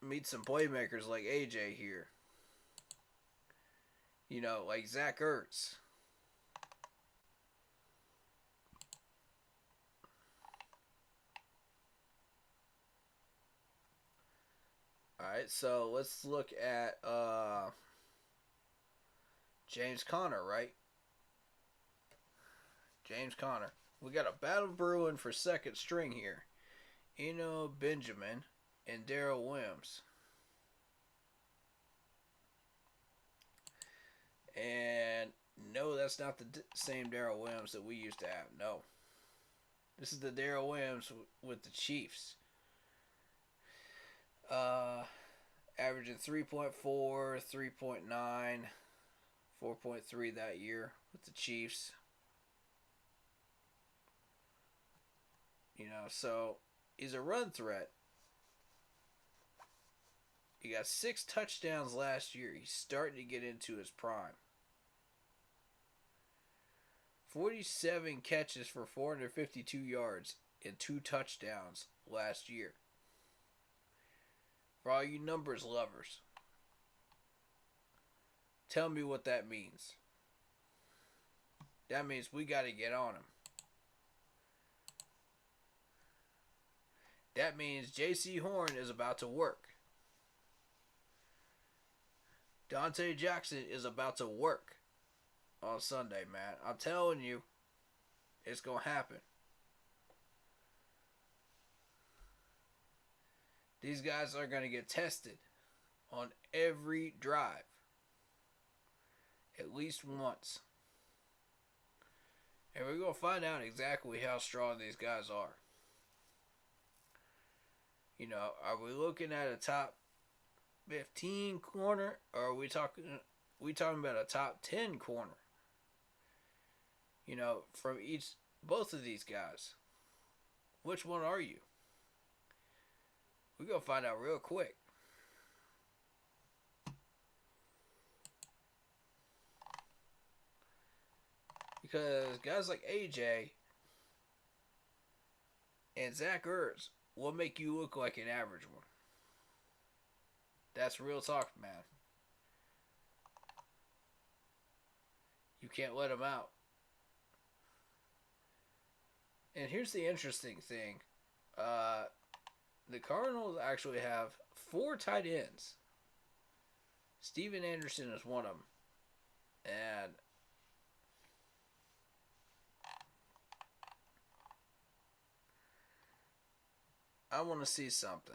meet some playmakers like AJ here. You know, like Zach Ertz. Alright, so let's look at James Conner, right? James Conner. We got a battle brewing for second string here. Eno Benjamin and Darrell Williams. And no, that's not the same Darrell Williams that we used to have. No. This is the Darrell Williams with the Chiefs. Averaging 3.4, 3.9, 4.3 that year with the Chiefs. You know, so he's a run threat. He got 6 touchdowns last year. He's starting to get into his prime. 47 catches for 452 yards and 2 touchdowns last year. For all you numbers lovers, tell me what that means. That means we got to get on him. That means J.C. Horn is about to work. Dante Jackson is about to work on Sunday, man. I'm telling you, it's going to happen. These guys are going to get tested on every drive. At least once. And we're going to find out exactly how strong these guys are. You know, are we looking at a top 15 corner, or are we talking about a top 10 corner? You know, from both of these guys. Which one are you? We're going to find out real quick. Because guys like AJ and Zach Ertz will make you look like an average one. That's real talk, man. You can't let them out. And here's the interesting thing. The Cardinals actually have 4 tight ends. Steven Anderson is one of them. And I want to see something.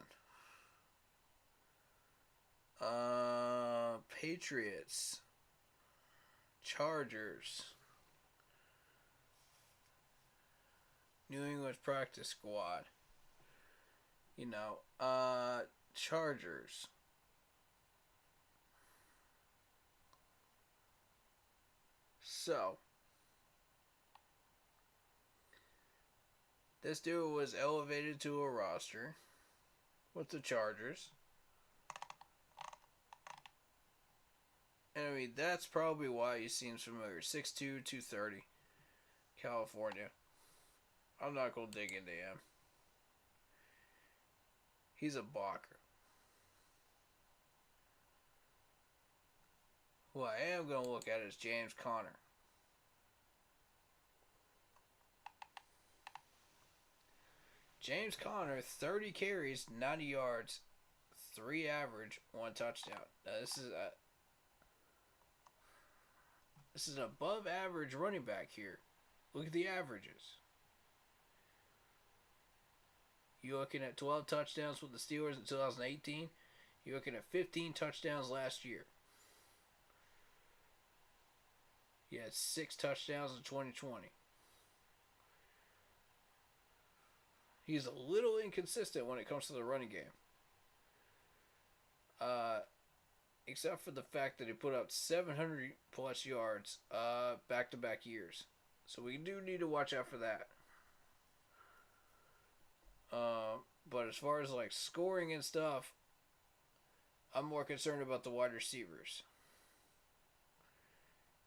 Patriots. Chargers. New England practice squad. You know, Chargers. So, this dude was elevated to a roster with the Chargers. And I mean, that's probably why he seems familiar. 6'2", 230, California. I'm not going to dig into him. He's a blocker. Who I am going to look at is James Conner. James Conner, 30 carries, 90 yards, 3 average, 1 touchdown. Now this is an above average running back here. Look at the averages. You're looking at 12 touchdowns with the Steelers in 2018. You're looking at 15 touchdowns last year. He had 6 touchdowns in 2020. He's a little inconsistent when it comes to the running game. Except for the fact that he put up 700 plus yards back-to-back years. So we do need to watch out for that. But as far as like scoring and stuff, I'm more concerned about the wide receivers.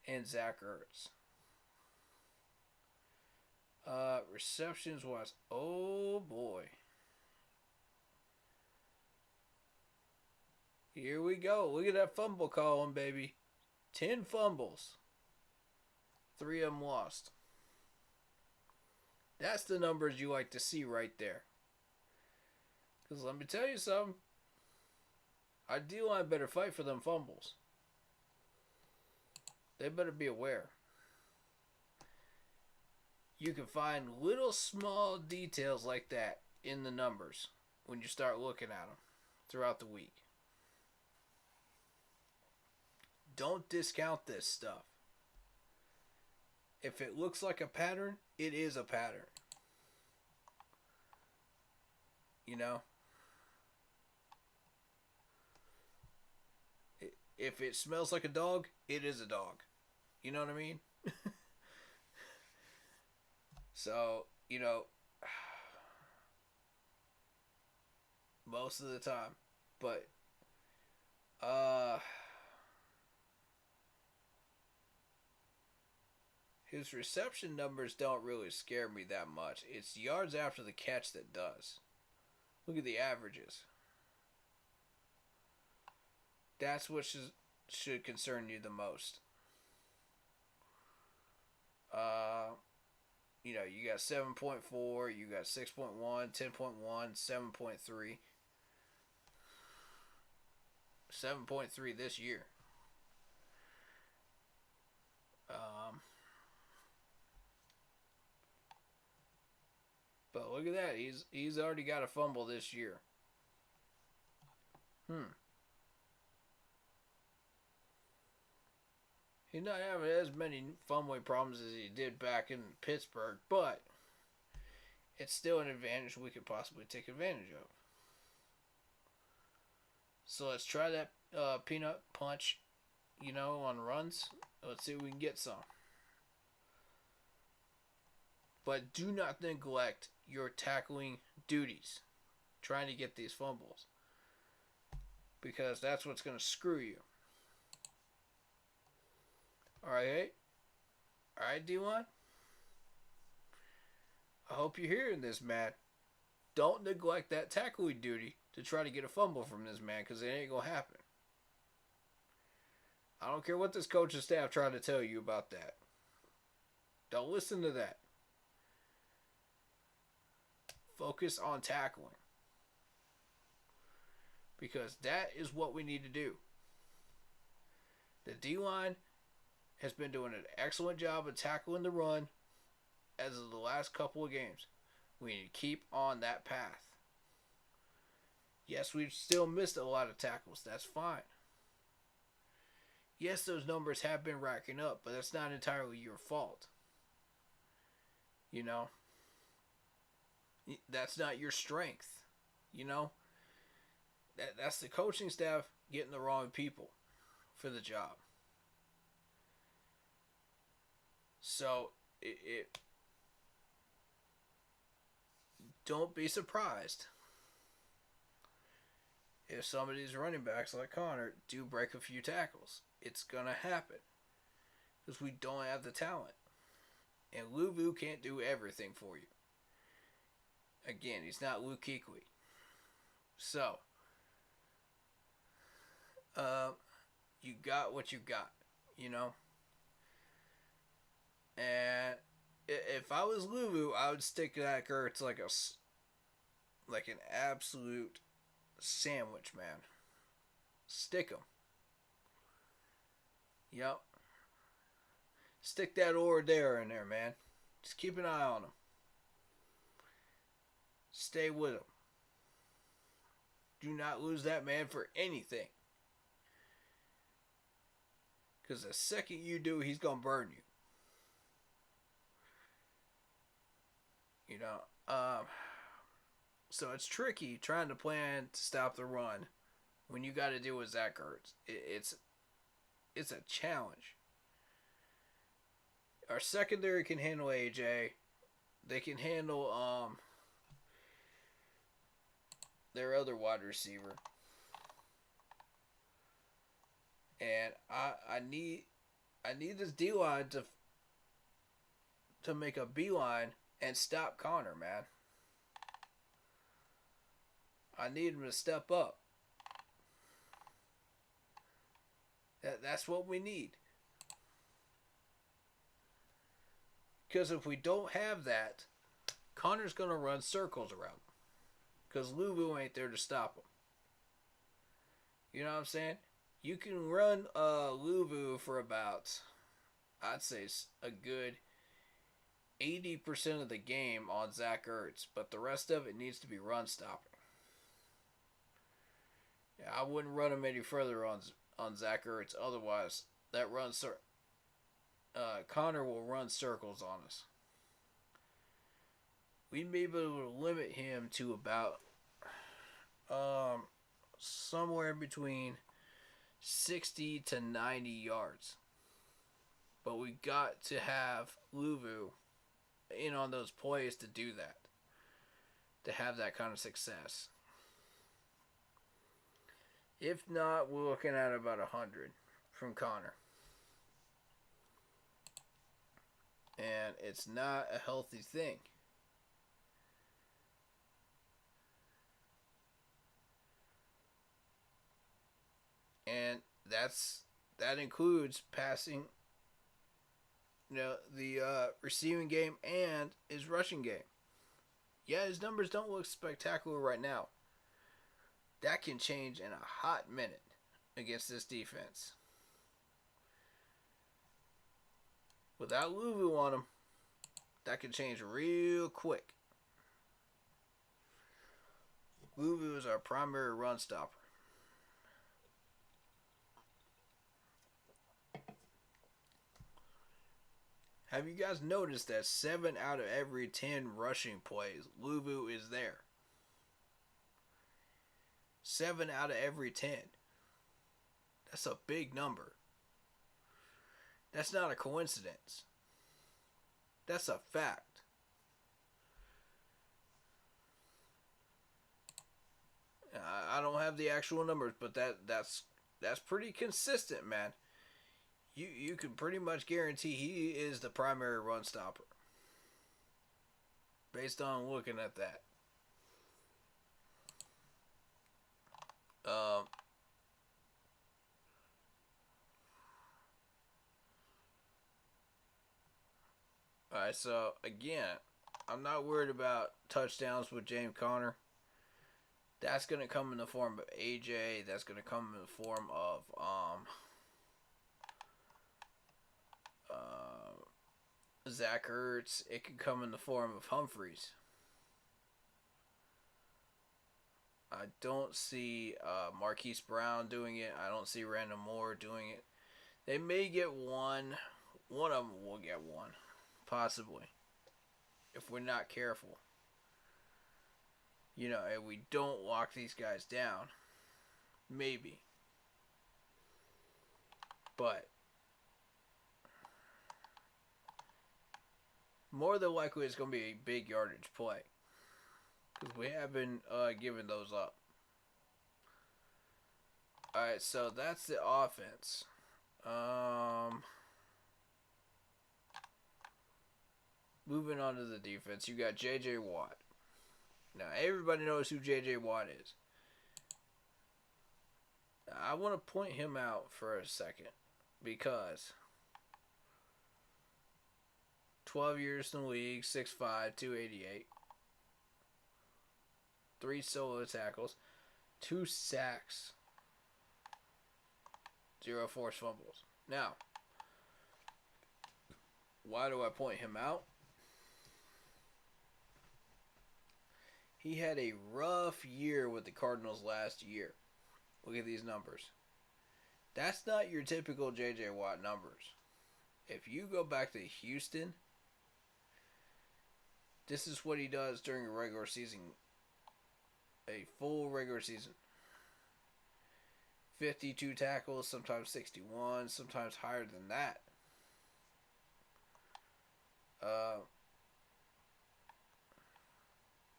And Zach Ertz. Receptions was, oh boy. Here we go. Look at that fumble column, baby. 10 fumbles. 3 of them lost. That's the numbers you like to see right there. Because let me tell you something. Our D-line better fight for them fumbles. They better be aware. You can find little small details like that in the numbers when you start looking at them throughout the week. Don't discount this stuff. If it looks like a pattern, it is a pattern. You know? If it smells like a dog, it is a dog. You know what I mean? So, you know, most of the time. But, his reception numbers don't really scare me that much. It's yards after the catch that does. Look at the averages. That's what should concern you the most. You know, you got 7.4, you got 6.1, 10.1, 7.3. 7.3 this year. But look at that. He's already got a fumble this year. He's not having as many fumbling problems as he did back in Pittsburgh, but it's still an advantage we could possibly take advantage of. So let's try that peanut punch, you know, on runs. Let's see if we can get some. But do not neglect your tackling duties, trying to get these fumbles, because that's what's going to screw you. Alright, D1. I hope you're hearing this, man. Don't neglect that tackling duty to try to get a fumble from this man, because it ain't going to happen. I don't care what this coaching staff trying to tell you about that. Don't listen to that. Focus on tackling. Because that is what we need to do. The D-line has been doing an excellent job of tackling the run as of the last couple of games. We need to keep on that path. Yes, we've still missed a lot of tackles. That's fine. Yes, those numbers have been racking up, but that's not entirely your fault. You know? That's not your strength. You know? That's the coaching staff getting the wrong people for the job. So, don't be surprised if some of these running backs like Connor do break a few tackles. It's going to happen because we don't have the talent. And Luvu can't do everything for you. Again, he's not Luke Kuechly. So, you got what you got, you know? And if I was Luvu, I would stick that Ertz like an absolute sandwich, man. Stick him. Yep. Stick that Oradera in there, man. Just keep an eye on him. Stay with him. Do not lose that man for anything. Because the second you do, he's going to burn you. You know, so it's tricky trying to plan to stop the run when you got to deal with Zach Ertz. It's a challenge. Our secondary can handle AJ. They can handle their other wide receiver. And I need this D-line to make a beeline and stop Connor, man. I need him to step up. That's what we need. Because if we don't have that, Connor's going to run circles around him. Because Luvu ain't there to stop him. You know what I'm saying? You can run Luvu for about, I'd say, a good 80% of the game on Zach Ertz. But the rest of it needs to be run stopping. Yeah, I wouldn't run him any further on Zach Ertz. Otherwise, that Connor will run circles on us. We'd be able to limit him to about somewhere between 60 to 90 yards. But we got to have Luvu in on those plays to do that. To have that kind of success. If not, we're looking at about 100 from Connor. And it's not a healthy thing. And that includes passing, the receiving game and his rushing game. Yeah, his numbers don't look spectacular right now. That can change in a hot minute against this defense. Without Luvu on him, that can change real quick. Luvu is our primary run stopper. Have you guys noticed that 7 out of every 10 rushing plays, Luvu is there? 7 out of every 10. That's a big number. That's not a coincidence. That's a fact. I don't have the actual numbers, but that's pretty consistent, man. You can pretty much guarantee he is the primary run stopper. Based on looking at that. Alright, so again, I'm not worried about touchdowns with James Conner. That's going to come in the form of AJ. That's going to come in the form of Zach Ertz. It could come in the form of Humphreys. I don't see Marquise Brown doing it. I don't see Randall Moore doing it. They may get one. One of them will get one. Possibly. If we're not careful. If we don't lock these guys down. Maybe. But more than likely it's going to be a big yardage play. Because we have been giving those up. Alright, so that's the offense. Moving on to the defense, you got J.J. Watt. Now, everybody knows who J.J. Watt is. I want to point him out for a second. Because 12 years in the league, 6'5", 288. 3 solo tackles. 2 sacks. 0 forced fumbles. Now, why do I point him out? He had a rough year with the Cardinals last year. Look at these numbers. That's not your typical J.J. Watt numbers. If you go back to Houston, this is what he does during a regular season. A full regular season. 52 tackles, sometimes 61, sometimes higher than that.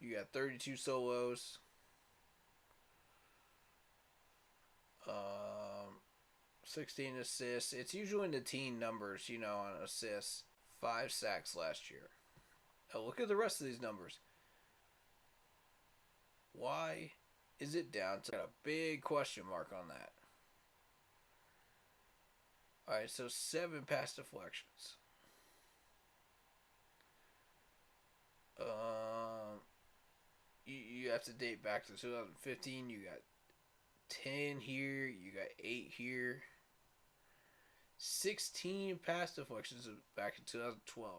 You got 32 solos. 16 assists. It's usually in the teen numbers, on assists. 5 sacks last year. Now look at the rest of these numbers. Why is it down to a big question mark on that? Alright, so 7 pass deflections. You have to date back to 2015. You got 10 here. You got 8 here. 16 pass deflections back in 2012.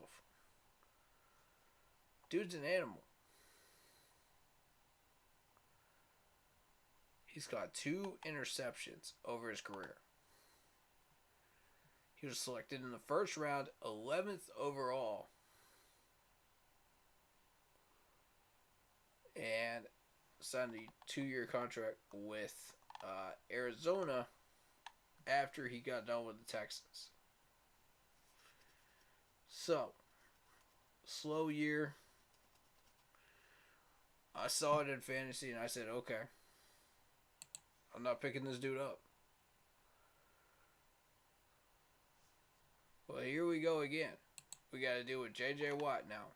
Dude's an animal. He's got 2 interceptions over his career. He was selected in the first round, 11th overall. And signed a 2-year contract with Arizona after he got done with the Texans. So, slow year. I saw it in fantasy and I said, okay, I'm not picking this dude up. Well, here we go again. We got to deal with J.J. Watt now.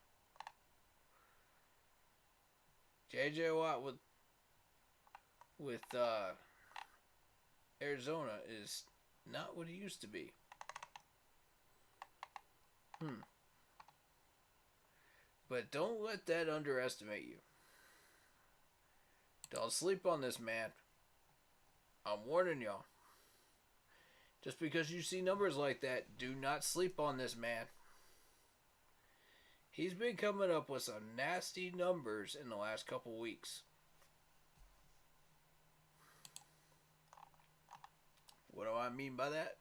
J.J. Watt with Arizona is not what he used to be. But don't let that underestimate you. Don't sleep on this man. I'm warning y'all. Just because you see numbers like that, do not sleep on this man. He's been coming up with some nasty numbers in the last couple weeks. What do I mean by that?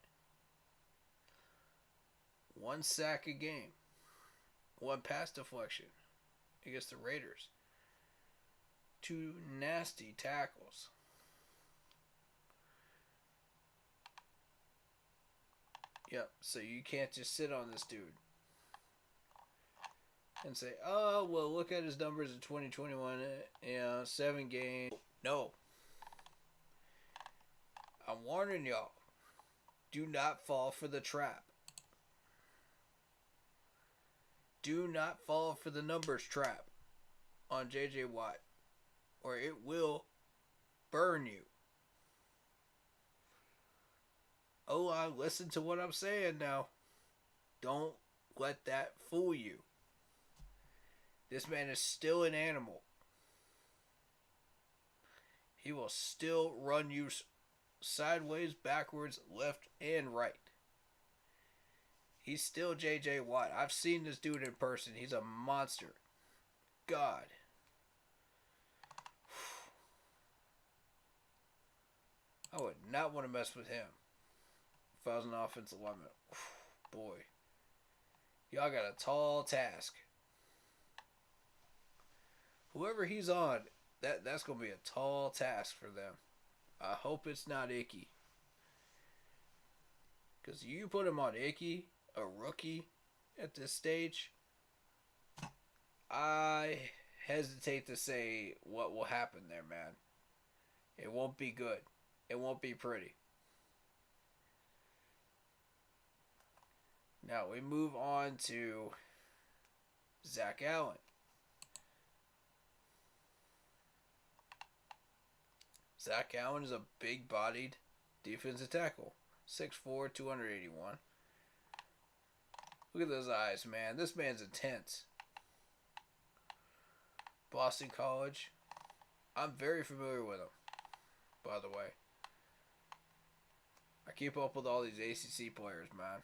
1 sack a game. 1 pass deflection against the Raiders. 2 nasty tackles. Yep, so you can't just sit on this dude and say, oh, well, look at his numbers in 2021, 7 games. No. I'm warning y'all. Do not fall for the trap. Do not fall for the numbers trap on J.J. Watt, or it will burn you. Oh, listen to what I'm saying now. Don't let that fool you. This man is still an animal. He will still run you sideways, backwards, left, and right. He's still J.J. Watt. I've seen this dude in person. He's a monster. God. I would not want to mess with him if I was an offensive lineman. Boy. Y'all got a tall task. Whoever he's on, that's going to be a tall task for them. I hope it's not Icky. Because you put him on Icky, a rookie, at this stage, I hesitate to say what will happen there, man. It won't be good. It won't be pretty. Now we move on to Zach Allen. Zach Allen is a big-bodied defensive tackle. 6'4", 281. Look at those eyes, man. This man's intense. Boston College. I'm very familiar with him, by the way. I keep up with all these ACC players, man.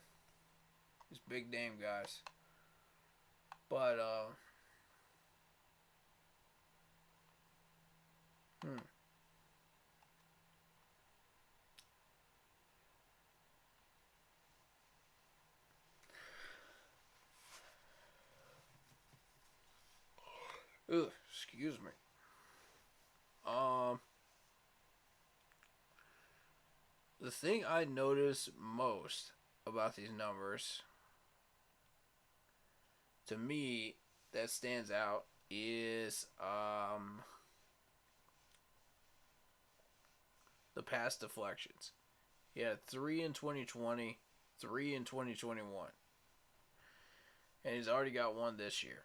These big name guys. But, Ugh, excuse me. The thing I notice most about these numbers, to me, that stands out is the pass deflections. He had 3 in 2020, 3 in 2021. And he's already got 1 this year.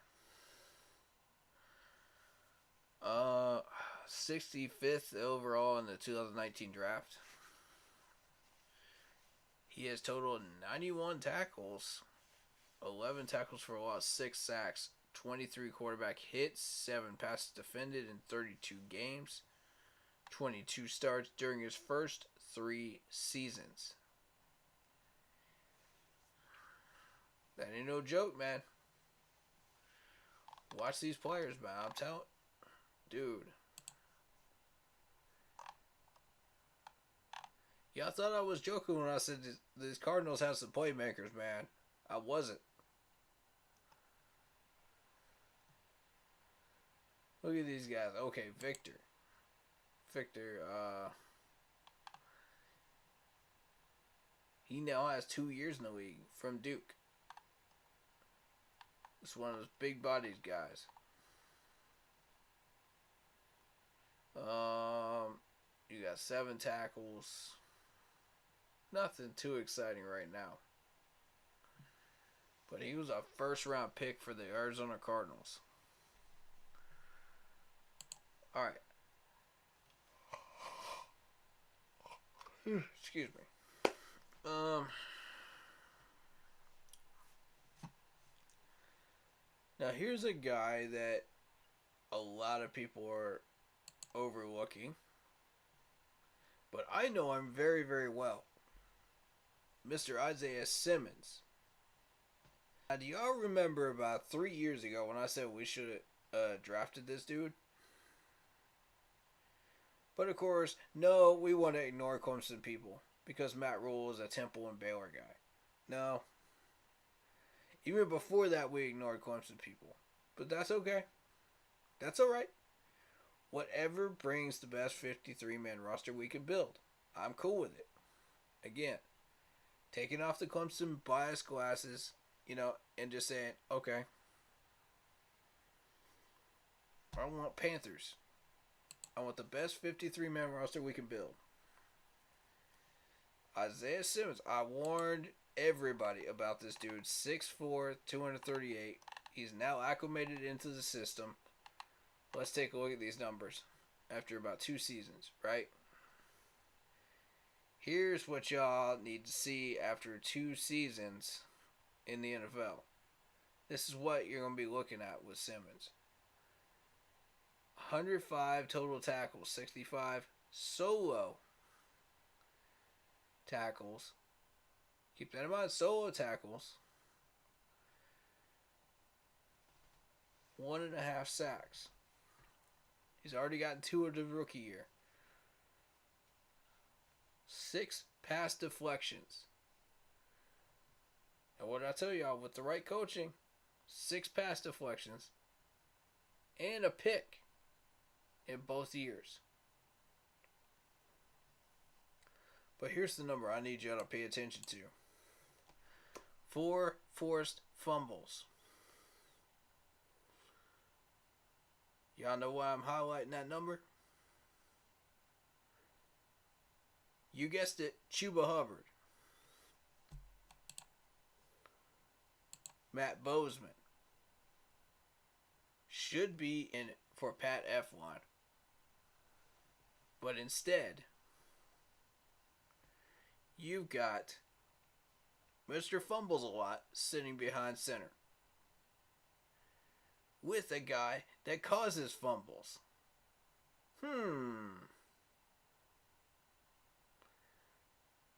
Uh, 65th overall in the 2019 draft. He has totaled 91 tackles, 11 tackles for a loss, 6 sacks, 23 quarterback hits, 7 passes defended in 32 games, 22 starts during his first 3 seasons. That ain't no joke, man. Watch these players, man. I'm telling, dude. Y'all thought I was joking when I said these Cardinals have some playmakers, man. I wasn't. Look at these guys. Okay, Victor, he now has 2 years in the league from Duke. It's one of those big bodied guys. You got 7 tackles. Nothing too exciting right now. But he was a first round pick for the Arizona Cardinals. Alright. Excuse me. Now here's a guy that a lot of people are overlooking. But I know him very, very well. Mr. Isaiah Simmons. Now, do y'all remember about 3 years ago when I said we should have drafted this dude? But of course, no, we want to ignore Clemson people because Matt Rule is a Temple and Baylor guy. No. Even before that, we ignored Clemson people. But that's okay. That's alright. Whatever brings the best 53-man roster we can build. I'm cool with it. Again, taking off the Clemson bias glasses, and just saying, okay, I want Panthers. I want the best 53-man roster we can build. Isaiah Simmons, I warned everybody about this dude. 6'4", 238. He's now acclimated into the system. Let's take a look at these numbers after about 2 seasons, right? Here's what y'all need to see after 2 seasons in the NFL. This is what you're going to be looking at with Simmons. 105 total tackles, 65 solo tackles. Keep that in mind, solo tackles. 1.5 sacks. He's already gotten 2 of the rookie year. 6 pass deflections. And what did I tell y'all? With the right coaching, 6 pass deflections and a pick in both years. But here's the number I need y'all to pay attention to. 4 forced fumbles. Y'all know why I'm highlighting that number? You guessed it, Chuba Hubbard. Matt Bozeman. Should be in for Pat Eflin. But instead, you've got Mr. Fumbles a lot sitting behind center. With a guy that causes fumbles.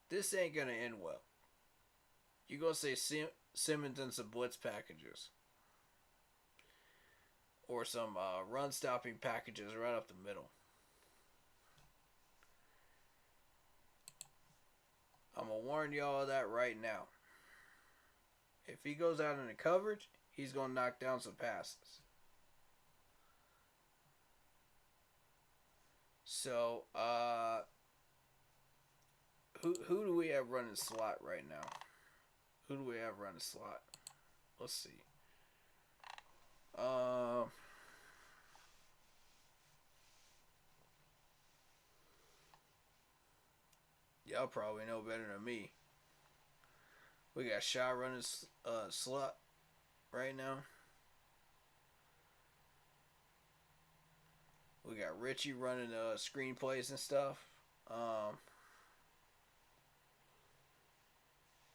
This ain't going to end well. You're going to say Simmons and some blitz packages. Or some run-stopping packages right up the middle. I'm going to warn y'all of that right now. If he goes out into coverage, he's going to knock down some passes. So, who do we have running slot right now? Who do we have running slot? Let's see. Y'all probably know better than me. We got Shaw running slot right now. We got Richie running screenplays and stuff.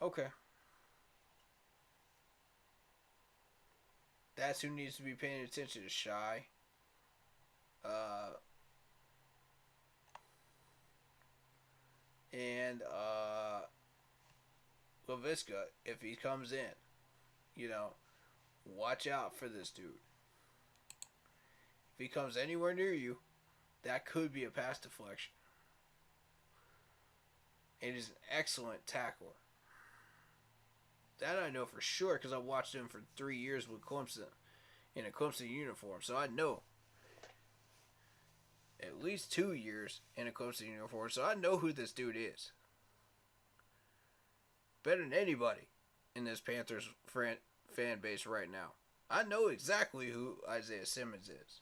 Okay. That's who needs to be paying attention to Shy. And LaVisca, if he comes in, watch out for this dude. If he comes anywhere near you, that could be a pass deflection. And he's an excellent tackler. That I know for sure because I watched him for 3 years with Clemson in a Clemson uniform. So I know at least 2 years in a Clemson uniform. So I know who this dude is. Better than anybody in this Panthers fan base right now. I know exactly who Isaiah Simmons is.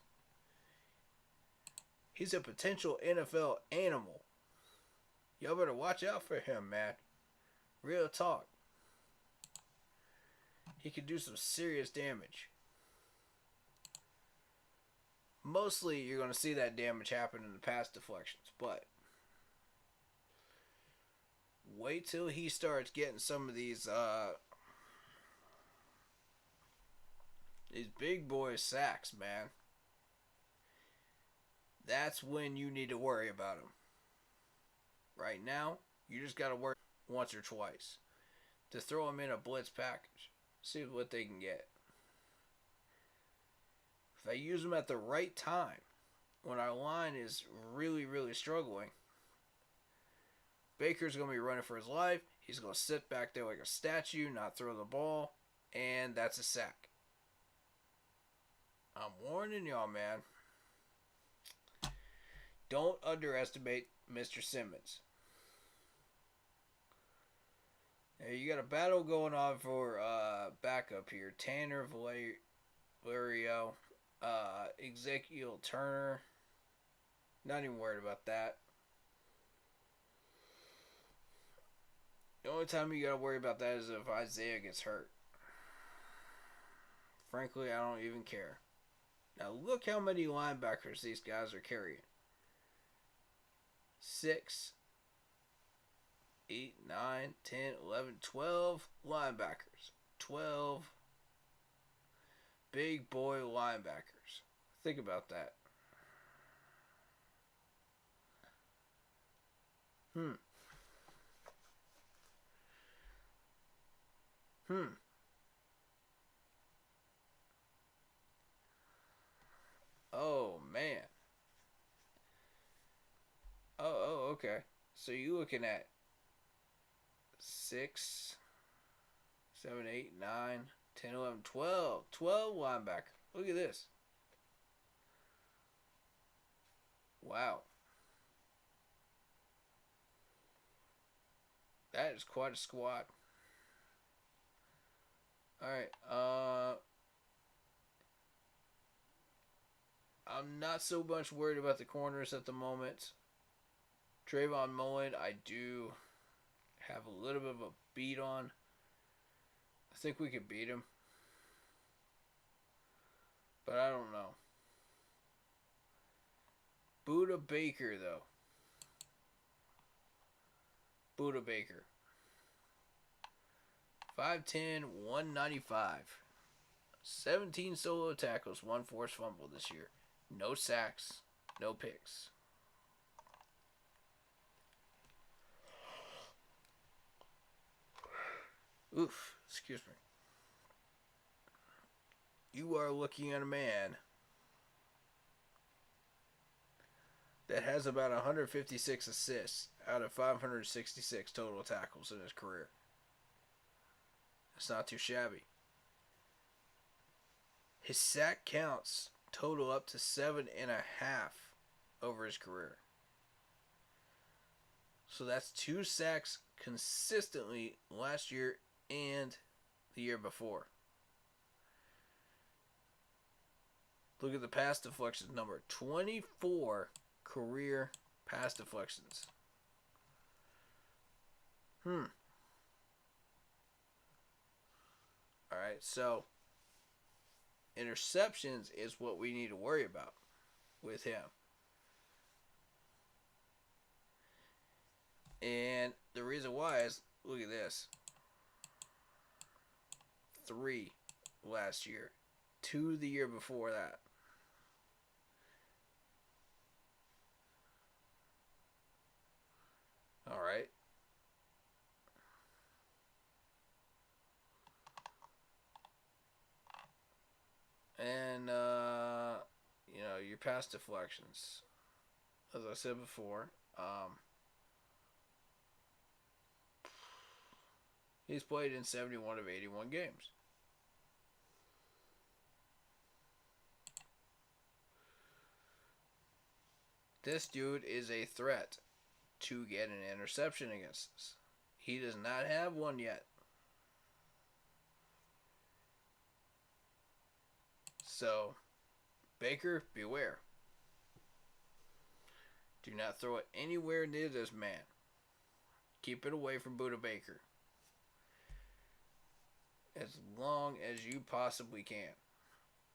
He's a potential NFL animal. Y'all better watch out for him, man. Real talk. He could do some serious damage. Mostly, you're going to see that damage happen in the pass deflections, but wait till he starts getting some of these big boy sacks, man. That's when you need to worry about him. Right now, you just got to work once or twice to throw him in a blitz package. See what they can get. If I use them at the right time, when our line is really, really struggling, Baker's going to be running for his life. He's going to sit back there like a statue, not throw the ball, and that's a sack. I'm warning y'all, man. Don't underestimate Mr. Simmons. Now, you got a battle going on for backup here. Tanner Valerio, Ezekiel Turner. Not even worried about that. The only time you got to worry about that is if Isaiah gets hurt. Frankly, I don't even care. Now, look how many linebackers these guys are carrying. 6, 8, 9, 10, 11, 12 linebackers. 12 big boy linebackers. Think about that. Oh, man. Oh, okay. So you're looking at 6, 7, 8, 9, 10, 11, 12. 12 linebackers. Look at this. Wow. That is quite a squad. Alright, I'm not so much worried about the corners at the moment. Trayvon Mullen, I do have a little bit of a beat on. I think we could beat him. But I don't know. Buda Baker, though. Buda Baker. 5'10", 195. 17 solo tackles, 1 forced fumble this year. No sacks, no picks. Oof, excuse me. You are looking at a man that has about 156 assists out of 566 total tackles in his career. It's not too shabby. His sack counts total up to 7.5 over his career. So that's 2 sacks consistently last year and the year before. Look at the pass deflections number. 24 career pass deflections. Alright, so interceptions is what we need to worry about with him. And the reason why is, look at this. 3 last year. 2 the year before that. Alright. And, your pass deflections. As I said before, he's played in 71 of 81 games. This dude is a threat to get an interception against us. He does not have one yet. So, Baker, beware. Do not throw it anywhere near this man. Keep it away from Buda Baker. As long as you possibly can.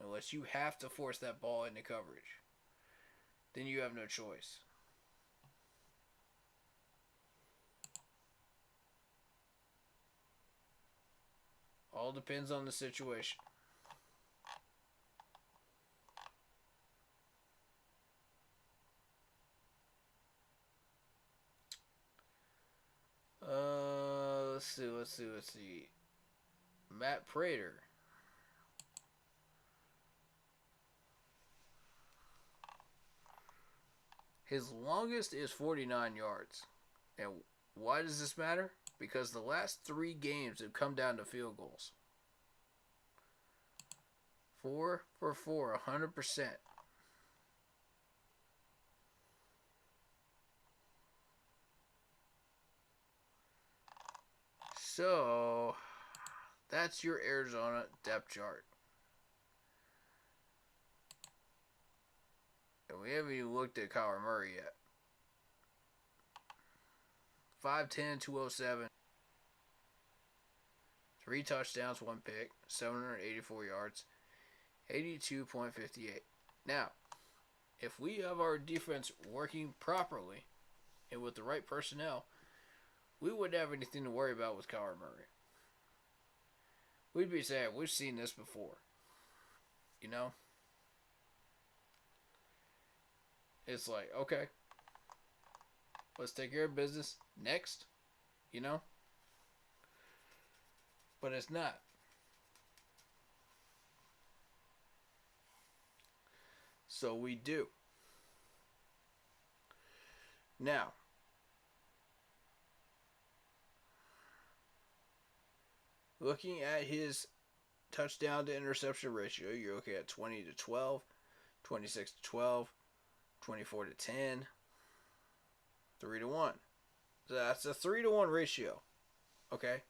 Unless you have to force that ball into coverage. Then you have no choice. All depends on the situation. Let's see. Matt Prater. His longest is 49 yards. And why does this matter? Because the last 3 games have come down to field goals. 4 for 4, 100%. So, that's your Arizona depth chart. And we haven't even looked at Kyler Murray yet. 5'10", 207. 3 touchdowns, 1 pick, 784 yards, 82.58. Now, if we have our defense working properly and with the right personnel, we wouldn't have anything to worry about with Kyler Murray. We'd be saying, we've seen this before. You know? It's like, okay, let's take care of business next. You know? But it's not. So we do. Now, looking at his touchdown to interception ratio, you're looking at 20 to 12, 26 to 12, 24 to 10, 3 to 1. So that's a 3 to 1 ratio. Okay?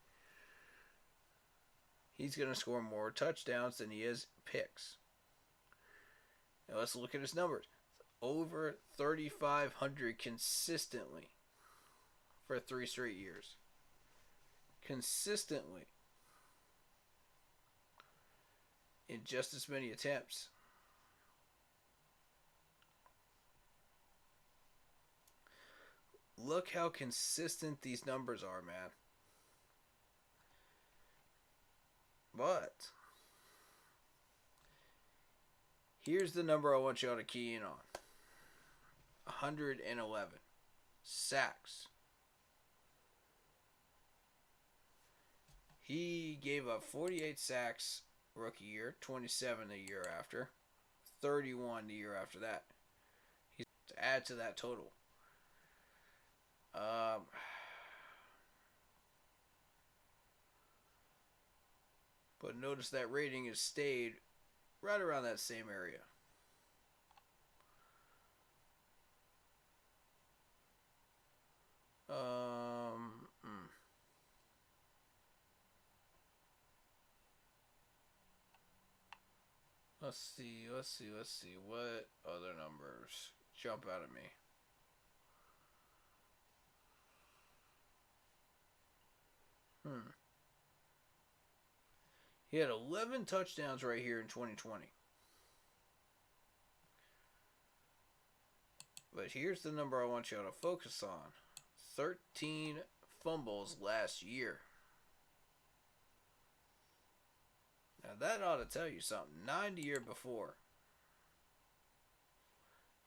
He's going to score more touchdowns than he is picks. Now let's look at his numbers. Over 3,500 consistently for 3 straight years. Consistently. In just as many attempts. Look how consistent these numbers are, man. But here's the number I want y'all to key in on. 111 sacks. He gave up 48 sacks rookie year, 27 the year after, 31 the year after that. He's to add to that total. But notice that rating has stayed right around that same area. Let's see. What other numbers jump out at me? He had 11 touchdowns right here in 2020. But here's the number I want y'all to focus on. 13 fumbles last year. Now that ought to tell you something. 9 the year before.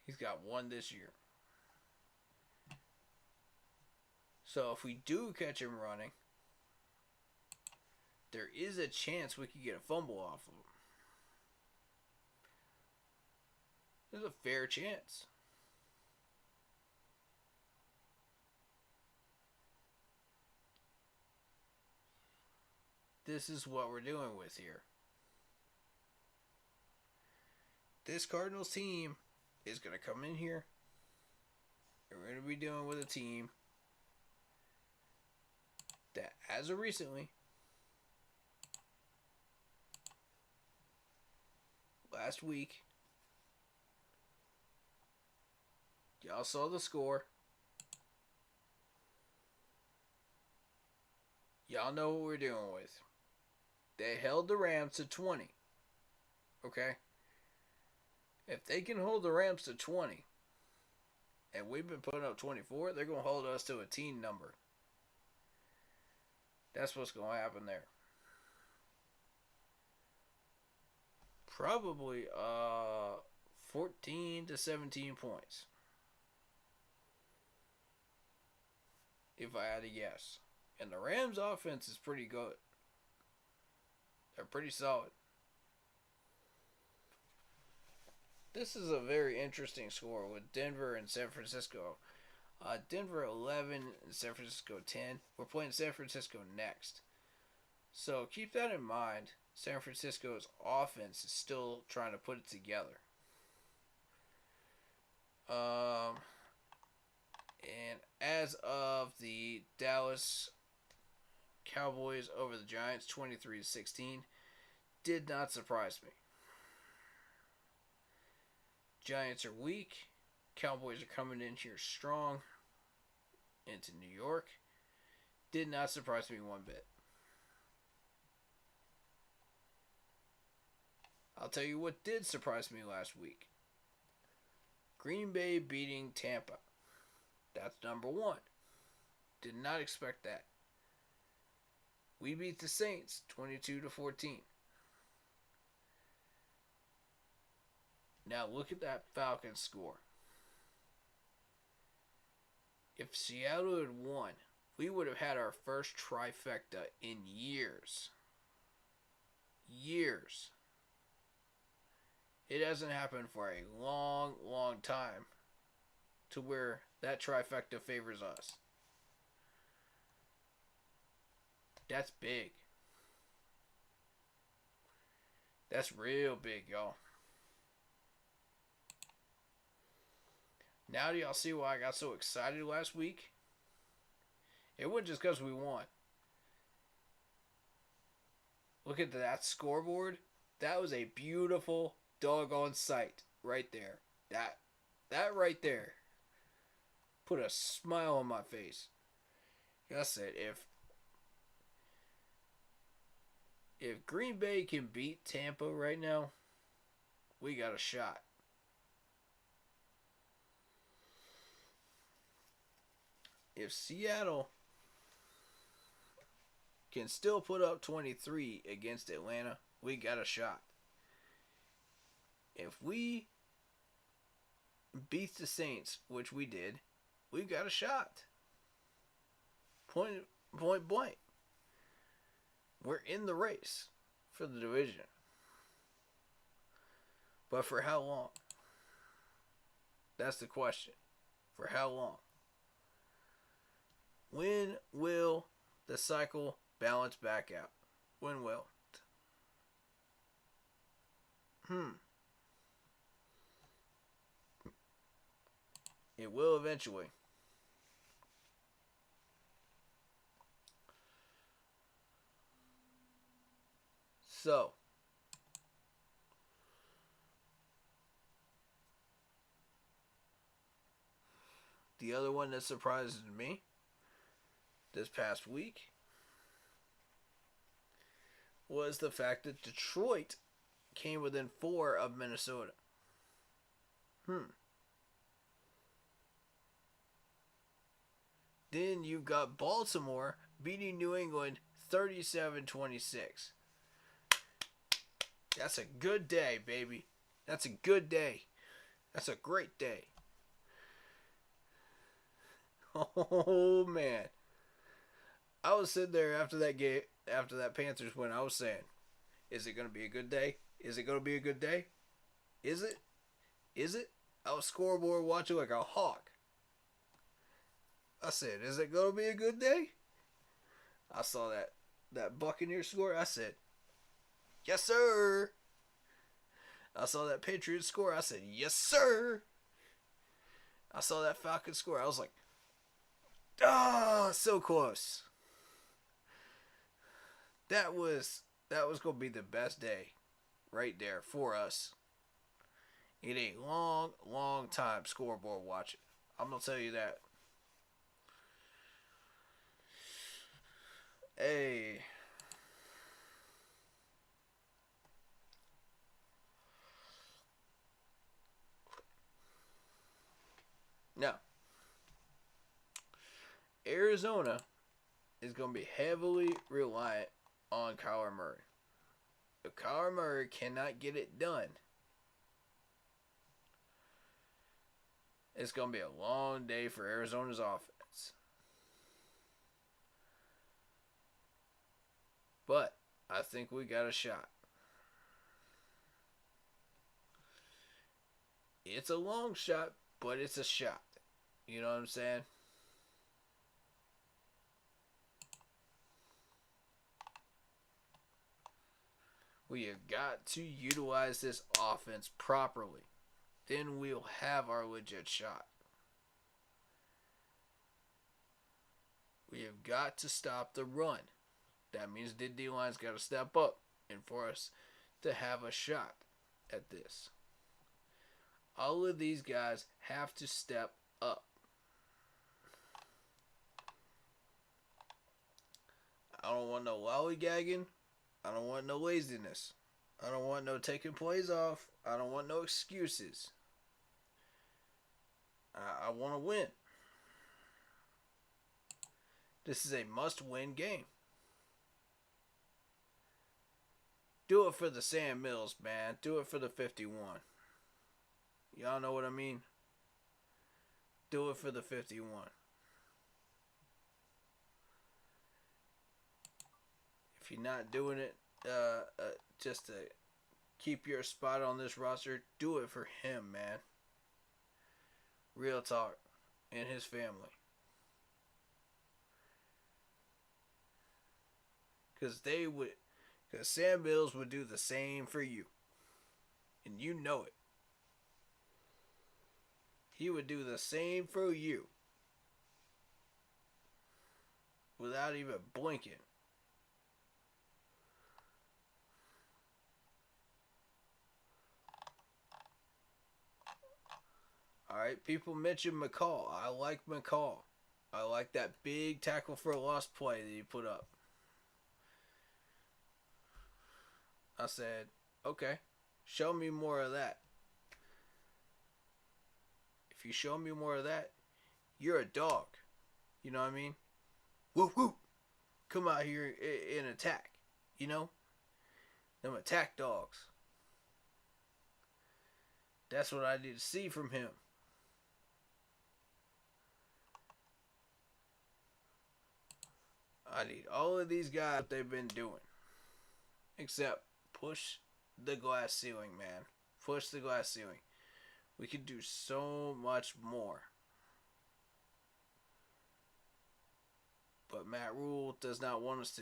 He's got 1 this year. So if we do catch him running, there is a chance we could get a fumble off of him. There's a fair chance. This is what we're doing with here. This Cardinals team is going to come in here, and we're going to be dealing with a team that, as of recently, last week, y'all saw the score. Y'all know what we're dealing with. They held the Rams to 20. Okay? If they can hold the Rams to 20, and we've been putting up 24, they're going to hold us to a teen number. That's what's going to happen there. Probably 14 to 17 points. If I had to guess. And the Rams offense is pretty good. They're pretty solid. This is a very interesting score with Denver and San Francisco. Denver 11 and San Francisco 10. We're playing San Francisco next. So keep that in mind. San Francisco's offense is still trying to put it together. And as of the Dallas Cowboys over the Giants 23-16, did not surprise me. Giants are weak. Cowboys are coming in here strong into New York. Did not surprise me one bit. I'll tell you what did surprise me last week. Green Bay beating Tampa. That's number 1. Did not expect that. We beat the Saints 22-14. Now look at that Falcons score. If Seattle had won, we would have had our first trifecta in years. Years. It hasn't happened for a long, long time to where that trifecta favors us. That's big. That's real big, y'all. Now do y'all see why I got so excited last week? It wasn't just because we won. Look at that scoreboard. That was a beautiful doggone sight right there. That right there put a smile on my face. Like I said, if Green Bay can beat Tampa right now, we got a shot. If Seattle can still put up 23 against Atlanta, we got a shot. If we beat the Saints, which we did, we got a shot. Point blank. We're in the race for the division. But for how long? That's the question. For how long? When will the cycle balance back out? When will it? It will eventually. So, the other one that surprises me this past week was the fact that Detroit came within 4 of Minnesota. Then you've got Baltimore beating New England 37-26. That's a good day, baby. That's a good day. That's a great day. Oh, man. I was sitting there after that game, after that Panthers win, I was saying, is it going to be a good day? Is it going to be a good day? Is it? Is it? I was scoreboard watching like a hawk. I said, is it going to be a good day? I saw that Buccaneers score. I said, yes, sir. I saw that Patriots score. I said, yes, sir. I saw that Falcons score. I was like, so close. That was going to be the best day right there for us in a long, long time scoreboard watching. I'm going to tell you that. Hey. Now, Arizona is going to be heavily reliant on Kyler Murray. If Kyler Murray cannot get it done, it's going to be a long day for Arizona's offense. But I think we got a shot. It's a long shot, but it's a shot. You know what I'm saying? We have got to utilize this offense properly. Then we'll have our legit shot. We have got to stop the run. That means the D-line's got to step up and for us to have a shot at this. All of these guys have to step up. I don't want no lollygagging. I don't want no laziness. I don't want no taking plays off. I don't want no excuses. I want to win. This is a must-win game. Do it for the Sam Mills, man. Do it for the 51. Y'all know what I mean? Do it for the 51. If you're not doing it just to keep your spot on this roster, do it for him, man. Real talk. And his family. Because Sam Mills would do the same for you. And you know it. He would do the same for you. Without even blinking. Alright, people mention McCall. I like McCall. I like that big tackle for a lost play that he put up. I said, okay, show me more of that. If you show me more of that, you're a dog. You know what I mean? Whoop, whoop. Come out here and attack. You know? Them attack dogs. That's what I need to see from him. I need all of these guys what they've been doing. Except push the glass ceiling, man. Push the glass ceiling. We could do so much more. But Matt Rule does not want us to.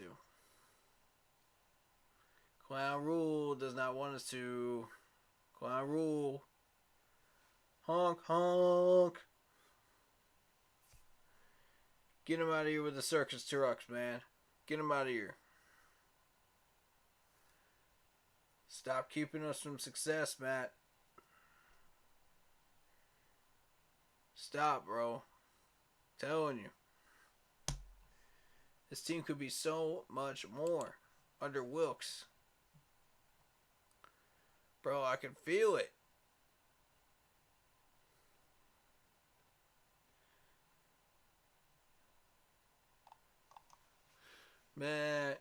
Clown Rule does not want us to. Clown Rule. Honk, honk. Get him out of here with the circus trucks, man. Get him out of here. Stop keeping us from success, Matt. Stop, bro. I'm telling you. This team could be so much more under Wilkes. Bro, I can feel it. Man,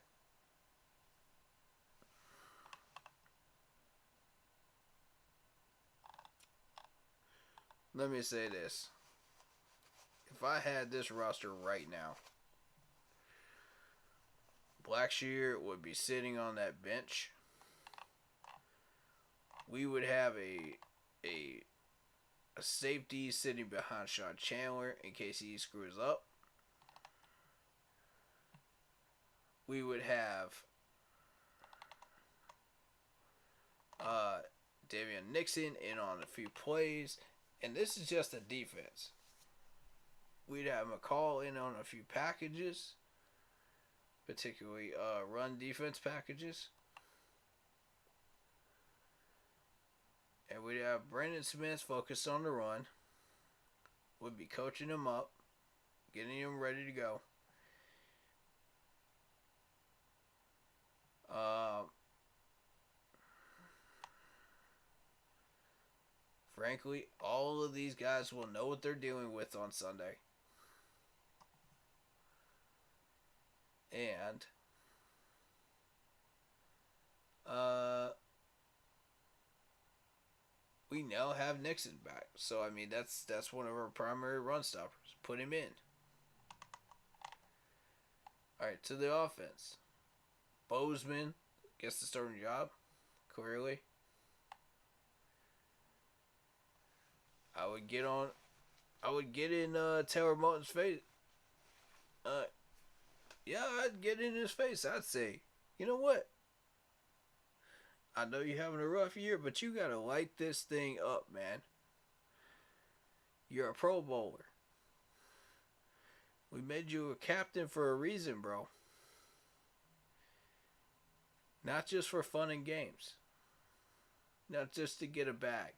let me say this. If I had this roster right now, Blackshear would be sitting on that bench. We would have a safety sitting behind Sean Chandler in case he screws up. We would have Davion Nixon in on a few plays, and this is just a defense. We'd have McCall in on a few packages, particularly run defense packages. And we'd have Brandon Smith focused on the run. We'd be coaching him up, getting him ready to go. Frankly, all of these guys will know what they're dealing with on Sunday. And we now have Nixon back. So I mean that's one of our primary run stoppers. Put him in. Alright, to the offense. Bozeman gets the starting job, clearly. I would get in Taylor Moton's face. Yeah, I'd get in his face. I'd say, you know what? I know you're having a rough year, but you gotta light this thing up, man. You're a Pro Bowler. We made you a captain for a reason, bro. Not just for fun and games. Not just to get a bag.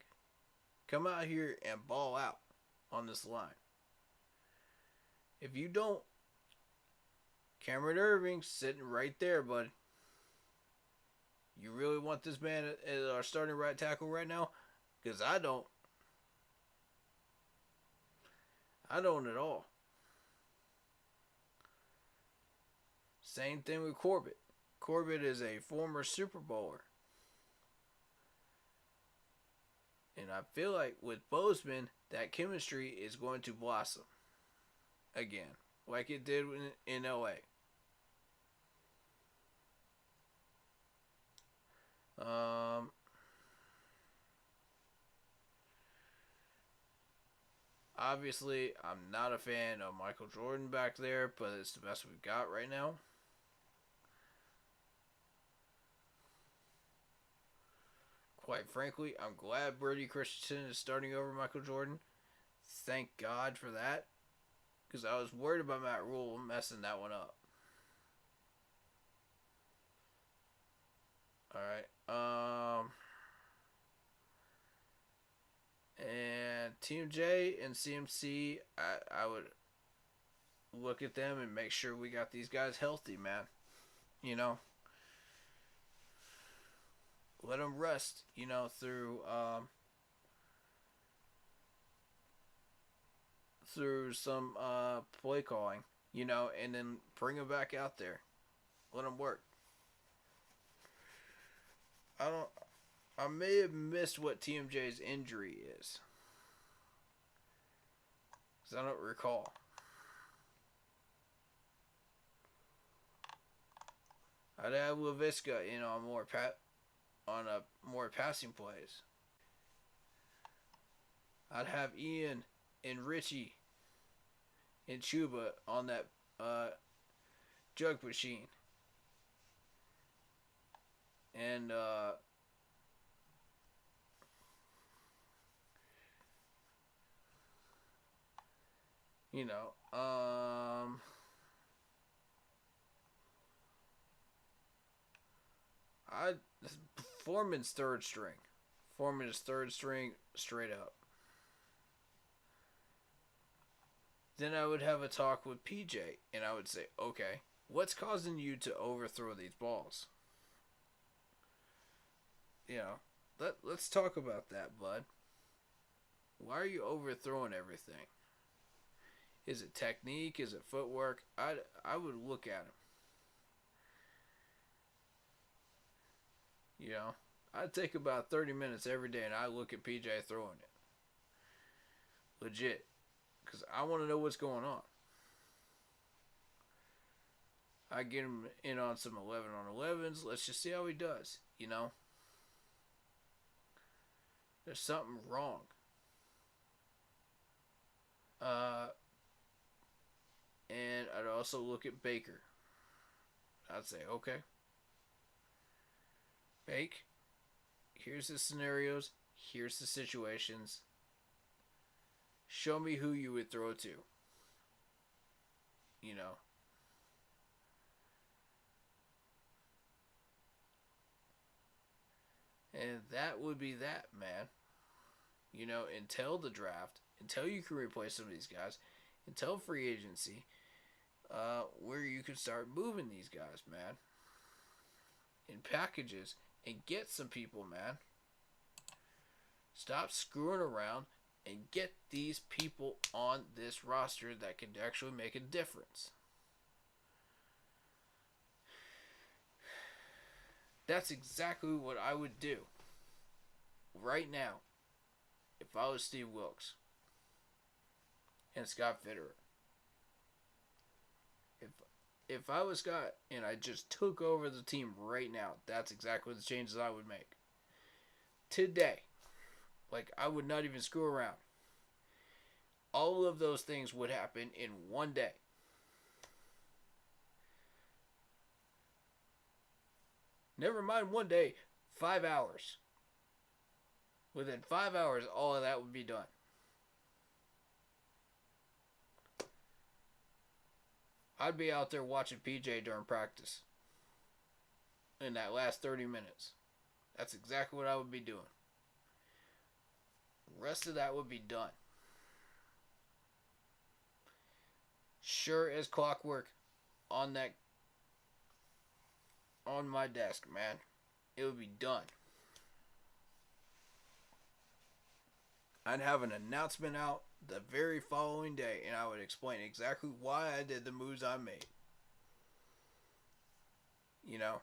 Come out here and ball out on this line. If you don't, Cameron Irving sitting right there, bud. You really want this man as our starting right tackle right now? Because I don't. I don't at all. Same thing with Corbett. Corbett is a former Super Bowler. And I feel like with Bozeman, that chemistry is going to blossom again, like it did in LA. Obviously, I'm not a fan of Michael Jordan back there, but it's the best we've got right now. Quite frankly, I'm glad Brady Christensen is starting over Michael Jordan. Thank God for that. Because I was worried about Matt Rule messing that one up. Alright. And Team J and CMC, I would look at them and make sure we got these guys healthy, man. You know? Let them rest, you know, through some play calling, you know, and then bring them back out there. Let them work. I may have missed what TMJ's injury is, because I don't recall. I'd have LaVisca in on more passing plays. I'd have Ian and Richie and Chuba on that jug machine. And you know, Foreman's third string. Foreman is third string straight up. Then I would have a talk with PJ, and I would say, okay, what's causing you to overthrow these balls? You know, let's talk about that, bud. Why are you overthrowing everything? Is it technique? Is it footwork? I would look at him. You know, I take about 30 minutes every day and I look at PJ throwing it. Legit. Because I want to know what's going on. I get him in on some 11 on 11s. Let's just see how he does, you know. There's something wrong. And I'd also look at Baker. I'd say, okay, Bake, here's the scenarios, here's the situations. Show me who you would throw to. You know. And that would be that, man. You know, until the draft, until you can replace some of these guys, until free agency, where you can start moving these guys, man. In packages and get some people, man. Stop screwing around and get these people on this roster that can actually make a difference. That's exactly what I would do right now if I was Steve Wilkes and Scott Fitterer. If I was Scott and I just took over the team right now, that's exactly the changes I would make. Today. Like, I would not even screw around. All of those things would happen in one day. Never mind one day, 5 hours. Within 5 hours, all of that would be done. I'd be out there watching PJ during practice. In that last 30 minutes. That's exactly what I would be doing. The rest of that would be done. Sure as clockwork on my desk, man. It would be done. I'd have an announcement out the very following day, and I would explain exactly why I did the moves I made. You know,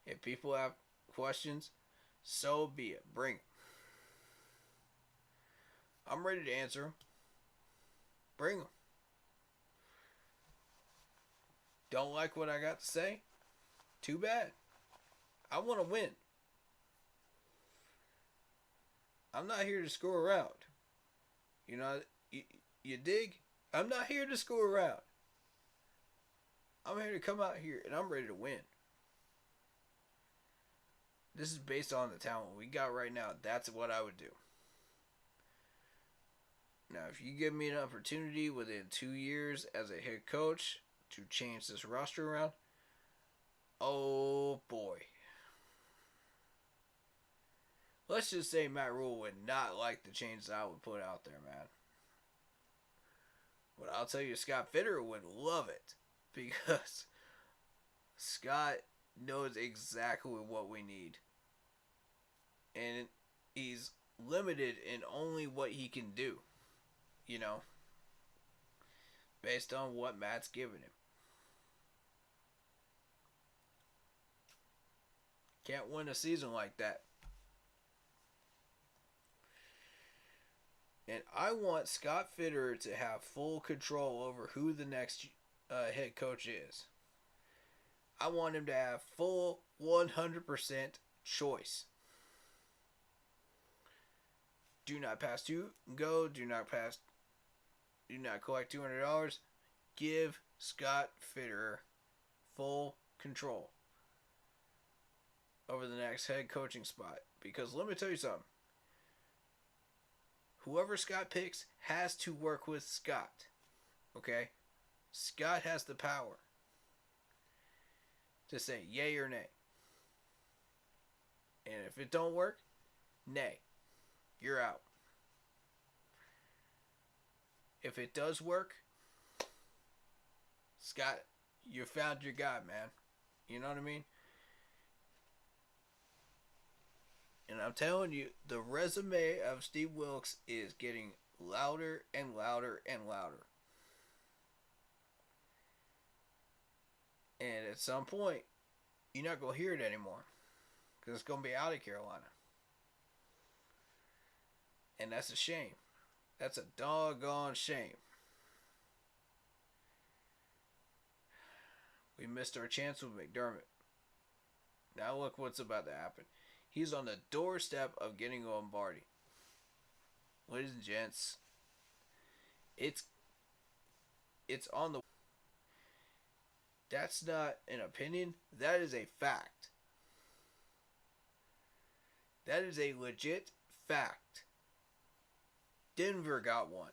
if people have questions, so be it. Bring them. I'm ready to answer them. Bring them. Don't like what I got to say? Too bad. I want to win. I'm not here to screw around. You know, you dig? I'm not here to screw around. I'm here to come out here and I'm ready to win. This is based on the talent we got right now. That's what I would do. Now, if you give me an opportunity within 2 years as a head coach to change this roster around, oh boy. Let's just say Matt Rule would not like the changes I would put out there, man. But I'll tell you, Scott Fitterer would love it. Because Scott knows exactly what we need. And he's limited in only what he can do. You know. Based on what Matt's given him. Can't win a season like that. And I want Scott Fitterer to have full control over who the next head coach is. I want him to have full 100% choice. Do not pass to go. Do not collect $200. Give Scott Fitterer full control over the next head coaching spot. Because let me tell you something. Whoever Scott picks has to work with Scott. Okay? Scott has the power to say yay or nay. And if it don't work, nay. You're out. If it does work, Scott, you found your guy, man. You know what I mean? And I'm telling you, the resume of Steve Wilkes is getting louder and louder and louder. And at some point, you're not going to hear it anymore. Because it's going to be out of Carolina. And that's a shame. That's a doggone shame. We missed our chance with McDermott. Now look what's about to happen. He's on the doorstep of getting Lombardi. Ladies and gents, it's on the... That's not an opinion. That is a fact. That is a legit fact. Denver got one.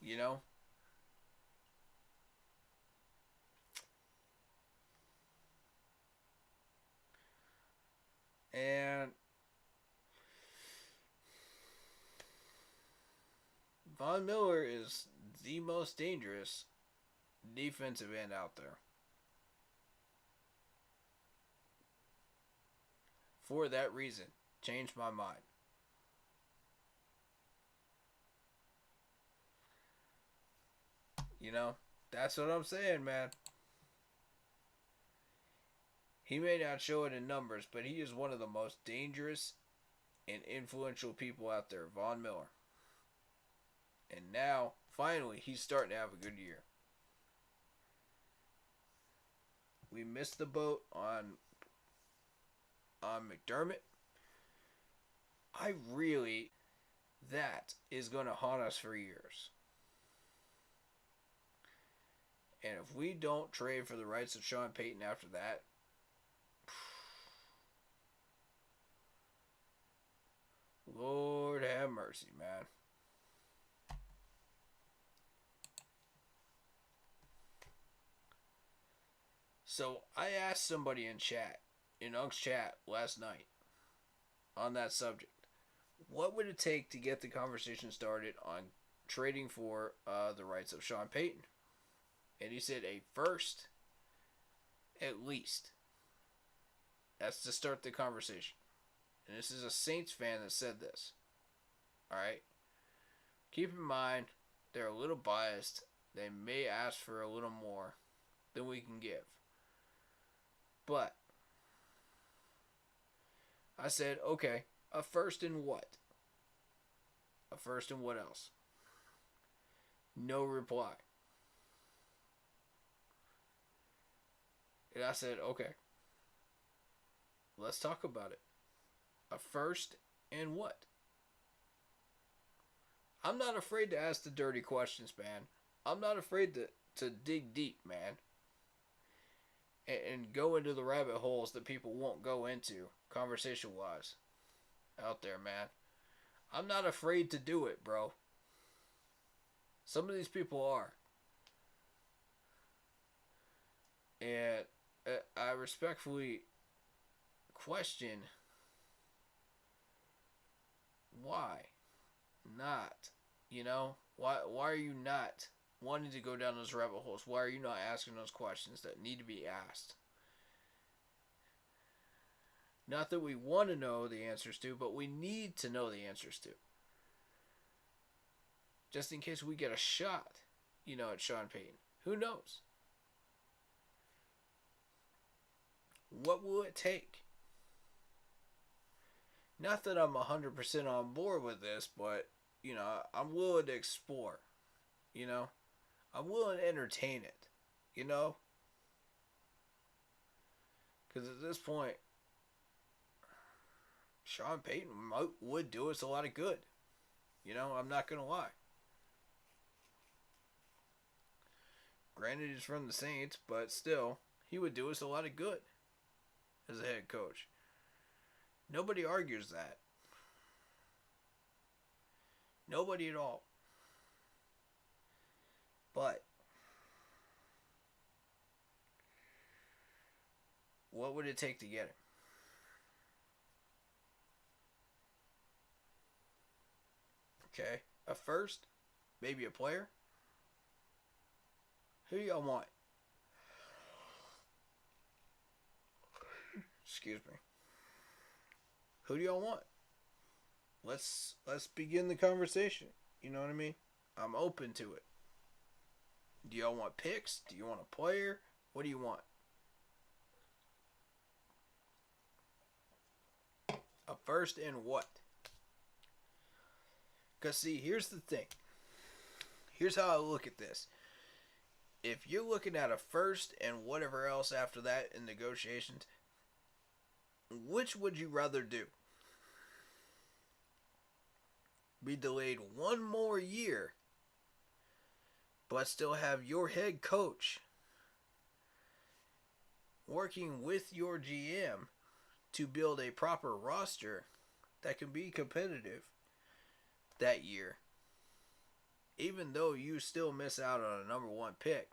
You know? And Von Miller is the most dangerous defensive end out there. For that reason, changed my mind. You know, that's what I'm saying, man. He may not show it in numbers, but he is one of the most dangerous and influential people out there, Von Miller. And now, finally, he's starting to have a good year. We missed the boat on McDermott. That is going to haunt us for years. And if we don't trade for the rights of Sean Payton after that, Lord have mercy, man. So I asked somebody in Unk's chat last night on that subject. What would it take to get the conversation started on trading for the rights of Sean Payton? And he said a first, at least. That's to start the conversation. And this is a Saints fan that said this. Alright? Keep in mind, they're a little biased. They may ask for a little more than we can give. But I said, okay, a first in what? A first in what else? No reply. And I said, okay, let's talk about it. A first and what? I'm not afraid to ask the dirty questions, man. I'm not afraid to dig deep, man. And go into the rabbit holes that people won't go into, conversation-wise, out there, man. I'm not afraid to do it, bro. Some of these people are. And I respectfully question why not, you know? Why are you not wanting to go down those rabbit holes? Why are you not asking those questions that need to be asked? Not that we want to know the answers to, but we need to know the answers to. Just in case we get a shot, you know, at Sean Payton. Who knows? What will it take? Not that I'm 100% on board with this, but, you know, I'm willing to explore. You know? I'm willing to entertain it. You know? Because at this point, Sean Payton would do us a lot of good. You know, I'm not going to lie. Granted, he's from the Saints, but still, he would do us a lot of good as a head coach. Nobody argues that. Nobody at all. But what would it take to get him? Okay, a first, maybe a player. Who do y'all want? Excuse me. Who do y'all want? Let's begin the conversation. You know what I mean? I'm open to it. Do y'all want picks? Do you want a player? What do you want? first and what? Because, see, here's the thing. Here's how I look at this. If you're looking at a first and whatever else after that in negotiations, which would you rather do? Be delayed one more year, but still have your head coach working with your GM to build a proper roster that can be competitive that year, even though you still miss out on a number one pick.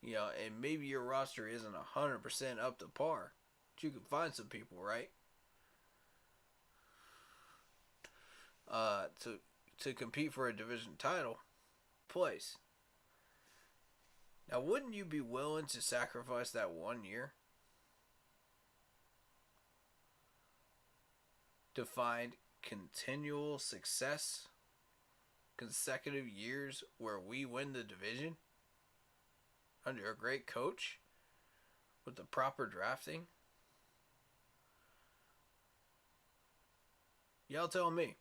You know, and maybe your roster isn't 100% up to par, but you can find some people, right? To compete for a division title place. Now, wouldn't you be willing to sacrifice that 1 year to find continual success, consecutive years where we win the division under a great coach with the proper drafting? Y'all tell me.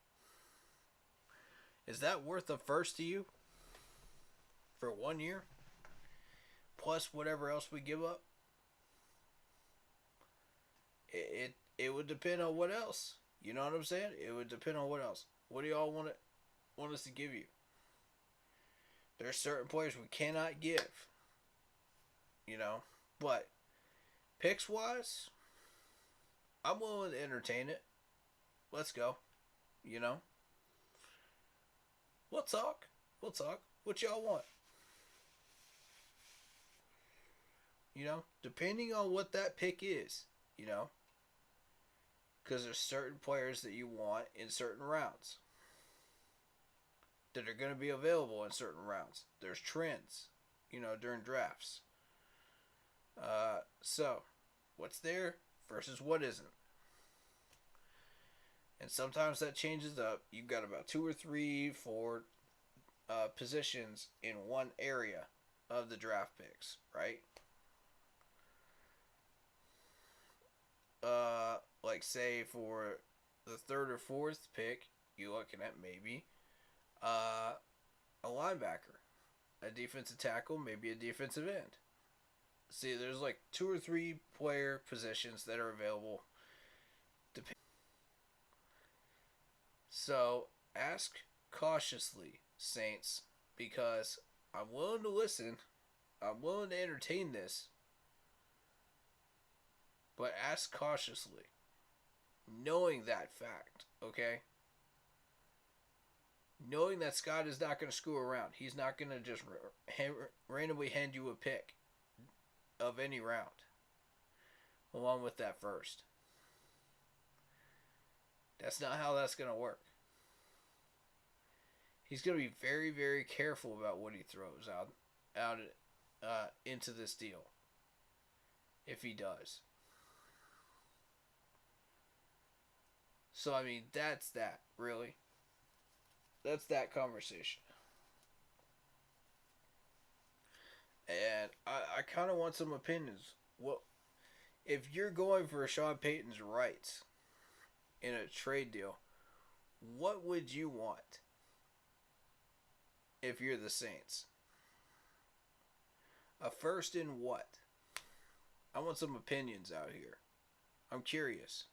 Is that worth the first to you for 1 year? Plus whatever else we give up? It would depend on what else. You know what I'm saying? It would depend on what else. What do y'all want us to give you? There's certain players we cannot give. You know? But picks wise, I'm willing to entertain it. Let's go. You know? We'll talk. What y'all want? You know? Depending on what that pick is. You know? Because there's certain players that you want in certain rounds that are going to be available in certain rounds. There's trends, you know, during drafts. So, what's there versus what isn't. And sometimes that changes up. You've got about 2 or 3, 4 positions in one area of the draft picks, right? Like say for the 3rd or 4th pick, you're looking at maybe a linebacker, a defensive tackle, maybe a defensive end. See, there's like 2 or 3 player positions that are available to pick. So ask cautiously, Saints, because I'm willing to listen. I'm willing to entertain this. But ask cautiously. Knowing that fact, okay? Knowing that Scott is not going to screw around. He's not going to just randomly hand you a pick of any round along with that first. That's not how that's going to work. He's going to be very, very careful about what he throws out into this deal. If he does. So, I mean, that's that, really. That's that conversation. And I kind of want some opinions. Well, if you're going for Sean Payton's rights in a trade deal, what would you want if you're the Saints? A first in what? I want some opinions out here. I'm curious.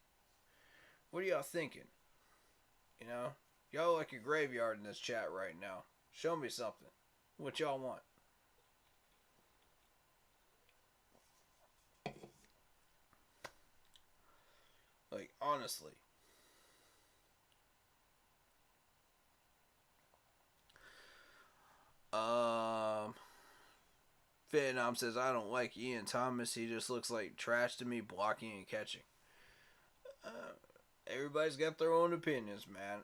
What are y'all thinking? You know? Y'all like a graveyard in this chat right now. Show me something. What y'all want? Like, honestly. Vietnam says, I don't like Ian Thomas. He just looks like trash to me, blocking and catching. Everybody's got their own opinions, man.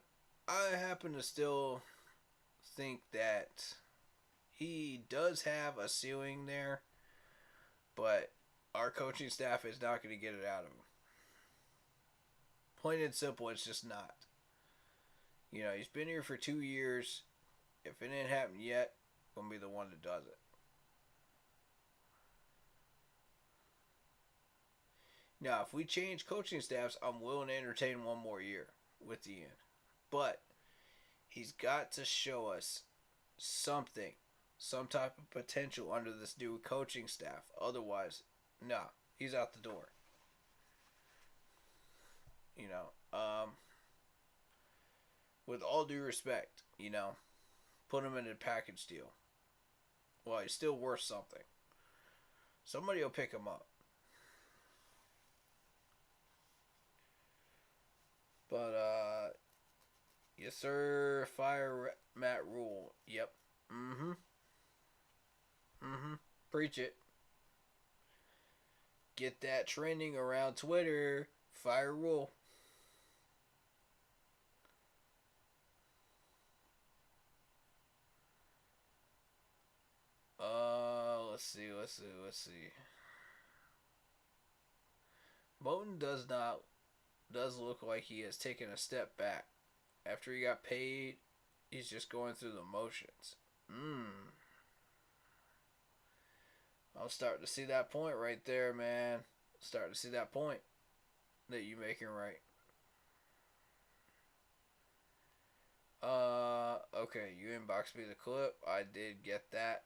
I happen to still think that he does have a ceiling there, but our coaching staff is not going to get it out of him. Plain and simple, it's just not. You know, he's been here for 2 years. If it ain't happened yet, I'm going to be the one that does it. Now, if we change coaching staffs, I'm willing to entertain one more year with Ian. But he's got to show us something, some type of potential under this new coaching staff. Otherwise, nah, he's out the door. You know, with all due respect, you know, put him in a package deal. Well, he's still worth something. Somebody will pick him up. But, yes, sir. Fire Matt Rule. Yep. Preach it. Get that trending around Twitter. Fire Rule. Let's see. Moten does look like he has taken a step back. After he got paid, he's just going through the motions. I'm starting to see that point right there, man. Starting to see that point that you're making right. Okay, you inboxed me the clip. I did get that.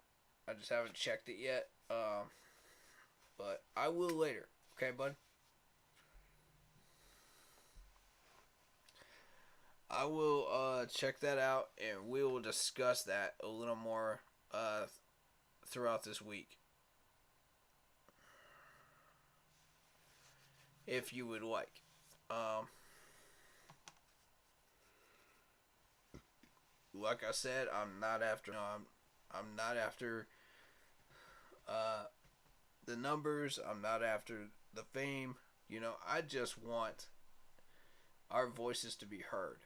I just haven't checked it yet. But I will later. Okay, bud? I will check that out, and we will discuss that a little more throughout this week, if you would like. Like I said, I'm not after. I'm not after the numbers. I'm not after the fame. You know, I just want our voices to be heard.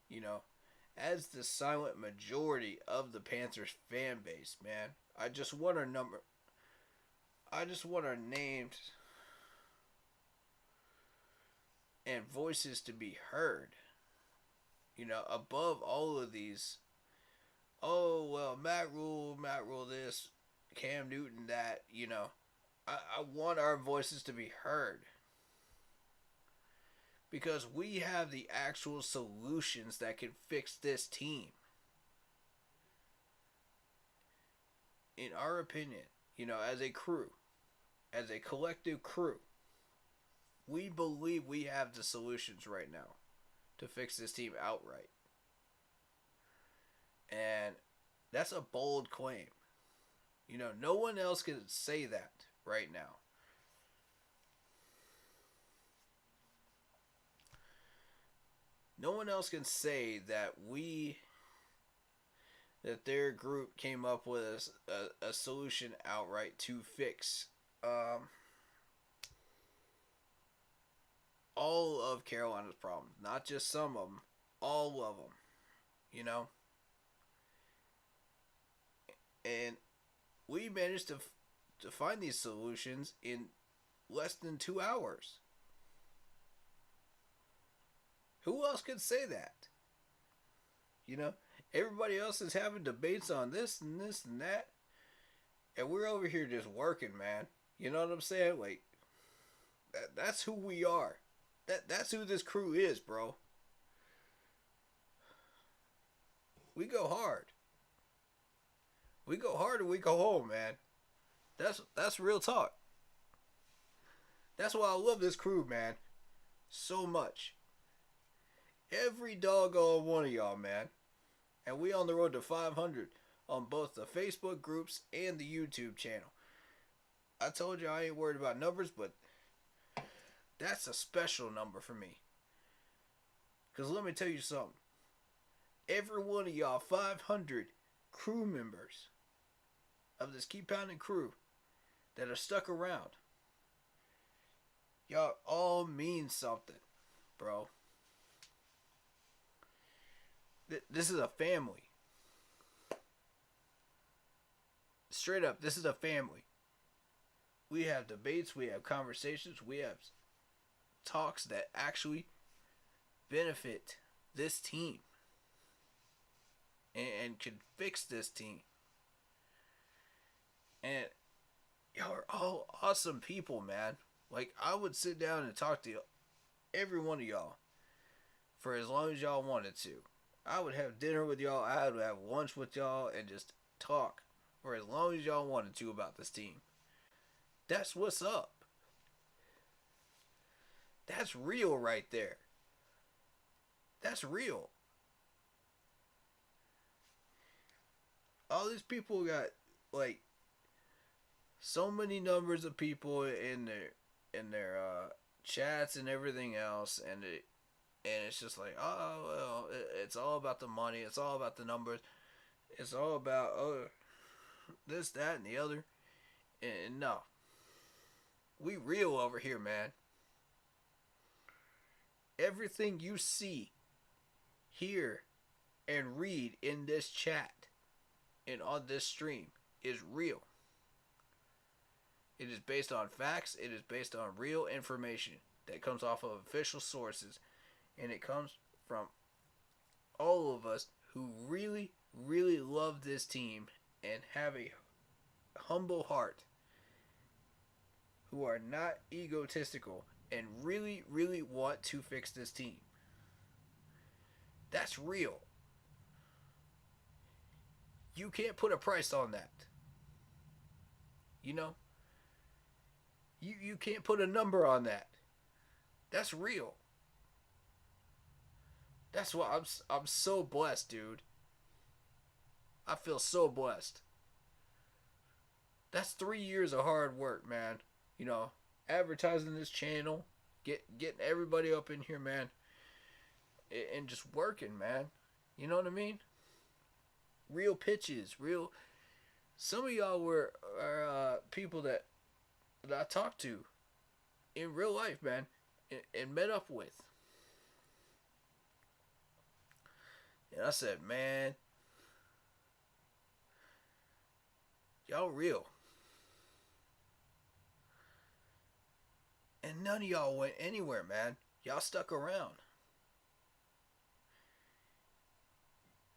You know, as the silent majority of the Panthers fan base, man, I just want our number. I just want our names and voices to be heard. You know, above all of these, oh, well, Matt Rule this, Cam Newton that, you know. I want our voices to be heard. Because we have the actual solutions that can fix this team. In our opinion, you know, as a crew, as a collective crew, we believe we have the solutions right now to fix this team outright. And that's a bold claim. You know, no one else can say that right now. No one else can say that their group came up with a solution outright to fix all of Carolina's problems. Not just some of them, all of them. You know? And we managed to find these solutions in less than 2 hours. Who else could say that? You know, everybody else is having debates on this and this and that. And we're over here just working, man. You know what I'm saying? Like, that's who we are. That's who this crew is, bro. We go hard. We go hard or we go home, man. That's real talk. That's why I love this crew, man. So much. Every doggone one of y'all, man. And we on the road to 500 on both the Facebook groups and the YouTube channel. I told you I ain't worried about numbers, but that's a special number for me. Because let me tell you something. Every one of y'all 500 crew members of this Keep Pounding crew that are stuck around, y'all all mean something, bro. This is a family. Straight up, this is a family. We have debates, we have conversations, we have talks that actually benefit this team and can fix this team. And y'all are all awesome people, man. Like, I would sit down and talk to every one of y'all for as long as y'all wanted to. I would have dinner with y'all. I would have lunch with y'all and just talk for as long as y'all wanted to about this team. That's what's up. That's real right there. That's real. All these people got like so many numbers of people in their chats and everything else, and it's just like, oh well, it's all about the money, it's all about the numbers, it's all about this, that, and the other. And no, we real over here, man. Everything you see, hear, and read in this chat and on this stream is real. It is based on facts. It is based on real information that comes off of official sources. And it comes from all of us who really, really love this team and have a humble heart, who are not egotistical and really, really want to fix this team. That's real. You can't put a price on that. You know? You can't put a number on that. That's real. That's why I'm so blessed, dude. I feel so blessed. That's 3 years of hard work, man. You know, advertising this channel, getting everybody up in here, man, and just working, man. You know what I mean? Real pitches, real. Some of y'all are people that I talked to in real life, man, and met up with. And I said, man, y'all real. And none of y'all went anywhere, man. Y'all stuck around.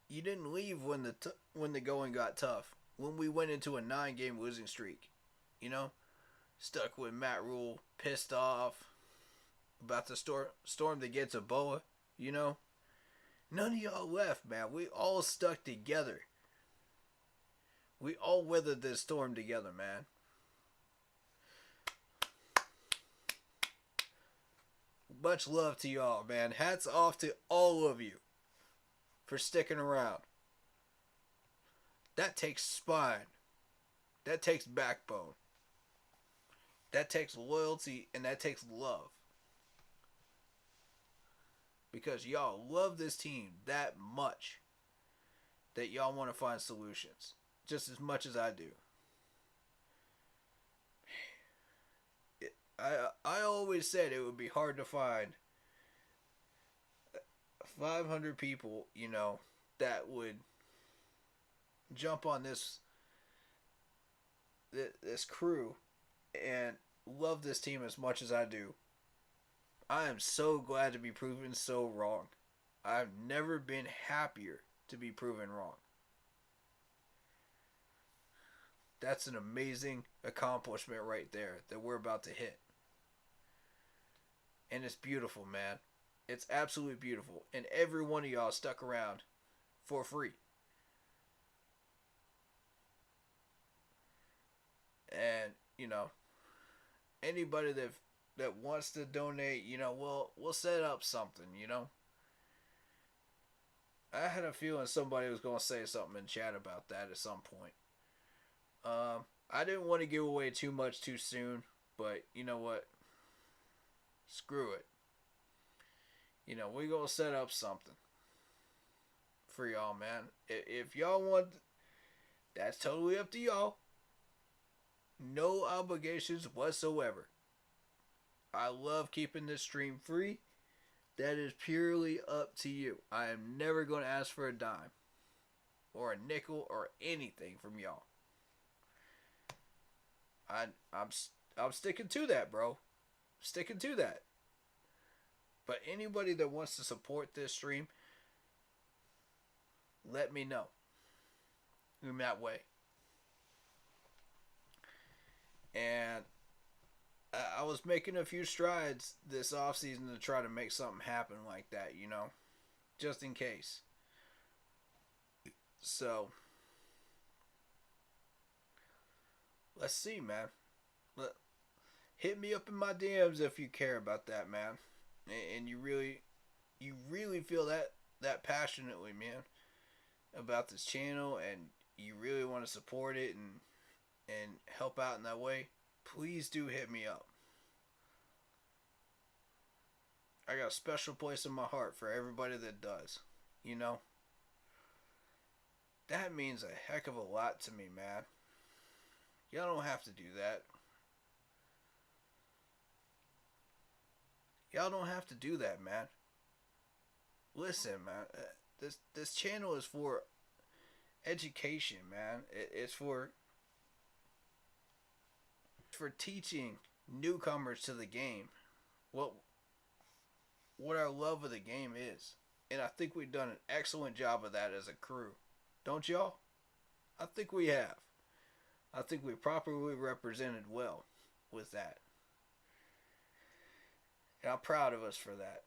You didn't leave when the going got tough. When we went into a 9-game losing streak, you know, stuck with Matt Rule, pissed off about the storm that gets a boa, you know. None of y'all left, man. We all stuck together. We all weathered this storm together, man. Much love to y'all, man. Hats off to all of you for sticking around. That takes spine. That takes backbone. That takes loyalty, and that takes love. Because y'all love this team that much that y'all want to find solutions just as much as I do. I always said it would be hard to find 500 people, you know, that would jump on this crew and love this team as much as I do. I am so glad to be proven so wrong. I've never been happier to be proven wrong. That's an amazing accomplishment right there that we're about to hit. And it's beautiful, man. It's absolutely beautiful. And every one of y'all stuck around for free. And, you know, anybody that wants to donate, you know, we'll set up something, you know. I had a feeling somebody was going to say something in chat about that at some point. I didn't want to give away too much too soon, but you know what? Screw it. You know, we're going to set up something for y'all, man. If y'all want, that's totally up to y'all. No obligations whatsoever. I love keeping this stream free. That is purely up to you. I am never going to ask for a dime or a nickel or anything from y'all. I'm sticking to that, bro. Sticking to that. But anybody that wants to support this stream, let me know in that way. And I was making a few strides this offseason to try to make something happen like that, just in case. So, let's see, man. Hit me up in my DMs if you care about that, man. And you really feel that passionately, man, about this channel, and you really want to support it and help out in that way. Please do hit me up. I got a special place in my heart for everybody that does. That means a heck of a lot to me, man. Y'all don't have to do that. Y'all don't have to do that, man. Listen, man. This channel is for education, man. It's for teaching newcomers to the game what our love of the game is. And I think we've done an excellent job of that as a crew. Don't y'all? I think we have. I think we properly represented well with that. And I'm proud of us for that.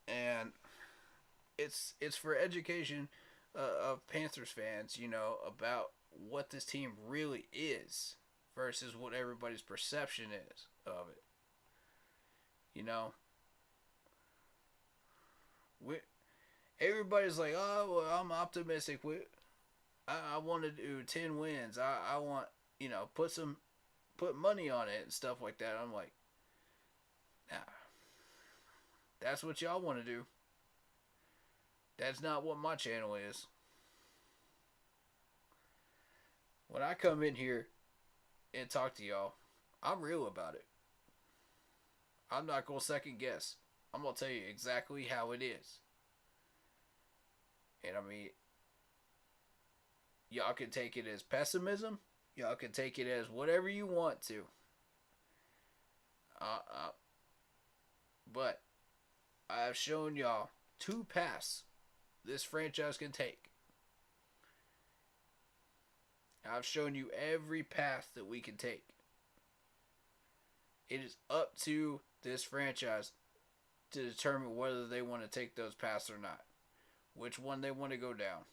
And it's for education of Panthers fans, about what this team really is versus what everybody's perception is of it. Everybody's like, oh, well, I'm optimistic. I want to do 10 wins. I want, put money on it and stuff like that. I'm like, nah. That's what y'all want to do. That's not what my channel is. When I come in here and talk to y'all, I'm real about it. I'm not going to second guess. I'm going to tell you exactly how it is. And I mean, y'all can take it as pessimism. Y'all can take it as whatever you want to. But I have shown y'all 2 paths this franchise can take. I've shown you every path that we can take. It is up to this franchise to determine whether they want to take those paths or not. Which one they want to go down.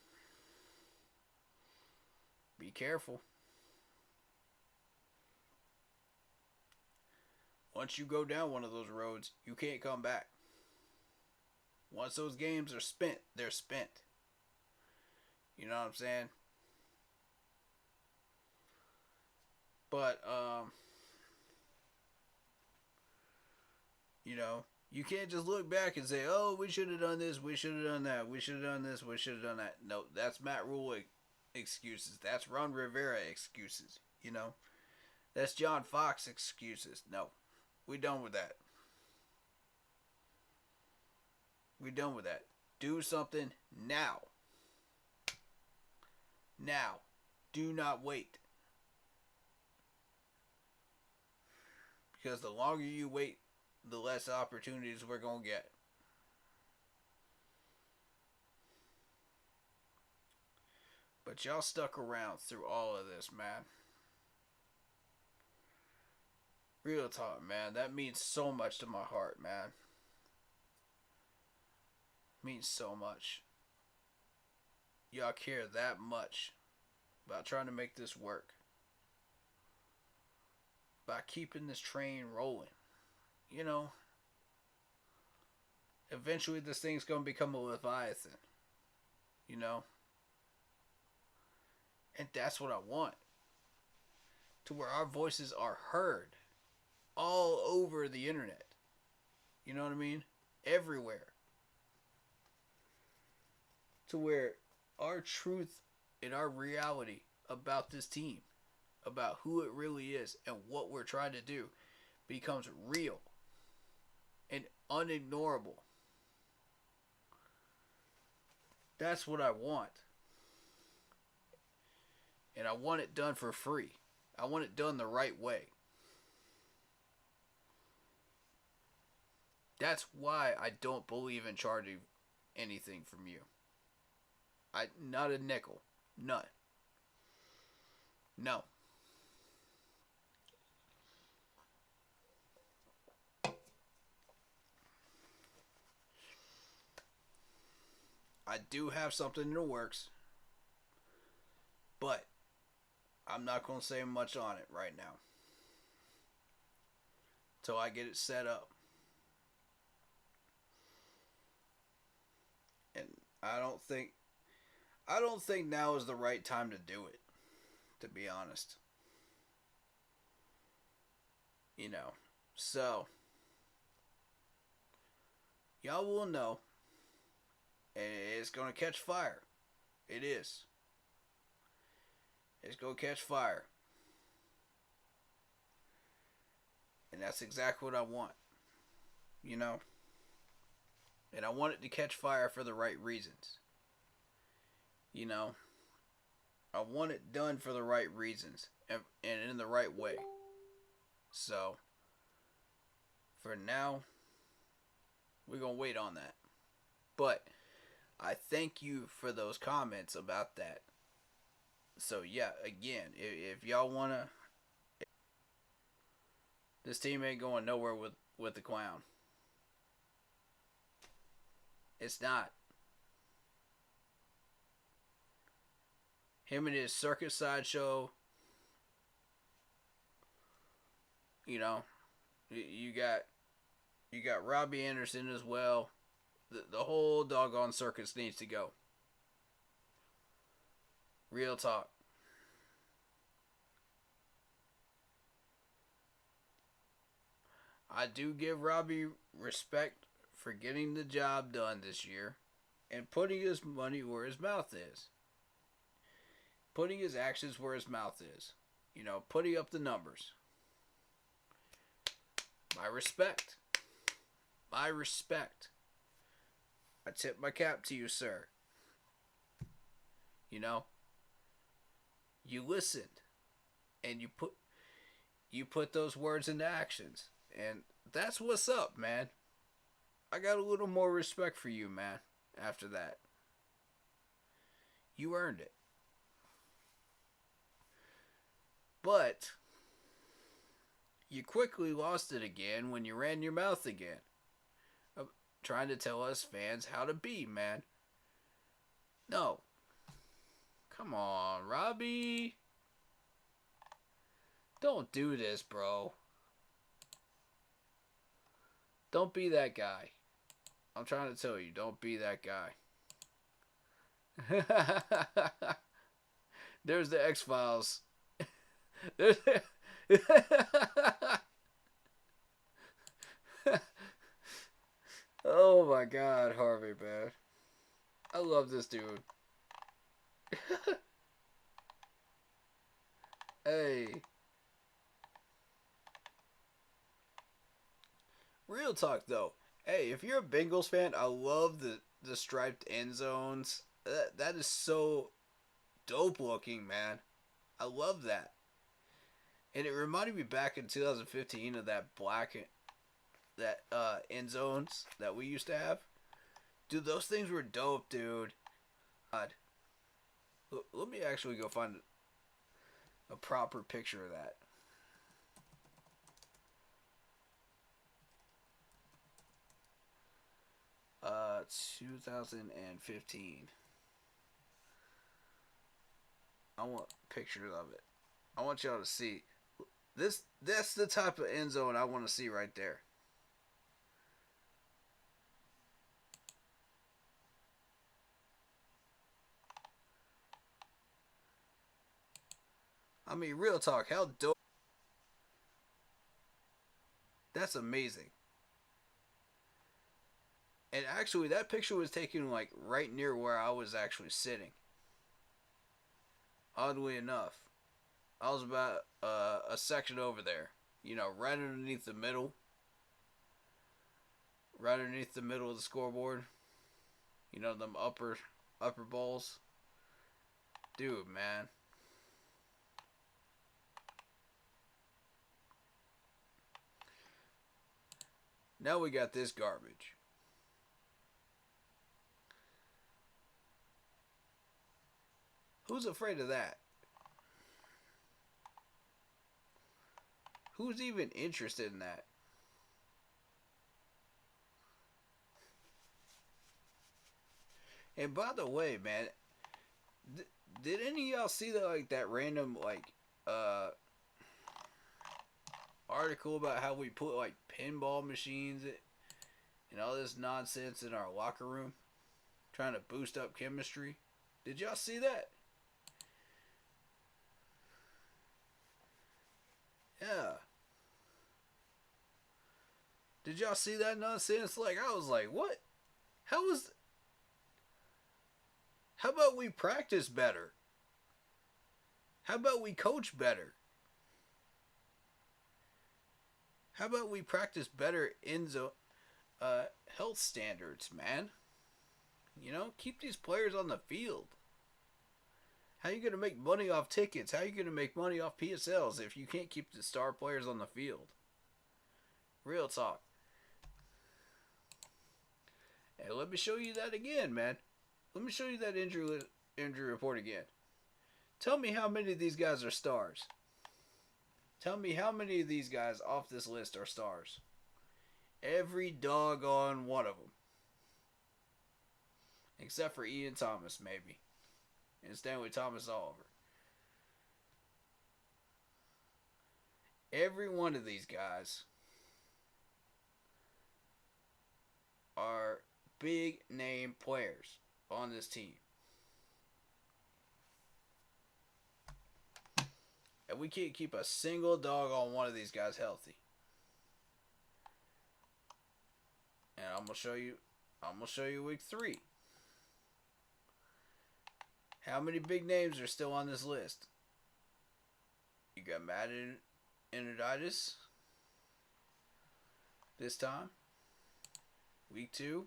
Be careful. Once you go down one of those roads, you can't come back. Once those games are spent, they're spent. You know what I'm saying? But, you can't just look back and say, oh, we should have done this, we should have done that, we should have done this, we should have done that. No, that's Matt Rule excuses. That's Ron Rivera excuses, That's John Fox excuses. No, we're done with that. We're done with that. Do something now. Now. Do not wait. Because the longer you wait, the less opportunities we're going to get. But y'all stuck around through all of this, man. Real talk, man. That means so much to my heart, man. Means so much. Y'all care that much about trying to make this work. About keeping this train rolling. Eventually this thing's going to become a Leviathan. And that's what I want. To where our voices are heard. All over the internet. You know what I mean? Everywhere. To where our truth and our reality about this team, about who it really is and what we're trying to do, becomes real and unignorable. That's what I want. And I want it done for free. I want it done the right way. That's why I don't believe in charging anything from you. Not a nickel. None. No. I do have something in the works, but I'm not going to say much on it right now till I get it set up. And I don't think now is the right time to do it, to be honest. You know, so y'all will know. It's going to catch fire. It is. It's going to catch fire. And that's exactly what I want. You know? And I want it to catch fire for the right reasons. You know? I want it done for the right reasons. And in the right way. So, for now, we're going to wait on that. But I thank you for those comments about that. So yeah, again, if y'all wanna, this team ain't going nowhere with the clown. It's not. Him and his circus sideshow. You know, you got Robbie Anderson as well. The whole doggone circus needs to go. Real talk. I do give Robbie respect for getting the job done this year and putting his money where his mouth is. Putting his actions where his mouth is. You know, putting up the numbers. My respect. My respect. I tip my cap to you, sir. You know, you listened, and you put those words into actions, and that's what's up, man. I got a little more respect for you, man. After that, you earned it. But you quickly lost it again when you ran your mouth again. Trying to tell us fans how to be, man. No. Come on, Robbie. Don't do this, bro. Don't be that guy. I'm trying to tell you, don't be that guy. There's the X-Files. There's Oh my God, Harvey, man. I love this dude. Hey. Real talk, though. Hey, if you're a Bengals fan, I love the striped end zones. That is so dope looking, man. I love that. And it reminded me back in 2015 of that black end zones that we used to have. Dude, those things were dope, dude. God. Let me actually go find a proper picture of that. 2015. I want pictures of it. I want y'all to see. That's the type of end zone I want to see right there. I mean, real talk, how dope. That's amazing. And actually, that picture was taken like right near where I was actually sitting. Oddly enough, I was about a section over there. You know, right underneath the middle. Right underneath the middle of the scoreboard. You know, them upper bowls. Dude, man. Now we got this garbage. Who's afraid of that? Who's even interested in that? And by the way, man, did any of y'all see that random article about how we put like pinball machines and all this nonsense in our locker room, trying to boost up chemistry? Did y'all see that? Yeah. Did y'all see that nonsense? Like, I was like, what? How about we practice better? How about we coach better? How about we practice better health standards, man? You know, keep these players on the field. How are you going to make money off tickets? How are you going to make money off PSLs if you can't keep the star players on the field? Real talk. And let me show you that again, man. Let me show you that injury report again. Tell me how many of these guys are stars. Tell me how many of these guys off this list are stars. Every doggone one of them. Except for Ian Thomas, maybe. And Stanley Thomas Oliver. Every one of these guys are big name players on this team. And we can't keep a single dog on one of these guys healthy. And I'm gonna show you week 3. How many big names are still on this list? You got Madden Eneritis this time. Week 2.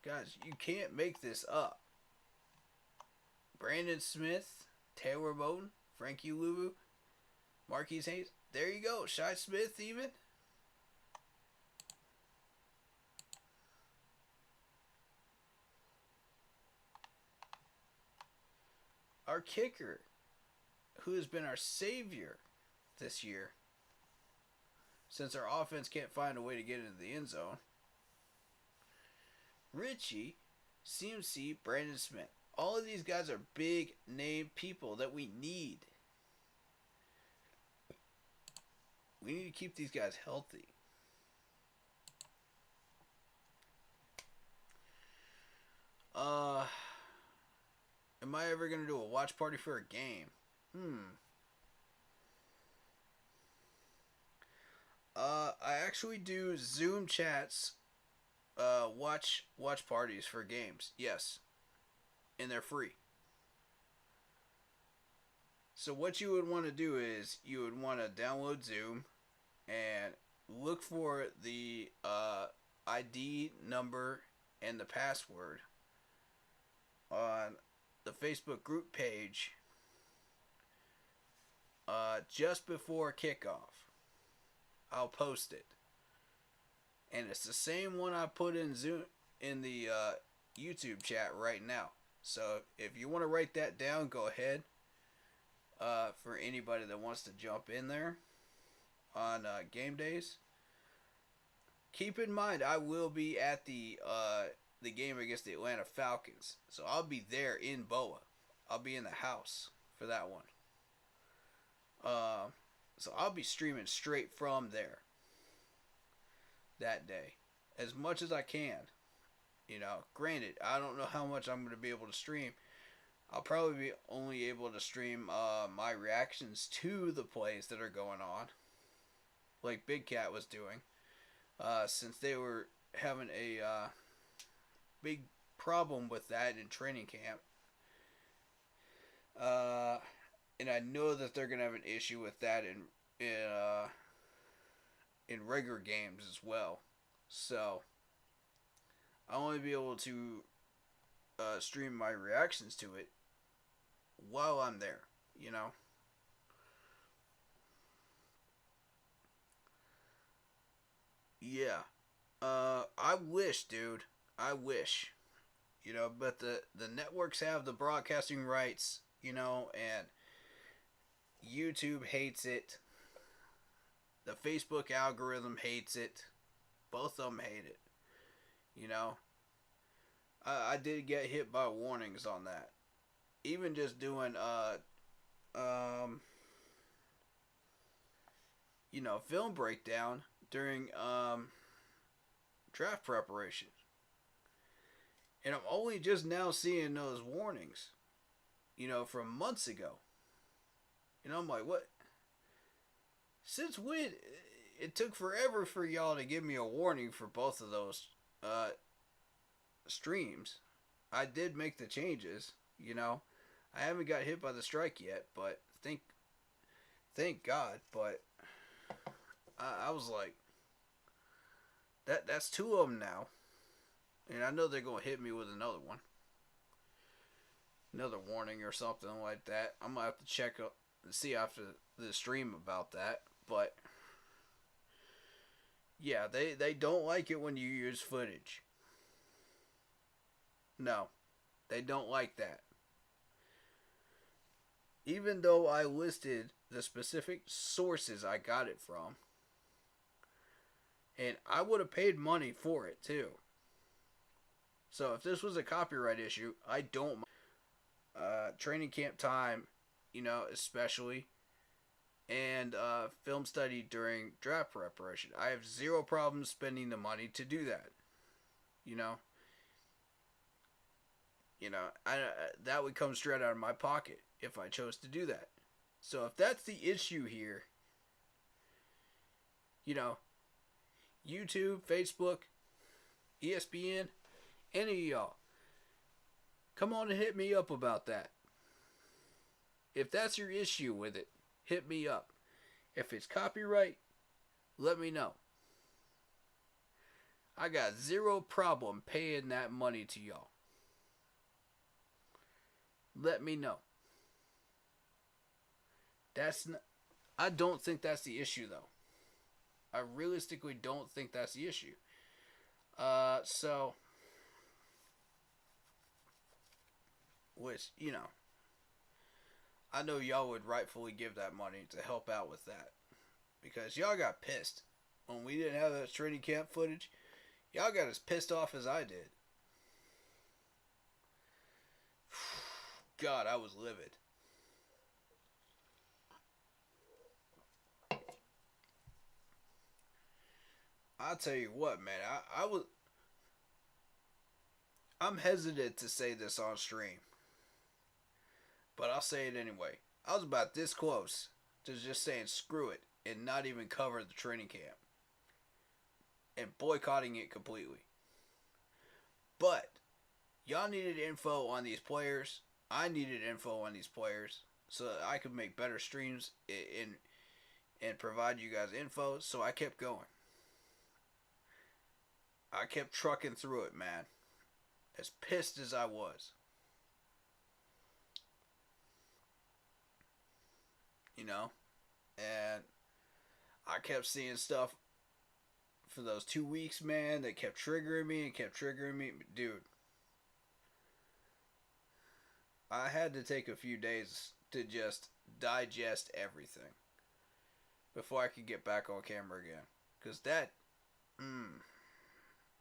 Guys, you can't make this up. Brandon Smith, Taylor Moton, Frankie Luvu, Marquise Hayes. There you go. Shi Smith even. Our kicker, who has been our savior this year, since our offense can't find a way to get into the end zone. Richie, CMC, Brandon Smith. All of these guys are big name people that we need. We need to keep these guys healthy. Am I ever going to do a watch party for a game? I actually do Zoom chats, watch parties for games. Yes. And they're free. So what you would want to do is you would want to download Zoom and look for the ID number and the password on the Facebook group page just before kickoff. I'll post it. And it's the same one I put in Zoom in the YouTube chat right now. So if you want to write that down, go ahead. For anybody that wants to jump in there on game days. Keep in mind, I will be at the game against the Atlanta Falcons. So I'll be there in Boa. I'll be in the house for that one. So I'll be streaming straight from there that day. As much as I can. You know, granted, I don't know how much I'm going to be able to stream. I'll probably be only able to stream my reactions to the plays that are going on. Like Big Cat was doing. Since they were having a big problem with that in training camp. And I know that they're going to have an issue with that in regular games as well. So I'll only be able to stream my reactions to it while I'm there, you know. Yeah. I wish, dude. I wish. You know, but the networks have the broadcasting rights, you know, and YouTube hates it. The Facebook algorithm hates it. Both of them hate it. You know, I did get hit by warnings on that. Even just doing film breakdown during draft preparation. And I'm only just now seeing those warnings, from months ago. I'm like, what? Since when? It took forever for y'all to give me a warning for both of those streams. I did make the changes, I haven't got hit by the strike yet, but thank God. But I was like, that's two of them now. And I know they're going to hit me with another one. Another warning or something like that. I'm going to have to check up and see after the stream about that. But, yeah, they don't like it when you use footage. No, they don't like that. Even though I listed the specific sources I got it from. And I would have paid money for it, too. So if this was a copyright issue, I don't mind. Training camp time, especially. And film study during draft preparation. I have zero problem spending the money to do that. That would come straight out of my pocket if I chose to do that. So if that's the issue here, YouTube, Facebook, ESPN, any of y'all, come on and hit me up about that. If that's your issue with it, hit me up. If it's copyright, let me know. I got zero problem paying that money to y'all. Let me know. I don't think that's the issue, though. I realistically don't think that's the issue. Which, I know y'all would rightfully give that money to help out with that. Because y'all got pissed. When we didn't have that training camp footage, y'all got as pissed off as I did. God, I was livid. I'll tell you what, man. I'm hesitant to say this on stream. But I'll say it anyway. I was about this close to just saying screw it and not even cover the training camp. And boycotting it completely. But y'all needed info on these players. I needed info on these players so that I could make better streams and provide you guys info. So I kept going. I kept trucking through it, man. As pissed as I was. And I kept seeing stuff for those 2 weeks, man, that kept triggering me. Dude, I had to take a few days to just digest everything before I could get back on camera again. Because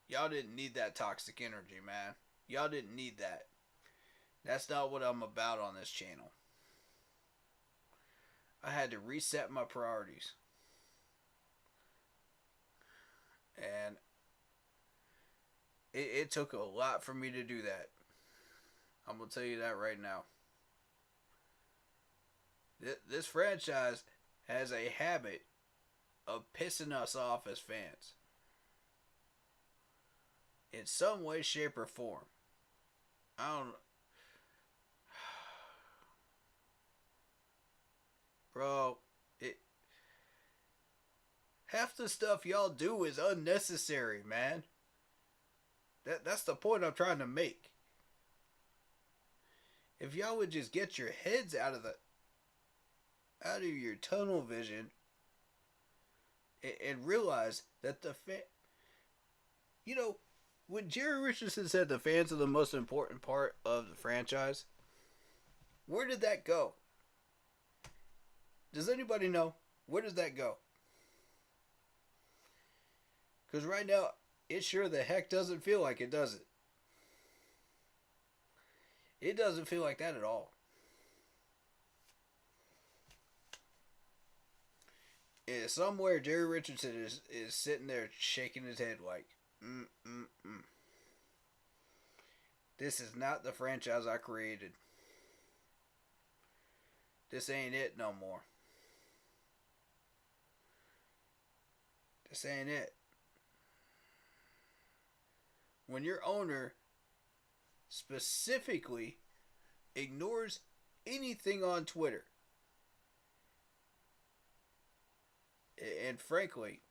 y'all didn't need that toxic energy, man. Y'all didn't need that. That's not what I'm about on this channel. I had to reset my priorities. And it took a lot for me to do that. I'm going to tell you that right now. This franchise has a habit of pissing us off as fans. In some way, shape, or form. I don't know. Bro, half the stuff y'all do is unnecessary, man. That's the point I'm trying to make. If y'all would just get your heads out of your tunnel vision and realize that when Jerry Richardson said the fans are the most important part of the franchise, where did that go? Does anybody know? Where does that go? Because right now, it sure the heck doesn't feel like it, does it? It doesn't feel like that at all. Yeah, somewhere Jerry Richardson is sitting there shaking his head like, this is not the franchise I created. This ain't it no more. This ain't it. When your owner specifically ignores anything on Twitter, and frankly,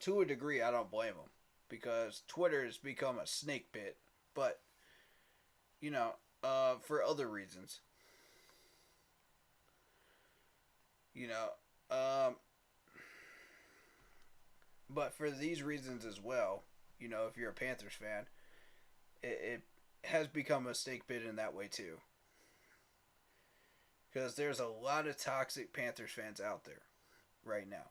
to a degree, I don't blame him, because Twitter has become a snake pit, but, for other reasons. But for these reasons as well, if you're a Panthers fan, it has become a snake pit in that way too. Because there's a lot of toxic Panthers fans out there right now.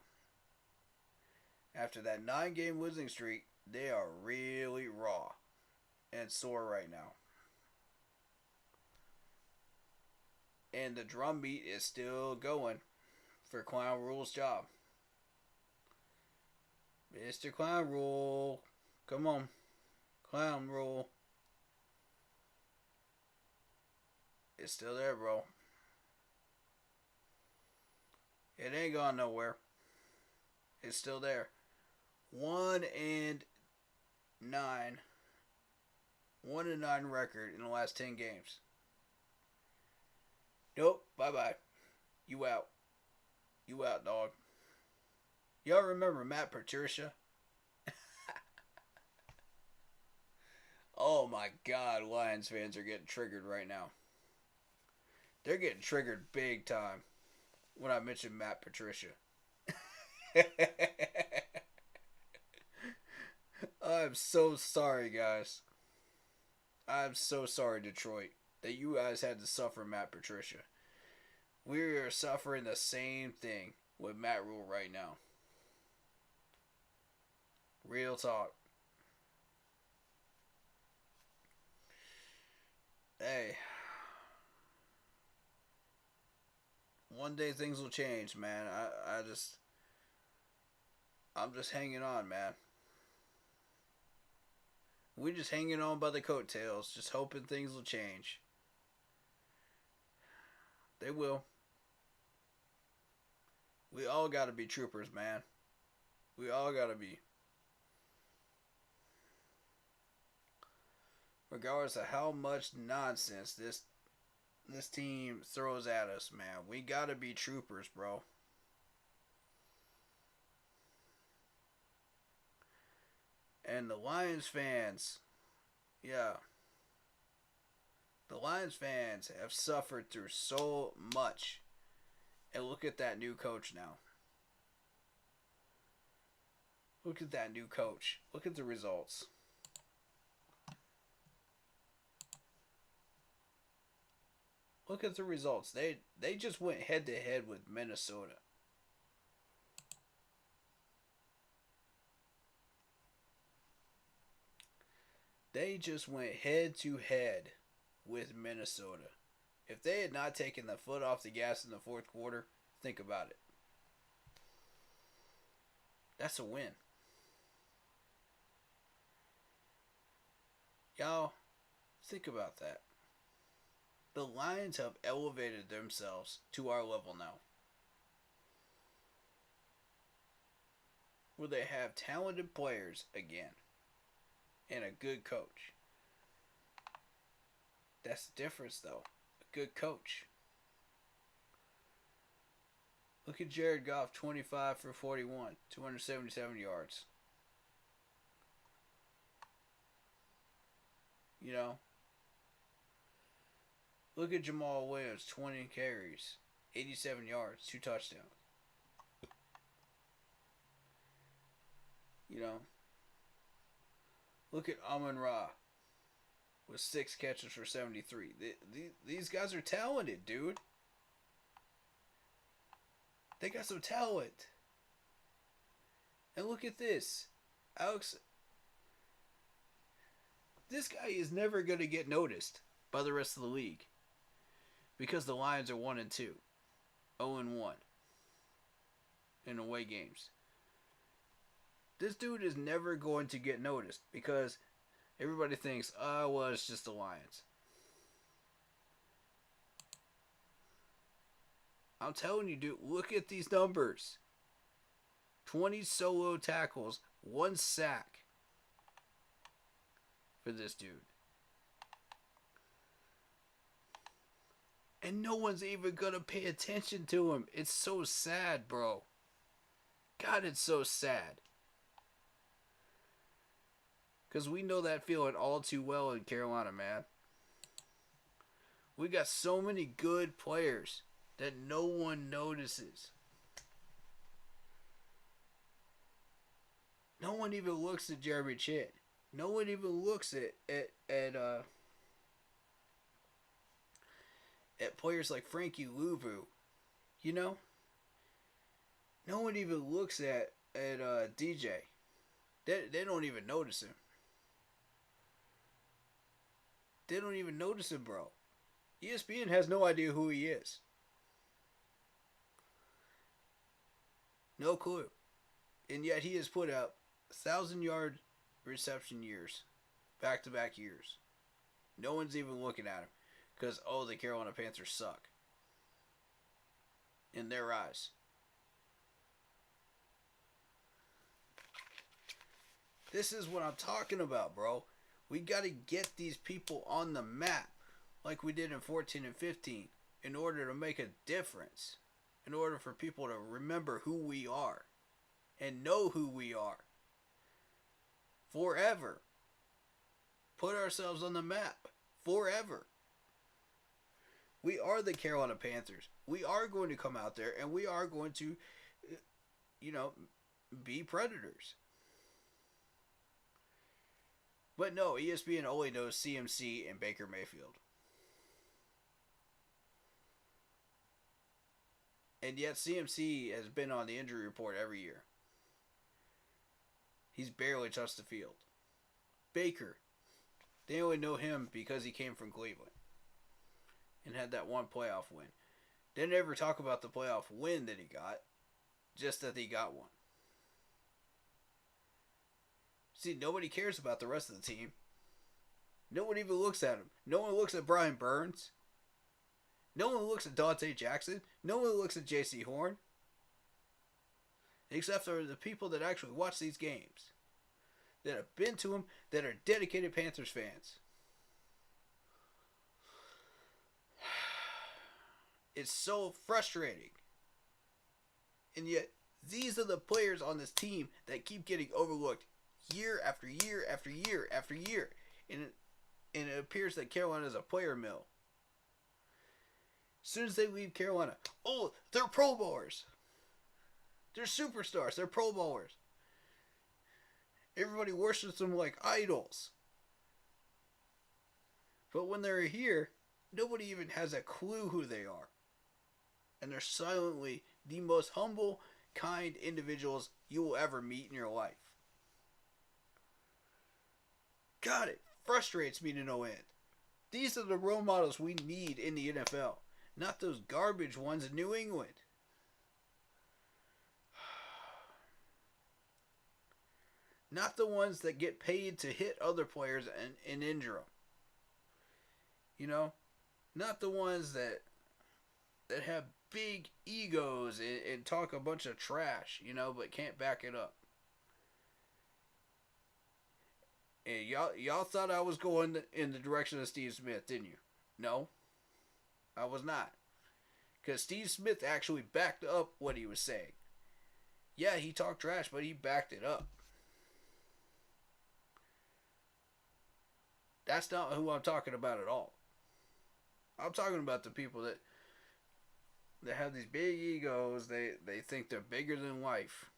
After that 9-game losing streak, they are really raw and sore right now. And the drumbeat is still going for Clown Rule's job. Mr. Clown Rule, come on. Clown Rule. It's still there, bro. It ain't gone nowhere. It's still there. 1-9. 1-9 record in the last 10 games. Nope. Bye-bye. You out. You out, dog. Y'all remember Matt Patricia? Oh my God, Lions fans are getting triggered right now. They're getting triggered big time when I mention Matt Patricia. I'm so sorry, guys. I'm so sorry, Detroit, that you guys had to suffer Matt Patricia. We are suffering the same thing with Matt Rule right now. Real talk. Hey. One day things will change, man. I'm just hanging on, man. We're just hanging on by the coattails, just hoping things will change. They will. We all gotta be troopers, man. We all gotta be. Regardless of how much nonsense this team throws at us, man, we gotta be troopers, bro. And the Lions fans, yeah. The Lions fans have suffered through so much. And look at that new coach now. Look at that new coach. Look at the results. Look at the results. They just went head to head with Minnesota. They just went head to head with Minnesota. If they had not taken the foot off the gas in the fourth quarter, think about it. That's a win. Y'all, think about that. The Lions have elevated themselves to our level now, where they have talented players again and a good coach. That's the difference, though. A good coach. Look at Jared Goff, 25 for 41, 277 yards. Look at Jamal Williams, 20 carries, 87 yards, 2 touchdowns. Look at Amon-Ra with 6 catches for 73. These guys are talented, dude. They got some talent. And look at this. Alex, this guy is never going to get noticed by the rest of the league because the Lions are 1-2, 0-1 in away games. This dude is never going to get noticed because everybody thinks, oh, well, it's just the Lions. I'm telling you, dude, look at these numbers. 20 solo tackles, 1 sack for this dude. And no one's even going to pay attention to him. It's so sad, bro. God, it's so sad. Because we know that feeling all too well in Carolina, man. We got so many good players that no one notices. No one even looks at Jeremy Chin. No one even looks at players like Frankie Louvu. You know? No one even looks at DJ. They don't even notice him. They don't even notice him, bro. ESPN has no idea who he is. No clue. And yet he has put up 1,000-yard reception years. Back-to-back years. No one's even looking at him. Because, oh, the Carolina Panthers suck. In their eyes. This is what I'm talking about, bro. We got to get these people on the map. Like we did in 14 and 15. In order to make a difference. In order for people to remember who we are. And know who we are. Forever. Put ourselves on the map. Forever. We are the Carolina Panthers. We are going to come out there and we are going to, be predators. But no, ESPN only knows CMC and Baker Mayfield. And yet CMC has been on the injury report every year. He's barely touched the field. Baker, they only know him because he came from Cleveland. And had that one playoff win. They never talk about the playoff win that he got. Just that he got one. See, nobody cares about the rest of the team. No one even looks at him. No one looks at Brian Burns. No one looks at Dante Jackson. No one looks at J.C. Horn. Except for the people that actually watch these games. That have been to them. That are dedicated Panthers fans. It's so frustrating. And yet, these are the players on this team that keep getting overlooked year after year after year after year. And it appears that Carolina is a player mill. As soon as they leave Carolina, oh, they're Pro Bowlers. They're superstars. They're Pro Bowlers. Everybody worships them like idols. But when they're here, nobody even has a clue who they are. And they're silently the most humble, kind individuals you will ever meet in your life. God, it frustrates me to no end. These are the role models we need in the NFL. Not those garbage ones in New England. Not the ones that get paid to hit other players and injure them. You know? Not the ones that have big egos and talk a bunch of trash, but can't back it up. And y'all thought I was going in the direction of Steve Smith, didn't you? No, I was not. Because Steve Smith actually backed up what he was saying. Yeah, he talked trash, but he backed it up. That's not who I'm talking about at all. I'm talking about the people that have these big egos. They think they're bigger than life.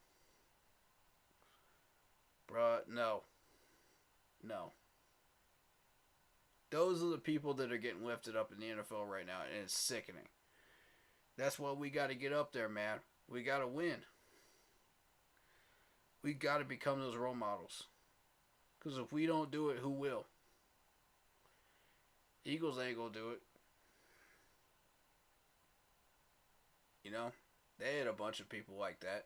Bruh, no. No. Those are the people that are getting lifted up in the NFL right now, and it's sickening. That's why we got to get up there, man. We got to win. We got to become those role models. Because if we don't do it, who will? Eagles ain't going to do it. You know? They had a bunch of people like that.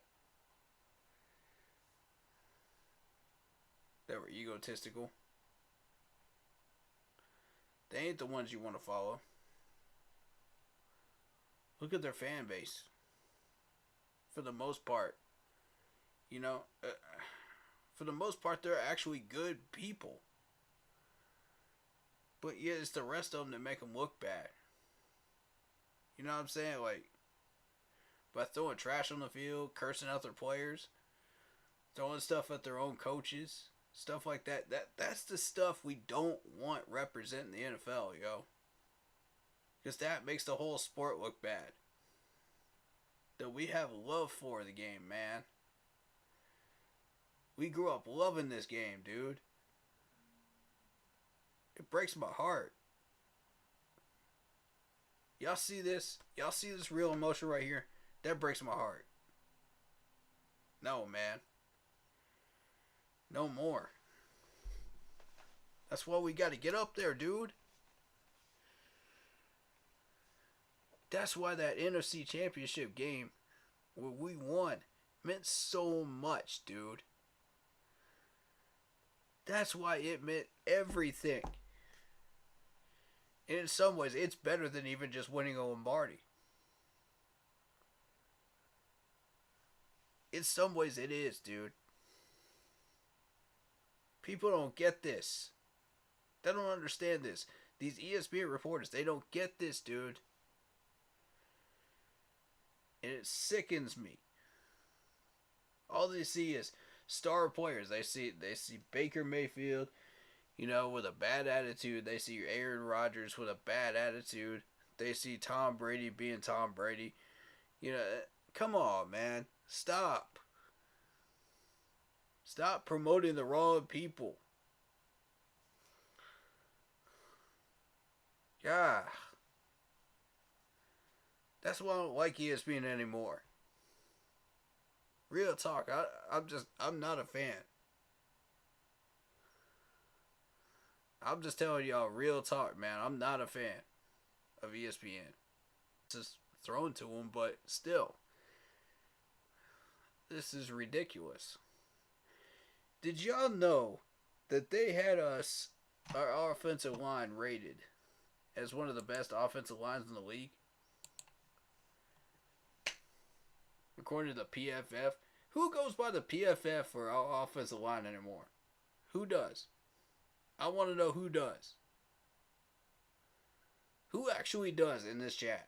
That were egotistical. They ain't the ones you want to follow. Look at their fan base. For the most part. You know, for the most part, they're actually good people. But yeah, it's the rest of them that make them look bad. You know what I'm saying? Like, by throwing trash on the field, cursing out their players, throwing stuff at their own coaches, stuff like that. That's the stuff we don't want representing the NFL, yo. Because that makes the whole sport look bad. That we have love for the game, man. We grew up loving this game, dude. It breaks my heart. Y'all see this? Y'all see this real emotion right here? That breaks my heart. No, man. No more. That's why we got to get up there, dude. That's why that NFC Championship game where we won meant so much, dude. That's why it meant everything. And in some ways, it's better than even just winning a Lombardi. In some ways, it is, dude. People don't get this. They don't understand this. These ESPN reporters, they don't get this, dude. And it sickens me. All they see is star players. They see Baker Mayfield, you know, with a bad attitude. They see Aaron Rodgers with a bad attitude. They see Tom Brady being Tom Brady. You know, come on, man. Stop. Stop promoting the wrong people. Yeah. That's why I don't like ESPN anymore. Real talk, I'm not a fan. I'm just telling y'all real talk, man. I'm not a fan of ESPN. It's just thrown to them, but still. This is ridiculous. Did y'all know that they had our offensive line rated as one of the best offensive lines in the league? According to the PFF. Who goes by the PFF for our offensive line anymore? Who does? I want to know who does. Who actually does in this chat?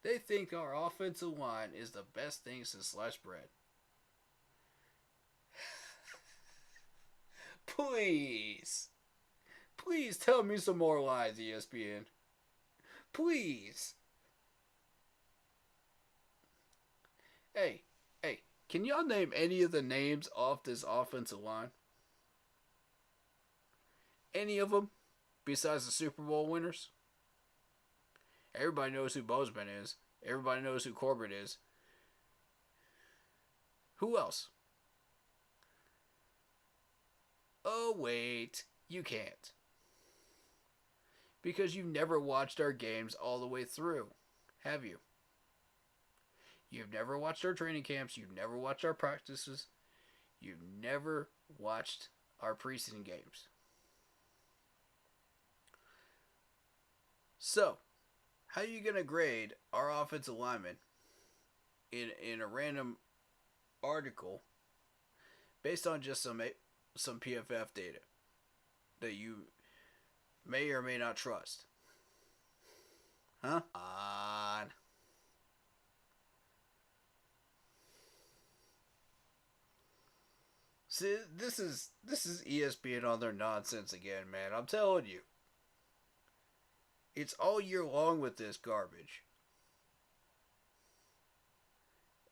They think our offensive line is the best thing since sliced bread. Please. Please tell me some more lies, ESPN. Please. Hey, can y'all name any of the names off this offensive line? Any of them? Besides the Super Bowl winners? Everybody knows who Bozeman is. Everybody knows who Corbett is. Who else? Oh, wait. You can't. Because you've never watched our games all the way through, have you? You've never watched our training camps. You've never watched our practices. You've never watched our preseason games. So, how are you going to grade our offensive linemen in a random article based on just some PFF data that you may or may not trust? Huh? On. See, this is ESPN on their nonsense again, man. I'm telling you. It's all year long with this garbage.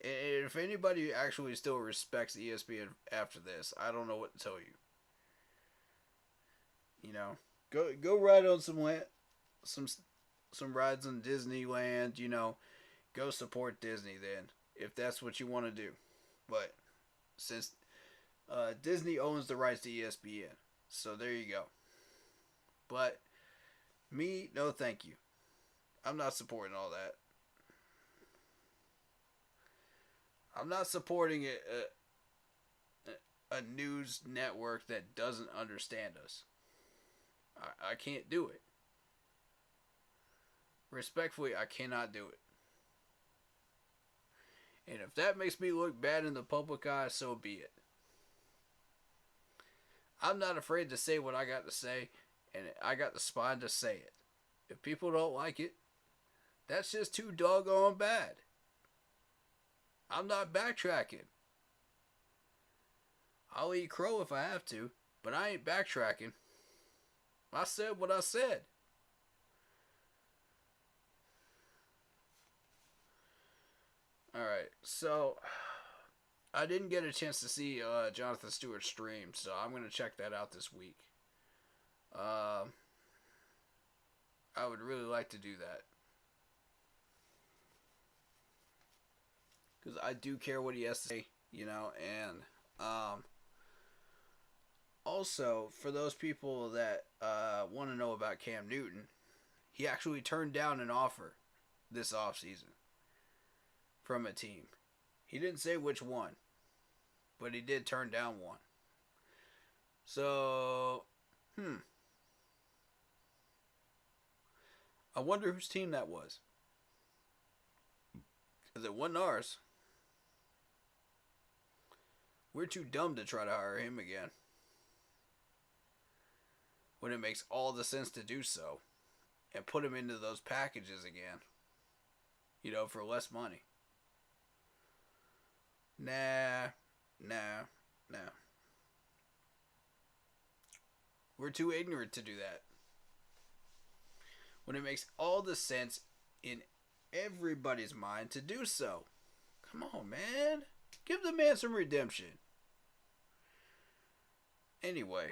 And if anybody actually still respects ESPN after this, I don't know what to tell you. You know, go ride on some land. some rides in Disneyland, go support Disney then, if that's what you want to do. But since Disney owns the rights to ESPN, so there you go. But me, no thank you. I'm not supporting all that. I'm not supporting a news network that doesn't understand us. I can't do it. Respectfully, I cannot do it. And if that makes me look bad in the public eye, so be it. I'm not afraid to say what I got to say, and I got the spine to say it. If people don't like it, that's just too doggone bad. I'm not backtracking. I'll eat crow if I have to, but I ain't backtracking. I said what I said. Alright, so I didn't get a chance to see Jonathan Stewart's stream, so I'm going to check that out this week. I would really like to do that. Because I do care what he has to say, and also, for those people that want to know about Cam Newton, he actually turned down an offer this offseason from a team. He didn't say which one, but he did turn down one. So, I wonder whose team that was. Because it wasn't ours. We're too dumb to try to hire him again, when it makes all the sense to do so and put him into those packages again, for less money. Nah. We're too ignorant to do that, when it makes all the sense in everybody's mind to do so. Come on, man. Give the man some redemption. Anyway,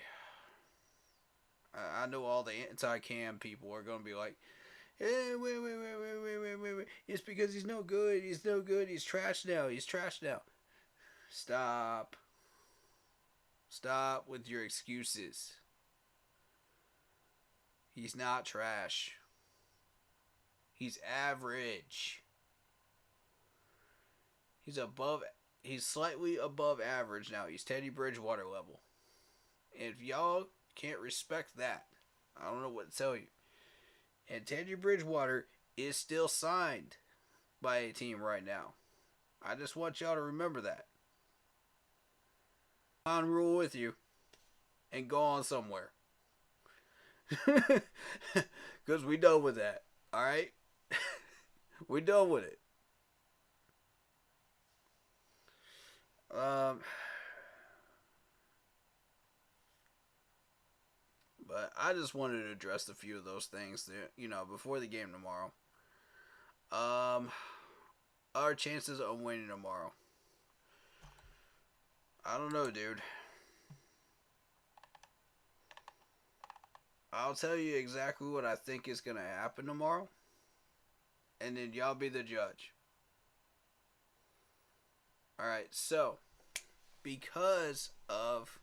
I know all the anti-Cam people are going to be like, hey, wait. It's because he's no good. He's no good. He's trash now. Stop. Stop with your excuses. He's not trash. He's average. He's slightly above average now. He's Teddy Bridgewater level. And if y'all can't respect that, I don't know what to tell you. And Teddy Bridgewater is still signed by a team right now. I just want y'all to remember that. On rule with you and go on somewhere. Because we done with that. Alright? We done with it. But I just wanted to address a few of those things that, before the game tomorrow. Our chances of winning tomorrow. I don't know, dude. I'll tell you exactly what I think is going to happen tomorrow. And then y'all be the judge. Alright, so, because of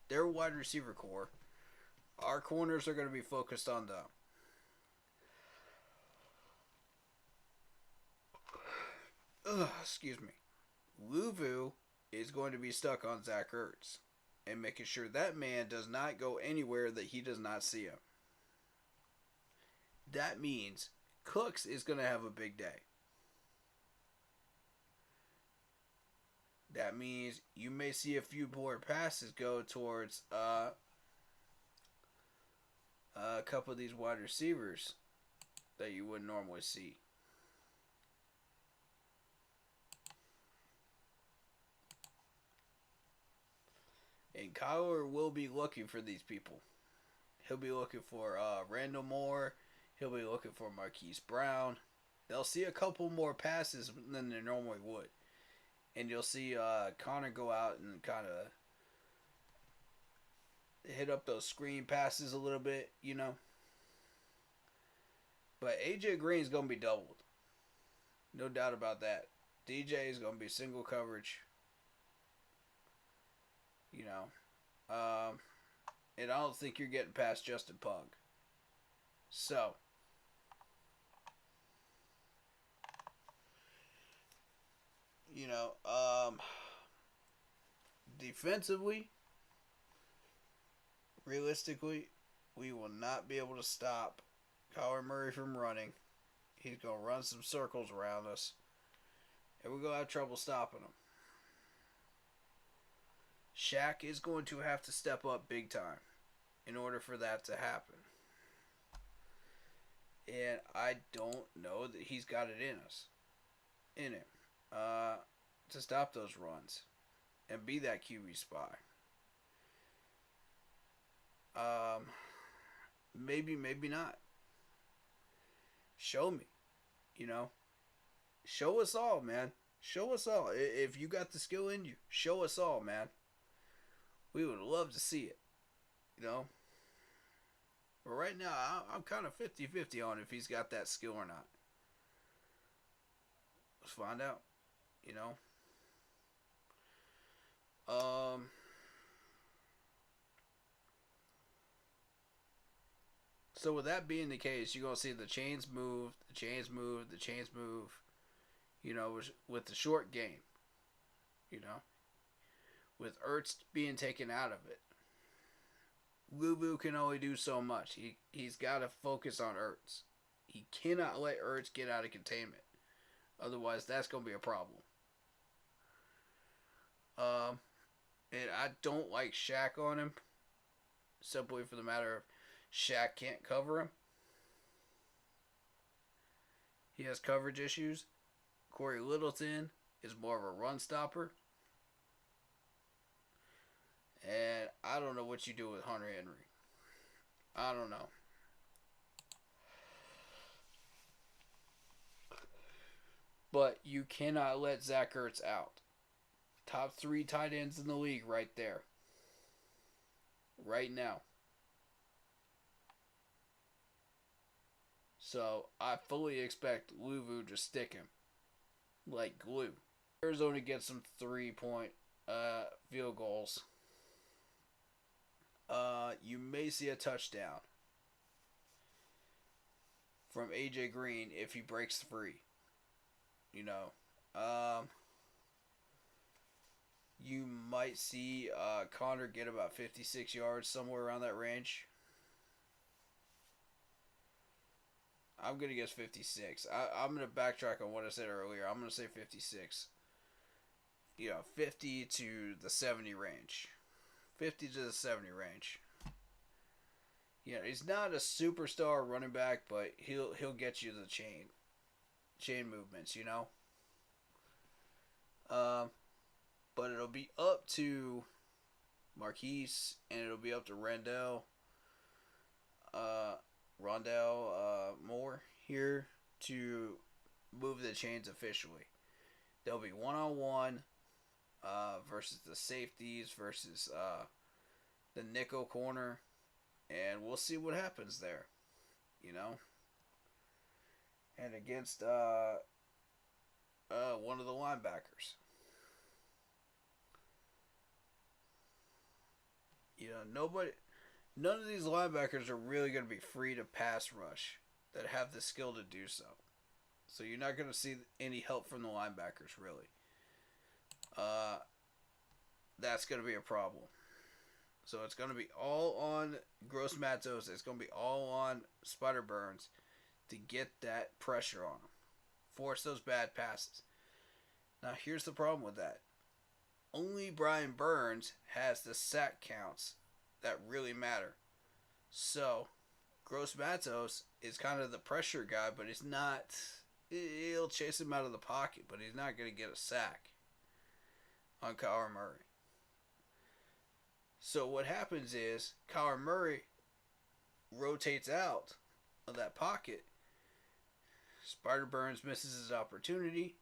their wide receiver core, our corners are going to be focused on them. Excuse me. Luvu is going to be stuck on Zach Ertz and making sure that man does not go anywhere that he does not see him. That means Cooks is going to have a big day. That means you may see a few more passes go towards a couple of these wide receivers that you wouldn't normally see. And Kyler will be looking for these people. He'll be looking for Randall Moore. He'll be looking for Marquise Brown. They'll see a couple more passes than they normally would. And you'll see Connor go out and kind of hit up those screen passes a little bit, But AJ Green's going to be doubled. No doubt about that. DJ is going to be single coverage. You know. And I don't think you're getting past Justin Pug. So. You know. Defensively. Realistically. We will not be able to stop Kyler Murray from running. He's going to run some circles around us. And we're going to have trouble stopping him. Shaq is going to have to step up big time in order for that to happen. And I don't know that he's got it in him to stop those runs and be that QB spy. Maybe not. Show me. You know. Show us all, man. Show us all. If you got the skill in you, show us all, man. We would love to see it. You know. But right now, I'm kind of 50-50 on if he's got that skill or not. Let's find out. You know. So with that being the case, you're going to see the chains move, you know, with the short game, you know, with Ertz being taken out of it. Luvu can only do so much. He's got to focus on Ertz. He cannot let Ertz get out of containment. Otherwise, that's going to be a problem. And I don't like Shaq on him, simply for the matter of Shaq can't cover him. He has coverage issues. Corey Littleton is more of a run stopper. And I don't know what you do with Hunter Henry. I don't know. But you cannot let Zach Ertz out. Top 3 tight ends in the league right there. Right now. So I fully expect Luvu to stick him like glue. Arizona gets some 3-point field goals. You may see a touchdown from AJ Green if he breaks free. You know, you might see Connor get about 56 yards, somewhere around that range. I'm going to guess 56. I'm going to backtrack on what I said earlier. I'm going to say 56. You know, 50 to the 70 range. 50 to the 70 range. You know, he's not a superstar running back, but he'll get you the chain movements, you know. But it'll be up to Marquise, and it'll be up to Rondell Moore here to move the chains officially. There'll be one-on-one versus the safeties versus the nickel corner, and we'll see what happens there, you know. And against one of the linebackers. You know, none of these linebackers are really going to be free to pass rush that have the skill to do so. So you're not going to see any help from the linebackers, really. That's going to be a problem. So it's going to be all on Gross Matos. It's going to be all on Spider Burns to get that pressure on them. Force those bad passes. Now, here's the problem with that. Only Brian Burns has the sack counts that really matter. So, Gross Matos is kind of the pressure guy, but he's not. He'll chase him out of the pocket, but he's not going to get a sack on Kyler Murray. So, what happens is Kyler Murray rotates out of that pocket. Spider Burns misses his opportunity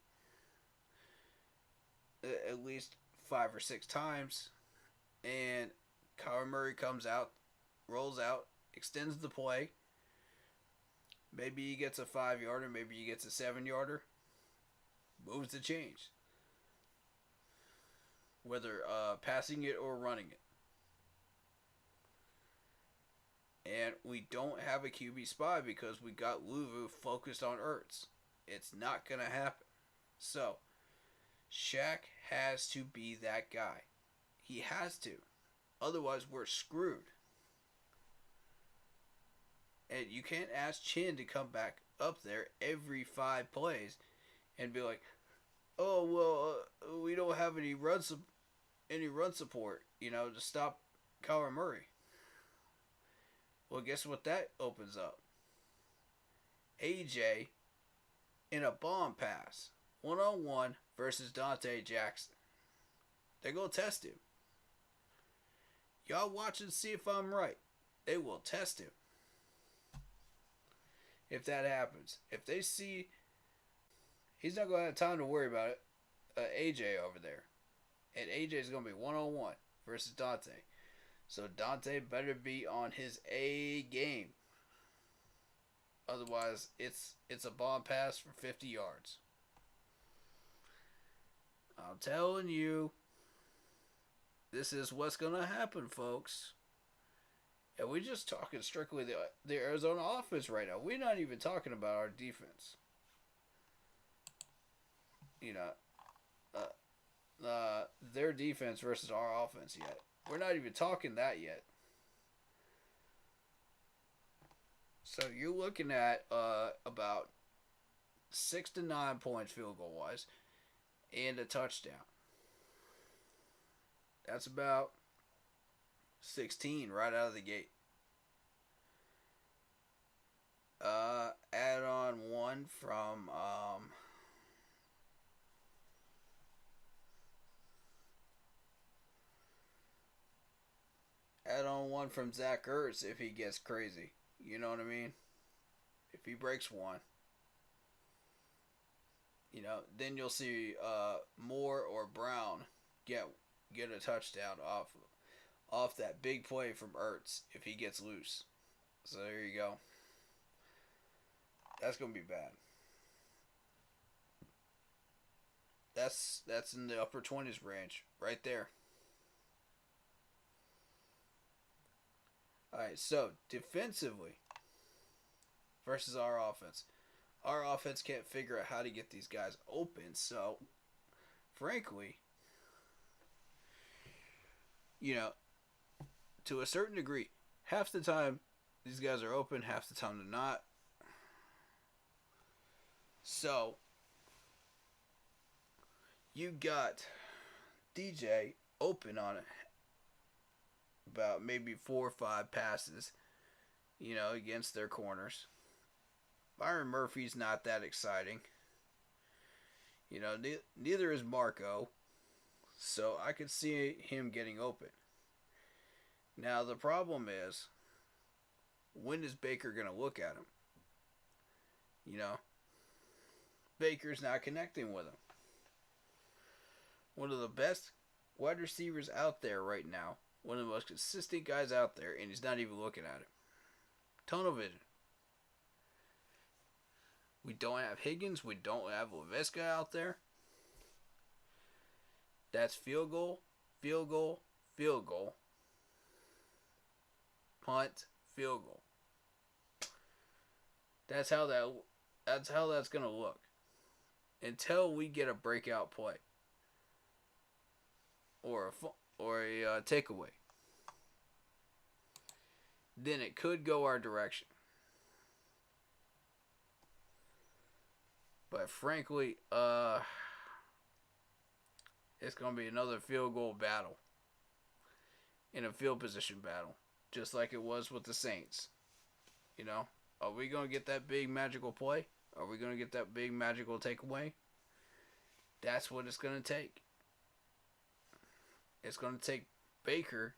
at least 5 or 6 times, and Kyler Murray comes out, rolls out, extends the play, Maybe he gets a 5-yarder, maybe he gets a 7-yarder. Moves the change. Whether passing it or running it. And we don't have a QB spy because we got Louvu focused on Ertz. It's not going to happen. So, Shaq has to be that guy. He has to. Otherwise, we're screwed. And you can't ask Chin to come back up there every 5 plays and be like, oh, well, we don't have any run support, to stop Kyler Murray. Well, guess what that opens up? AJ in a bomb pass, 1-on-1 versus Dante Jackson. They're going to test him. Y'all watch and see if I'm right. They will test him. If that happens. If they see he's not going to have time to worry about it, AJ over there. And AJ is going to be 1-on-1 versus Dante. So Dante better be on his A game. Otherwise, it's a bomb pass for 50 yards. I'm telling you, this is what's going to happen, folks. And we're just talking strictly the Arizona offense right now. We're not even talking about our defense. Their defense versus our offense yet. We're not even talking that yet. So you're looking at about 6 to 9 points field goal wise and a touchdown. That's about 16 right out of the gate. Add on one from Zach Ertz if he gets crazy. You know what I mean? If he breaks one. Then you'll see Moore or Brown get a touchdown off that big play from Ertz if he gets loose. So there you go. That's going to be bad. That's in the upper 20s range right there. Alright, so defensively versus our offense. Our offense can't figure out how to get these guys open, so frankly, to a certain degree, half the time these guys are open, half the time they're not. So you got DJ open on it about maybe 4 or 5 passes, against their corners. Byron Murphy's not that exciting. Neither is Marco. So I could see him getting open. Now the problem is, when is Baker going to look at him? Baker's not connecting with him. One of the best wide receivers out there right now. One of the most consistent guys out there, and he's not even looking at him. Tunnel vision. We don't have Higgins. We don't have LaVisca out there. That's field goal, field goal, field goal. Punt, field goal. That's how that's gonna look. Until we get a breakout play. Or a takeaway. Then it could go our direction. But frankly, it's going to be another field goal battle. In a field position battle. Just like it was with the Saints. Are we going to get that big magical play? Are we going to get that big magical takeaway? That's what it's going to take. It's going to take Baker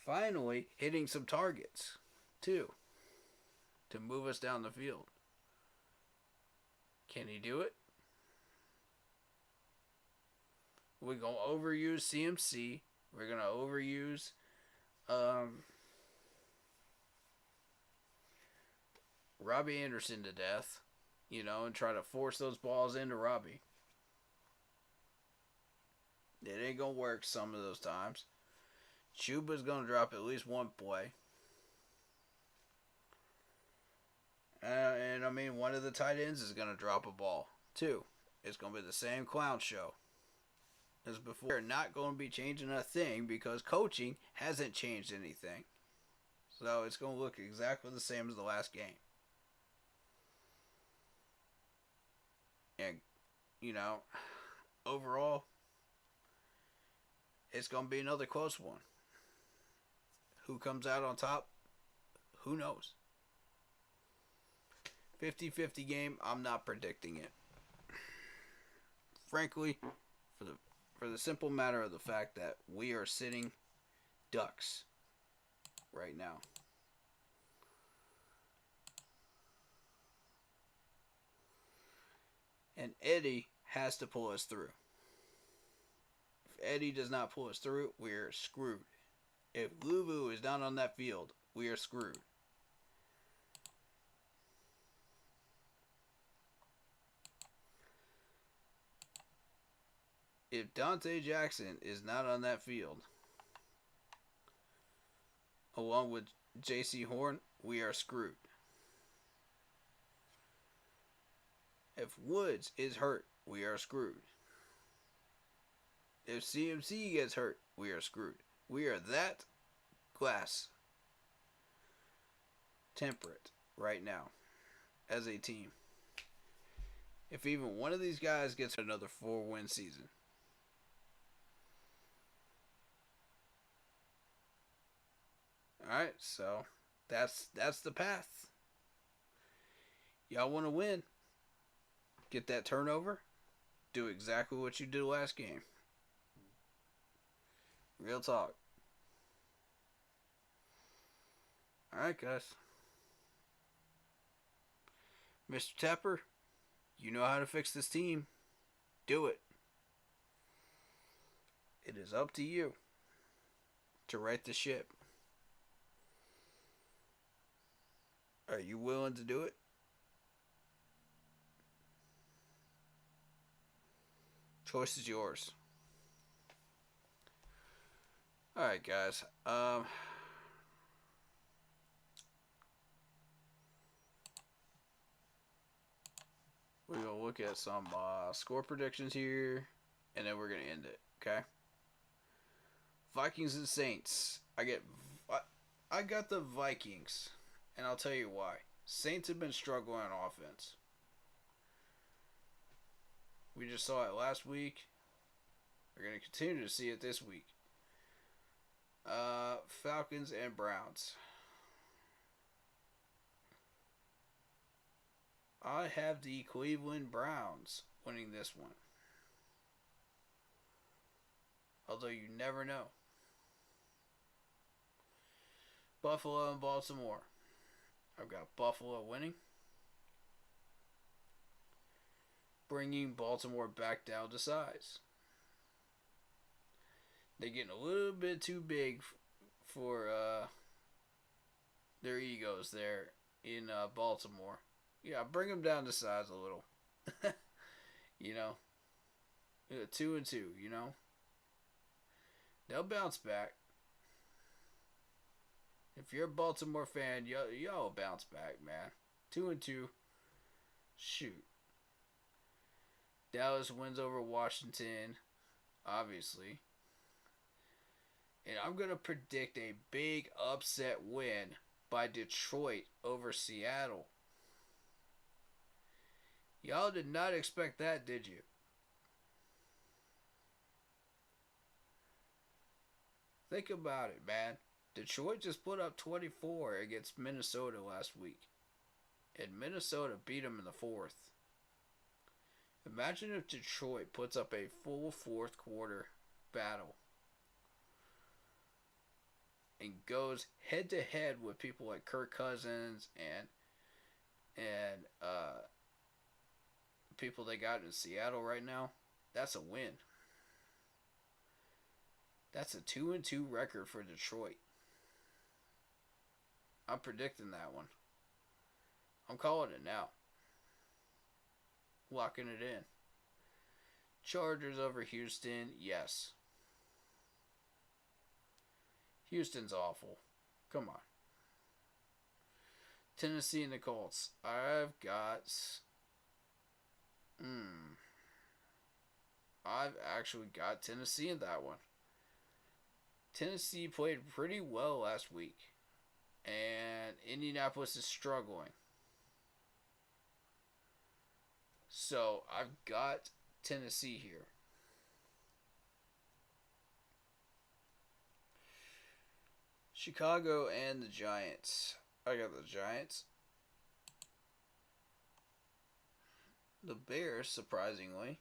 finally hitting some targets, too, to move us down the field. Can he do it? We're going to overuse CMC. We're going to overuse Robbie Anderson to death, and try to force those balls into Robbie. It ain't going to work some of those times. Chuba's going to drop at least one play. And I mean, one of the tight ends is going to drop a ball, too. It's going to be the same clown show as before. They're not going to be changing a thing because coaching hasn't changed anything. So it's going to look exactly the same as the last game. And, overall, it's going to be another close one. Who comes out on top? Who knows? 50-50 game, I'm not predicting it. Frankly, for the simple matter of the fact that we are sitting ducks right now. And Eddie has to pull us through. If Eddie does not pull us through, we're screwed. If Lulu is not on that field, we are screwed. If Dante Jackson is not on that field, along with J.C. Horn, we are screwed. If Woods is hurt, we are screwed. If CMC gets hurt, we are screwed. We are that glass temperate right now as a team. If even one of these guys gets another 4-win season, alright, so that's the path. Y'all want to win? Get that turnover. Do exactly what you did last game. Real talk. Alright, guys. Mr. Tepper, you know how to fix this team. Do it. It is up to you to right the ship. Are you willing to do it? Choice is yours. Alright, guys. We're going to look at some score predictions here, and then we're going to end it, okay? Vikings and Saints. I got the Vikings, and I'll tell you why. Saints have been struggling on offense. We just saw it last week. We're going to continue to see it this week. Falcons and Browns. I have the Cleveland Browns winning this one. Although you never know. Buffalo and Baltimore. I've got Buffalo winning. Bringing Baltimore back down to size. They're getting a little bit too big for their egos there in Baltimore. Yeah, bring them down to size a little. 2-2, They'll bounce back. If you're a Baltimore fan, y'all bounce back, man. 2-2. Shoot. Dallas wins over Washington, obviously. And I'm going to predict a big upset win by Detroit over Seattle. Y'all did not expect that, did you? Think about it, man. Detroit just put up 24 against Minnesota last week. And Minnesota beat them in the fourth. Imagine if Detroit puts up a full fourth quarter battle and goes head to head with people like Kirk Cousins and people they got in Seattle right now. That's a win. That's a 2-2 record for Detroit. I'm predicting that one. I'm calling it now. Locking it in. Chargers over Houston, yes. Houston's awful. Come on. Tennessee and the Colts. I've actually got Tennessee in that one. Tennessee played pretty well last week. And Indianapolis is struggling. So, I've got Tennessee here. Chicago and the Giants. I got the Giants. The Bears, surprisingly,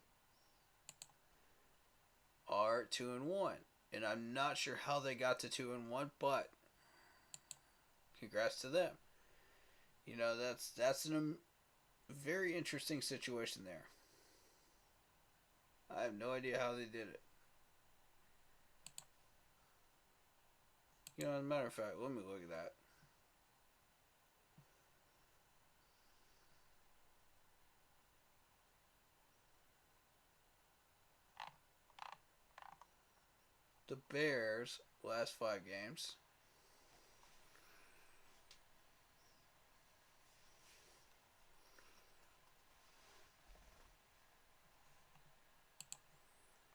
are 2-1. And I'm not sure how they got to 2-1, but congrats to them. You know, that's a very interesting situation there. I have no idea how they did it. You know, as a matter of fact, let me look at that. The Bears, last 5 games.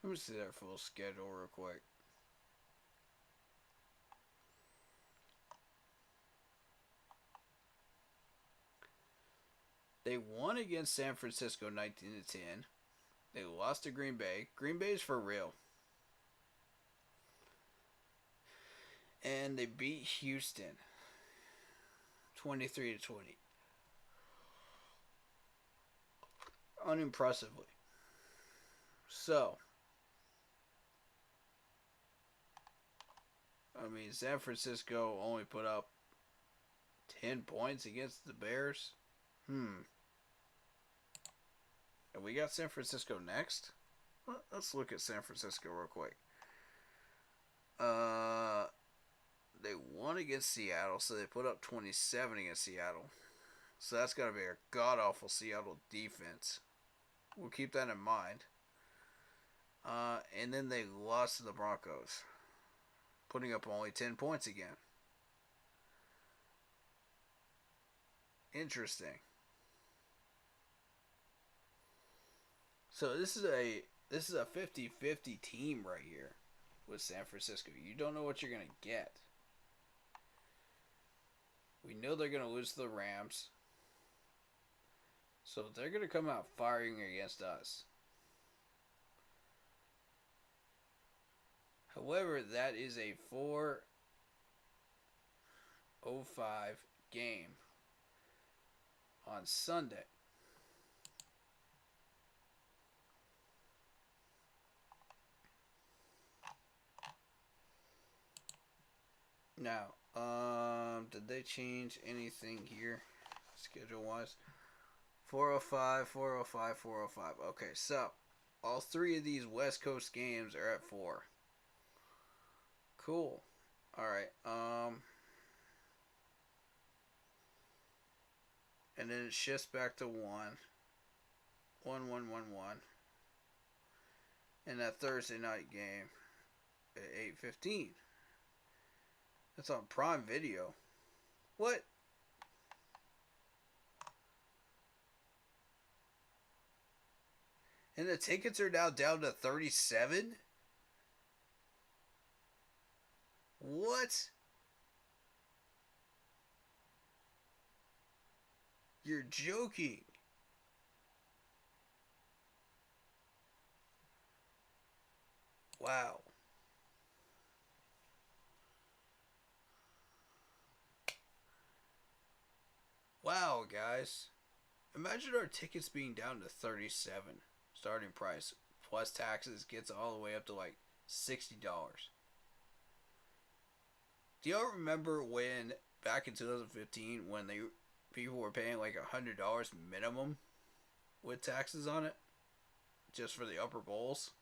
Let me see their full schedule real quick. They won against San Francisco 19-10. They lost to Green Bay. Green Bay's for real. And they beat Houston 23-20. Unimpressively. So, I mean, San Francisco only put up 10 points against the Bears. And we got San Francisco next. Let's look at San Francisco real quick. They won against Seattle, so they put up 27 against Seattle. So that's got to be a god-awful Seattle defense. We'll keep that in mind. And then they lost to the Broncos, putting up only 10 points again. Interesting. So this is a 50-50 team right here with San Francisco. You don't know what you're going to get. We know they're going to lose to the Rams. So they're going to come out firing against us. However, that is a 4:05 game on Sunday. Now, did they change anything here, schedule-wise? 4:05, 4:05, 4:05. Okay, so all 3 of these West Coast games are at 4. Cool. All right. And then it shifts back to 1. 1, 1, 1, 1. And that Thursday night game at 8:15. That's on Prime Video. What? And the tickets are now down to 37? What? You're joking. Wow. Wow, guys. Imagine our tickets being down to 37 starting price plus taxes gets all the way up to like $60. Do y'all remember when back in 2015 when people were paying like $100 minimum with taxes on it just for the upper bowls?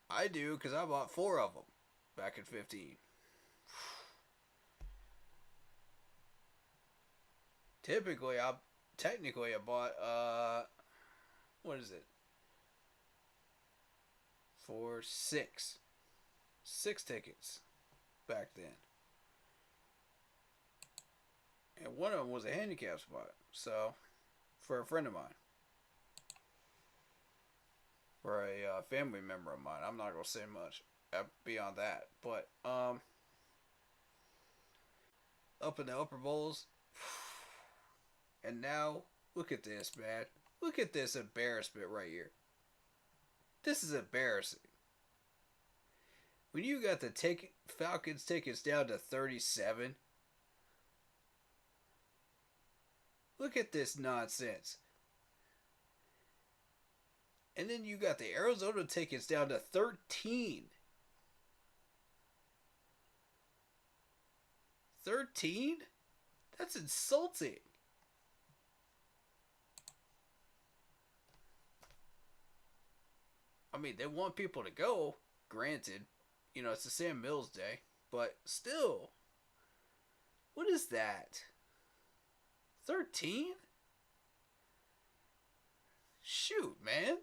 I do because I bought 4 of them back in 15. Technically I bought what is it? For six tickets back then. And one of them was a handicap spot. So, for a friend of mine. For a family member of mine. I'm not going to say much beyond that. But, up in the upper bowls. And now, look at this, man. Look at this embarrassment right here. This is embarrassing. When you got the Falcons tickets down to 37. Look at this nonsense. And then you got the Arizona tickets down to 13. 13? That's insulting. I mean, they want people to go, granted. You know, it's the Sam Mills Day. But still, what is that? 13? Shoot, man.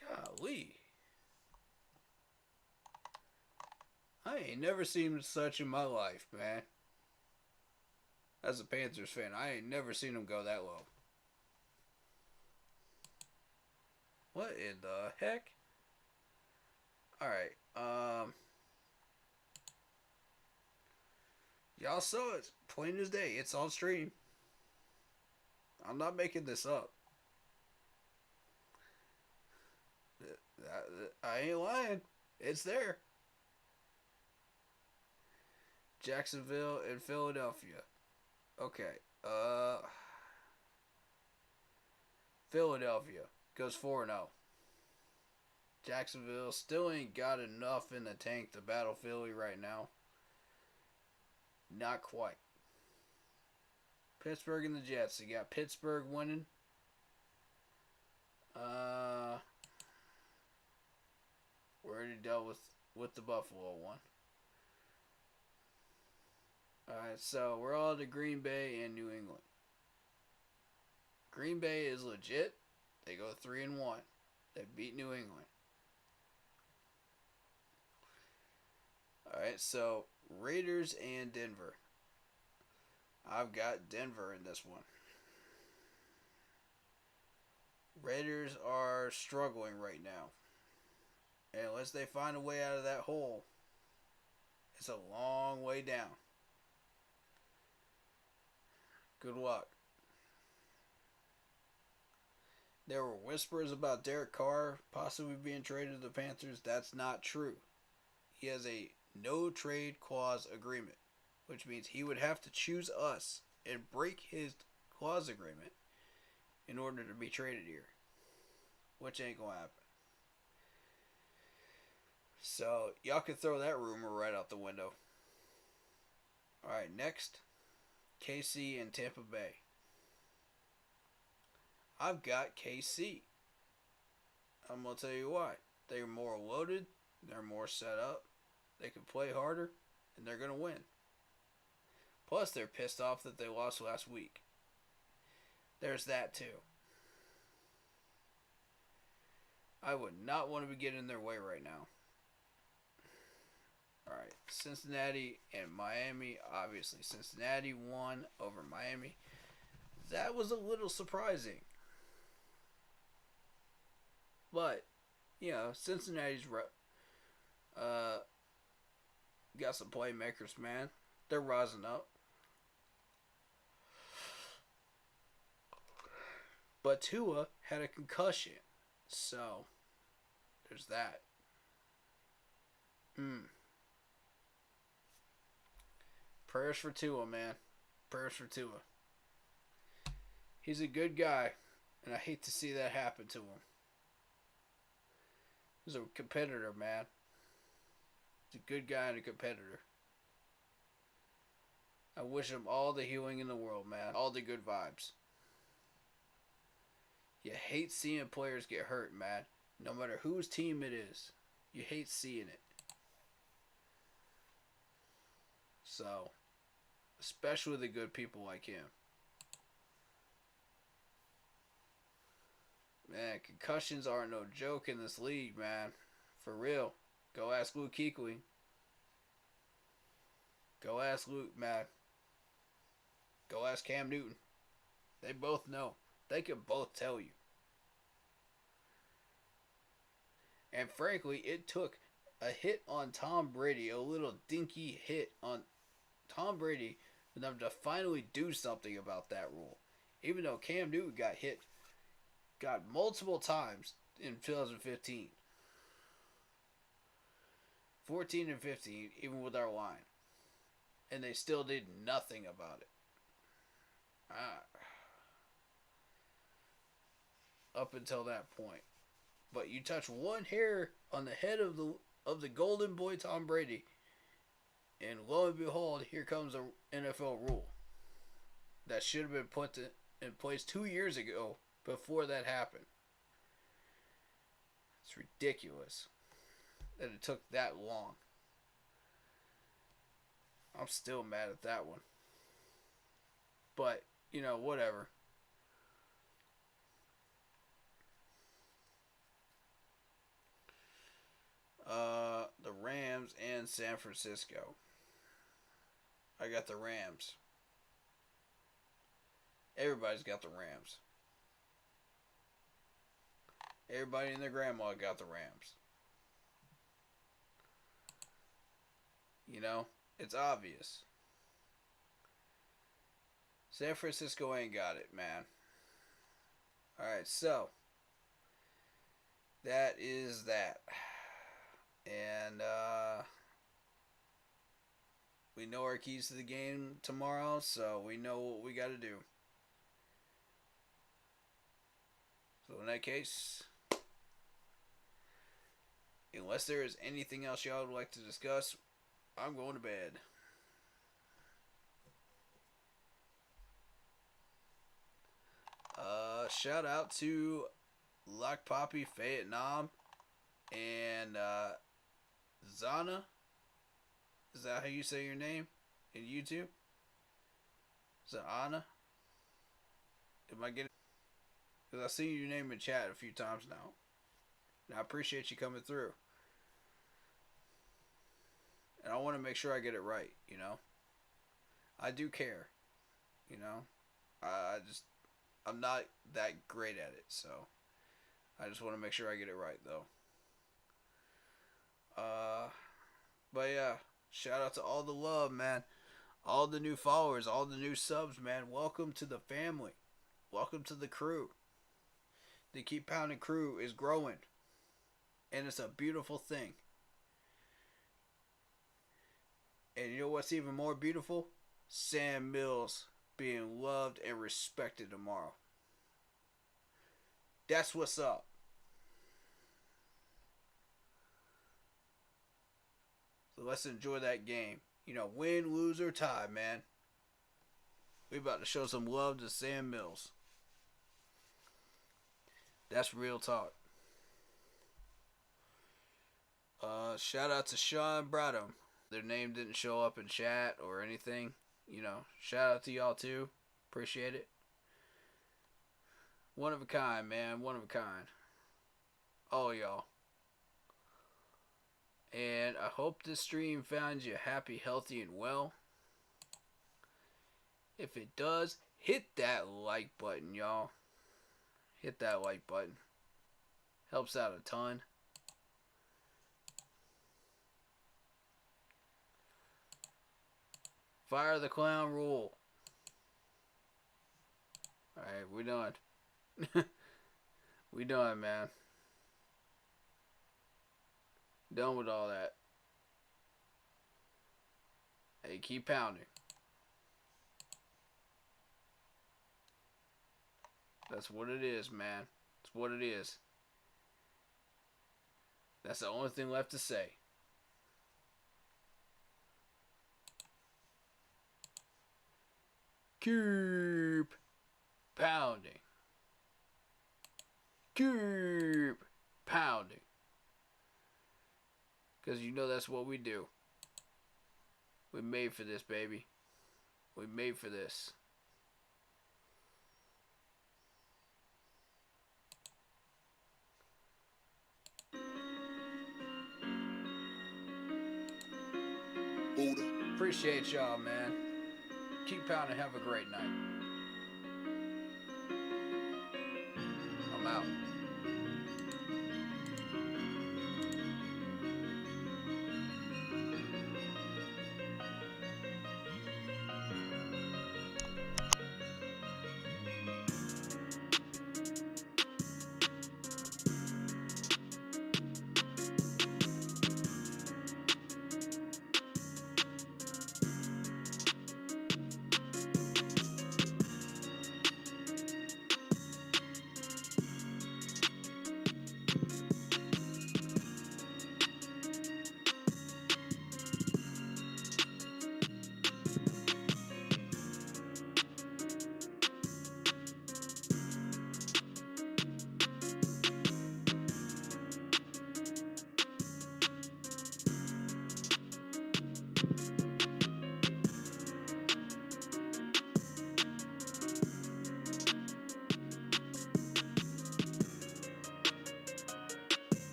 Golly. I ain't never seen such in my life, man. As a Panthers fan, I ain't never seen them go that low. What in the heck? Alright, y'all saw it. Plain as day. It's on stream. I'm not making this up. I ain't lying. It's there. Jacksonville and Philadelphia. Okay. Philadelphia goes 4-0. Jacksonville still ain't got enough in the tank to battle Philly right now. Not quite. Pittsburgh and the Jets. You got Pittsburgh winning. We already dealt with the Buffalo one. Alright, so we're all to Green Bay and New England. Green Bay is legit. They go 3-1. They beat New England. Alright, so Raiders and Denver. I've got Denver in this one. Raiders are struggling right now. And unless they find a way out of that hole, it's a long way down. Good luck. There were whispers about Derek Carr possibly being traded to the Panthers. That's not true. He has a no-trade clause agreement, which means he would have to choose us and break his clause agreement in order to be traded here, which ain't gonna happen. So, y'all can throw that rumor right out the window. Alright, next. KC and Tampa Bay. I've got KC. I'm going to tell you why. They're more loaded. They're more set up. They can play harder. And they're going to win. Plus, they're pissed off that they lost last week. There's that too. I would not want to be getting in their way right now. Alright, Cincinnati and Miami. Obviously, Cincinnati won over Miami. That was a little surprising. But, you know, Cincinnati's got some playmakers, man. They're rising up. But Tua had a concussion. So, there's that. Prayers for Tua, man. Prayers for Tua. He's a good guy, and I hate to see that happen to him. He's a competitor, man. He's a good guy and a competitor. I wish him all the healing in the world, man. All the good vibes. You hate seeing players get hurt, man. No matter whose team it is. You hate seeing it. So, especially the good people like him. Man, concussions aren't no joke in this league, man. For real. Go ask Luke Kuechly. Go ask Luke, man. Go ask Cam Newton. They both know. They can both tell you. And frankly, it took a hit on Tom Brady, a little dinky hit on Tom Brady, for them to finally do something about that rule. Even though Cam Newton got multiple times in 2015. 14 and 15, even with our line. And they still did nothing about it. Up until that point. But you touch one hair on the head of the golden boy Tom Brady, and lo and behold, here comes an NFL rule that should have been put in place 2 years ago before that happened. It's ridiculous that it took that long. I'm still mad at that one. But, whatever. The Rams and San Francisco. I got the Rams. Everybody's got the Rams. Everybody and their grandma got the Rams. It's obvious. San Francisco ain't got it, man. Alright, so that is that. And we know our keys to the game tomorrow, so we know what we got to do. So in that case, unless there is anything else y'all would like to discuss, I'm going to bed. Shout out to Lock Poppy Vietnam and Zana. Is that how you say your name in YouTube? Is it Anna? Am I getting? Because I've seen your name in chat a few times now. And I appreciate you coming through. And I want to make sure I get it right, I do care, I'm not that great at it, so I just want to make sure I get it right, though. But yeah, shout out to all the love, man. All the new followers, all the new subs, man. Welcome to the family. Welcome to the crew. The Keep Pounding crew is growing. And it's a beautiful thing. And you know what's even more beautiful? Sam Mills being loved and respected tomorrow. That's what's up. So let's enjoy that game. Win, lose, or tie, man. We about to show some love to Sam Mills. That's real talk. Shout out to Sean Bradham. Their name didn't show up in chat or anything. Shout out to y'all too. Appreciate it. One of a kind, man. One of a kind. All y'all. And I hope this stream found you happy, healthy, and well. If it does, hit that like button, y'all. Hit that like button. Helps out a ton. Fire the clown rule. Alright, we done. We done, man. Done with all that. Hey, keep pounding. That's what it is, man. That's what it is. That's the only thing left to say. Keep pounding. Keep pounding. Because that's what we do. We made for this, baby. We made for this. Appreciate y'all, man. Keep pounding. Have a great night. I'm out.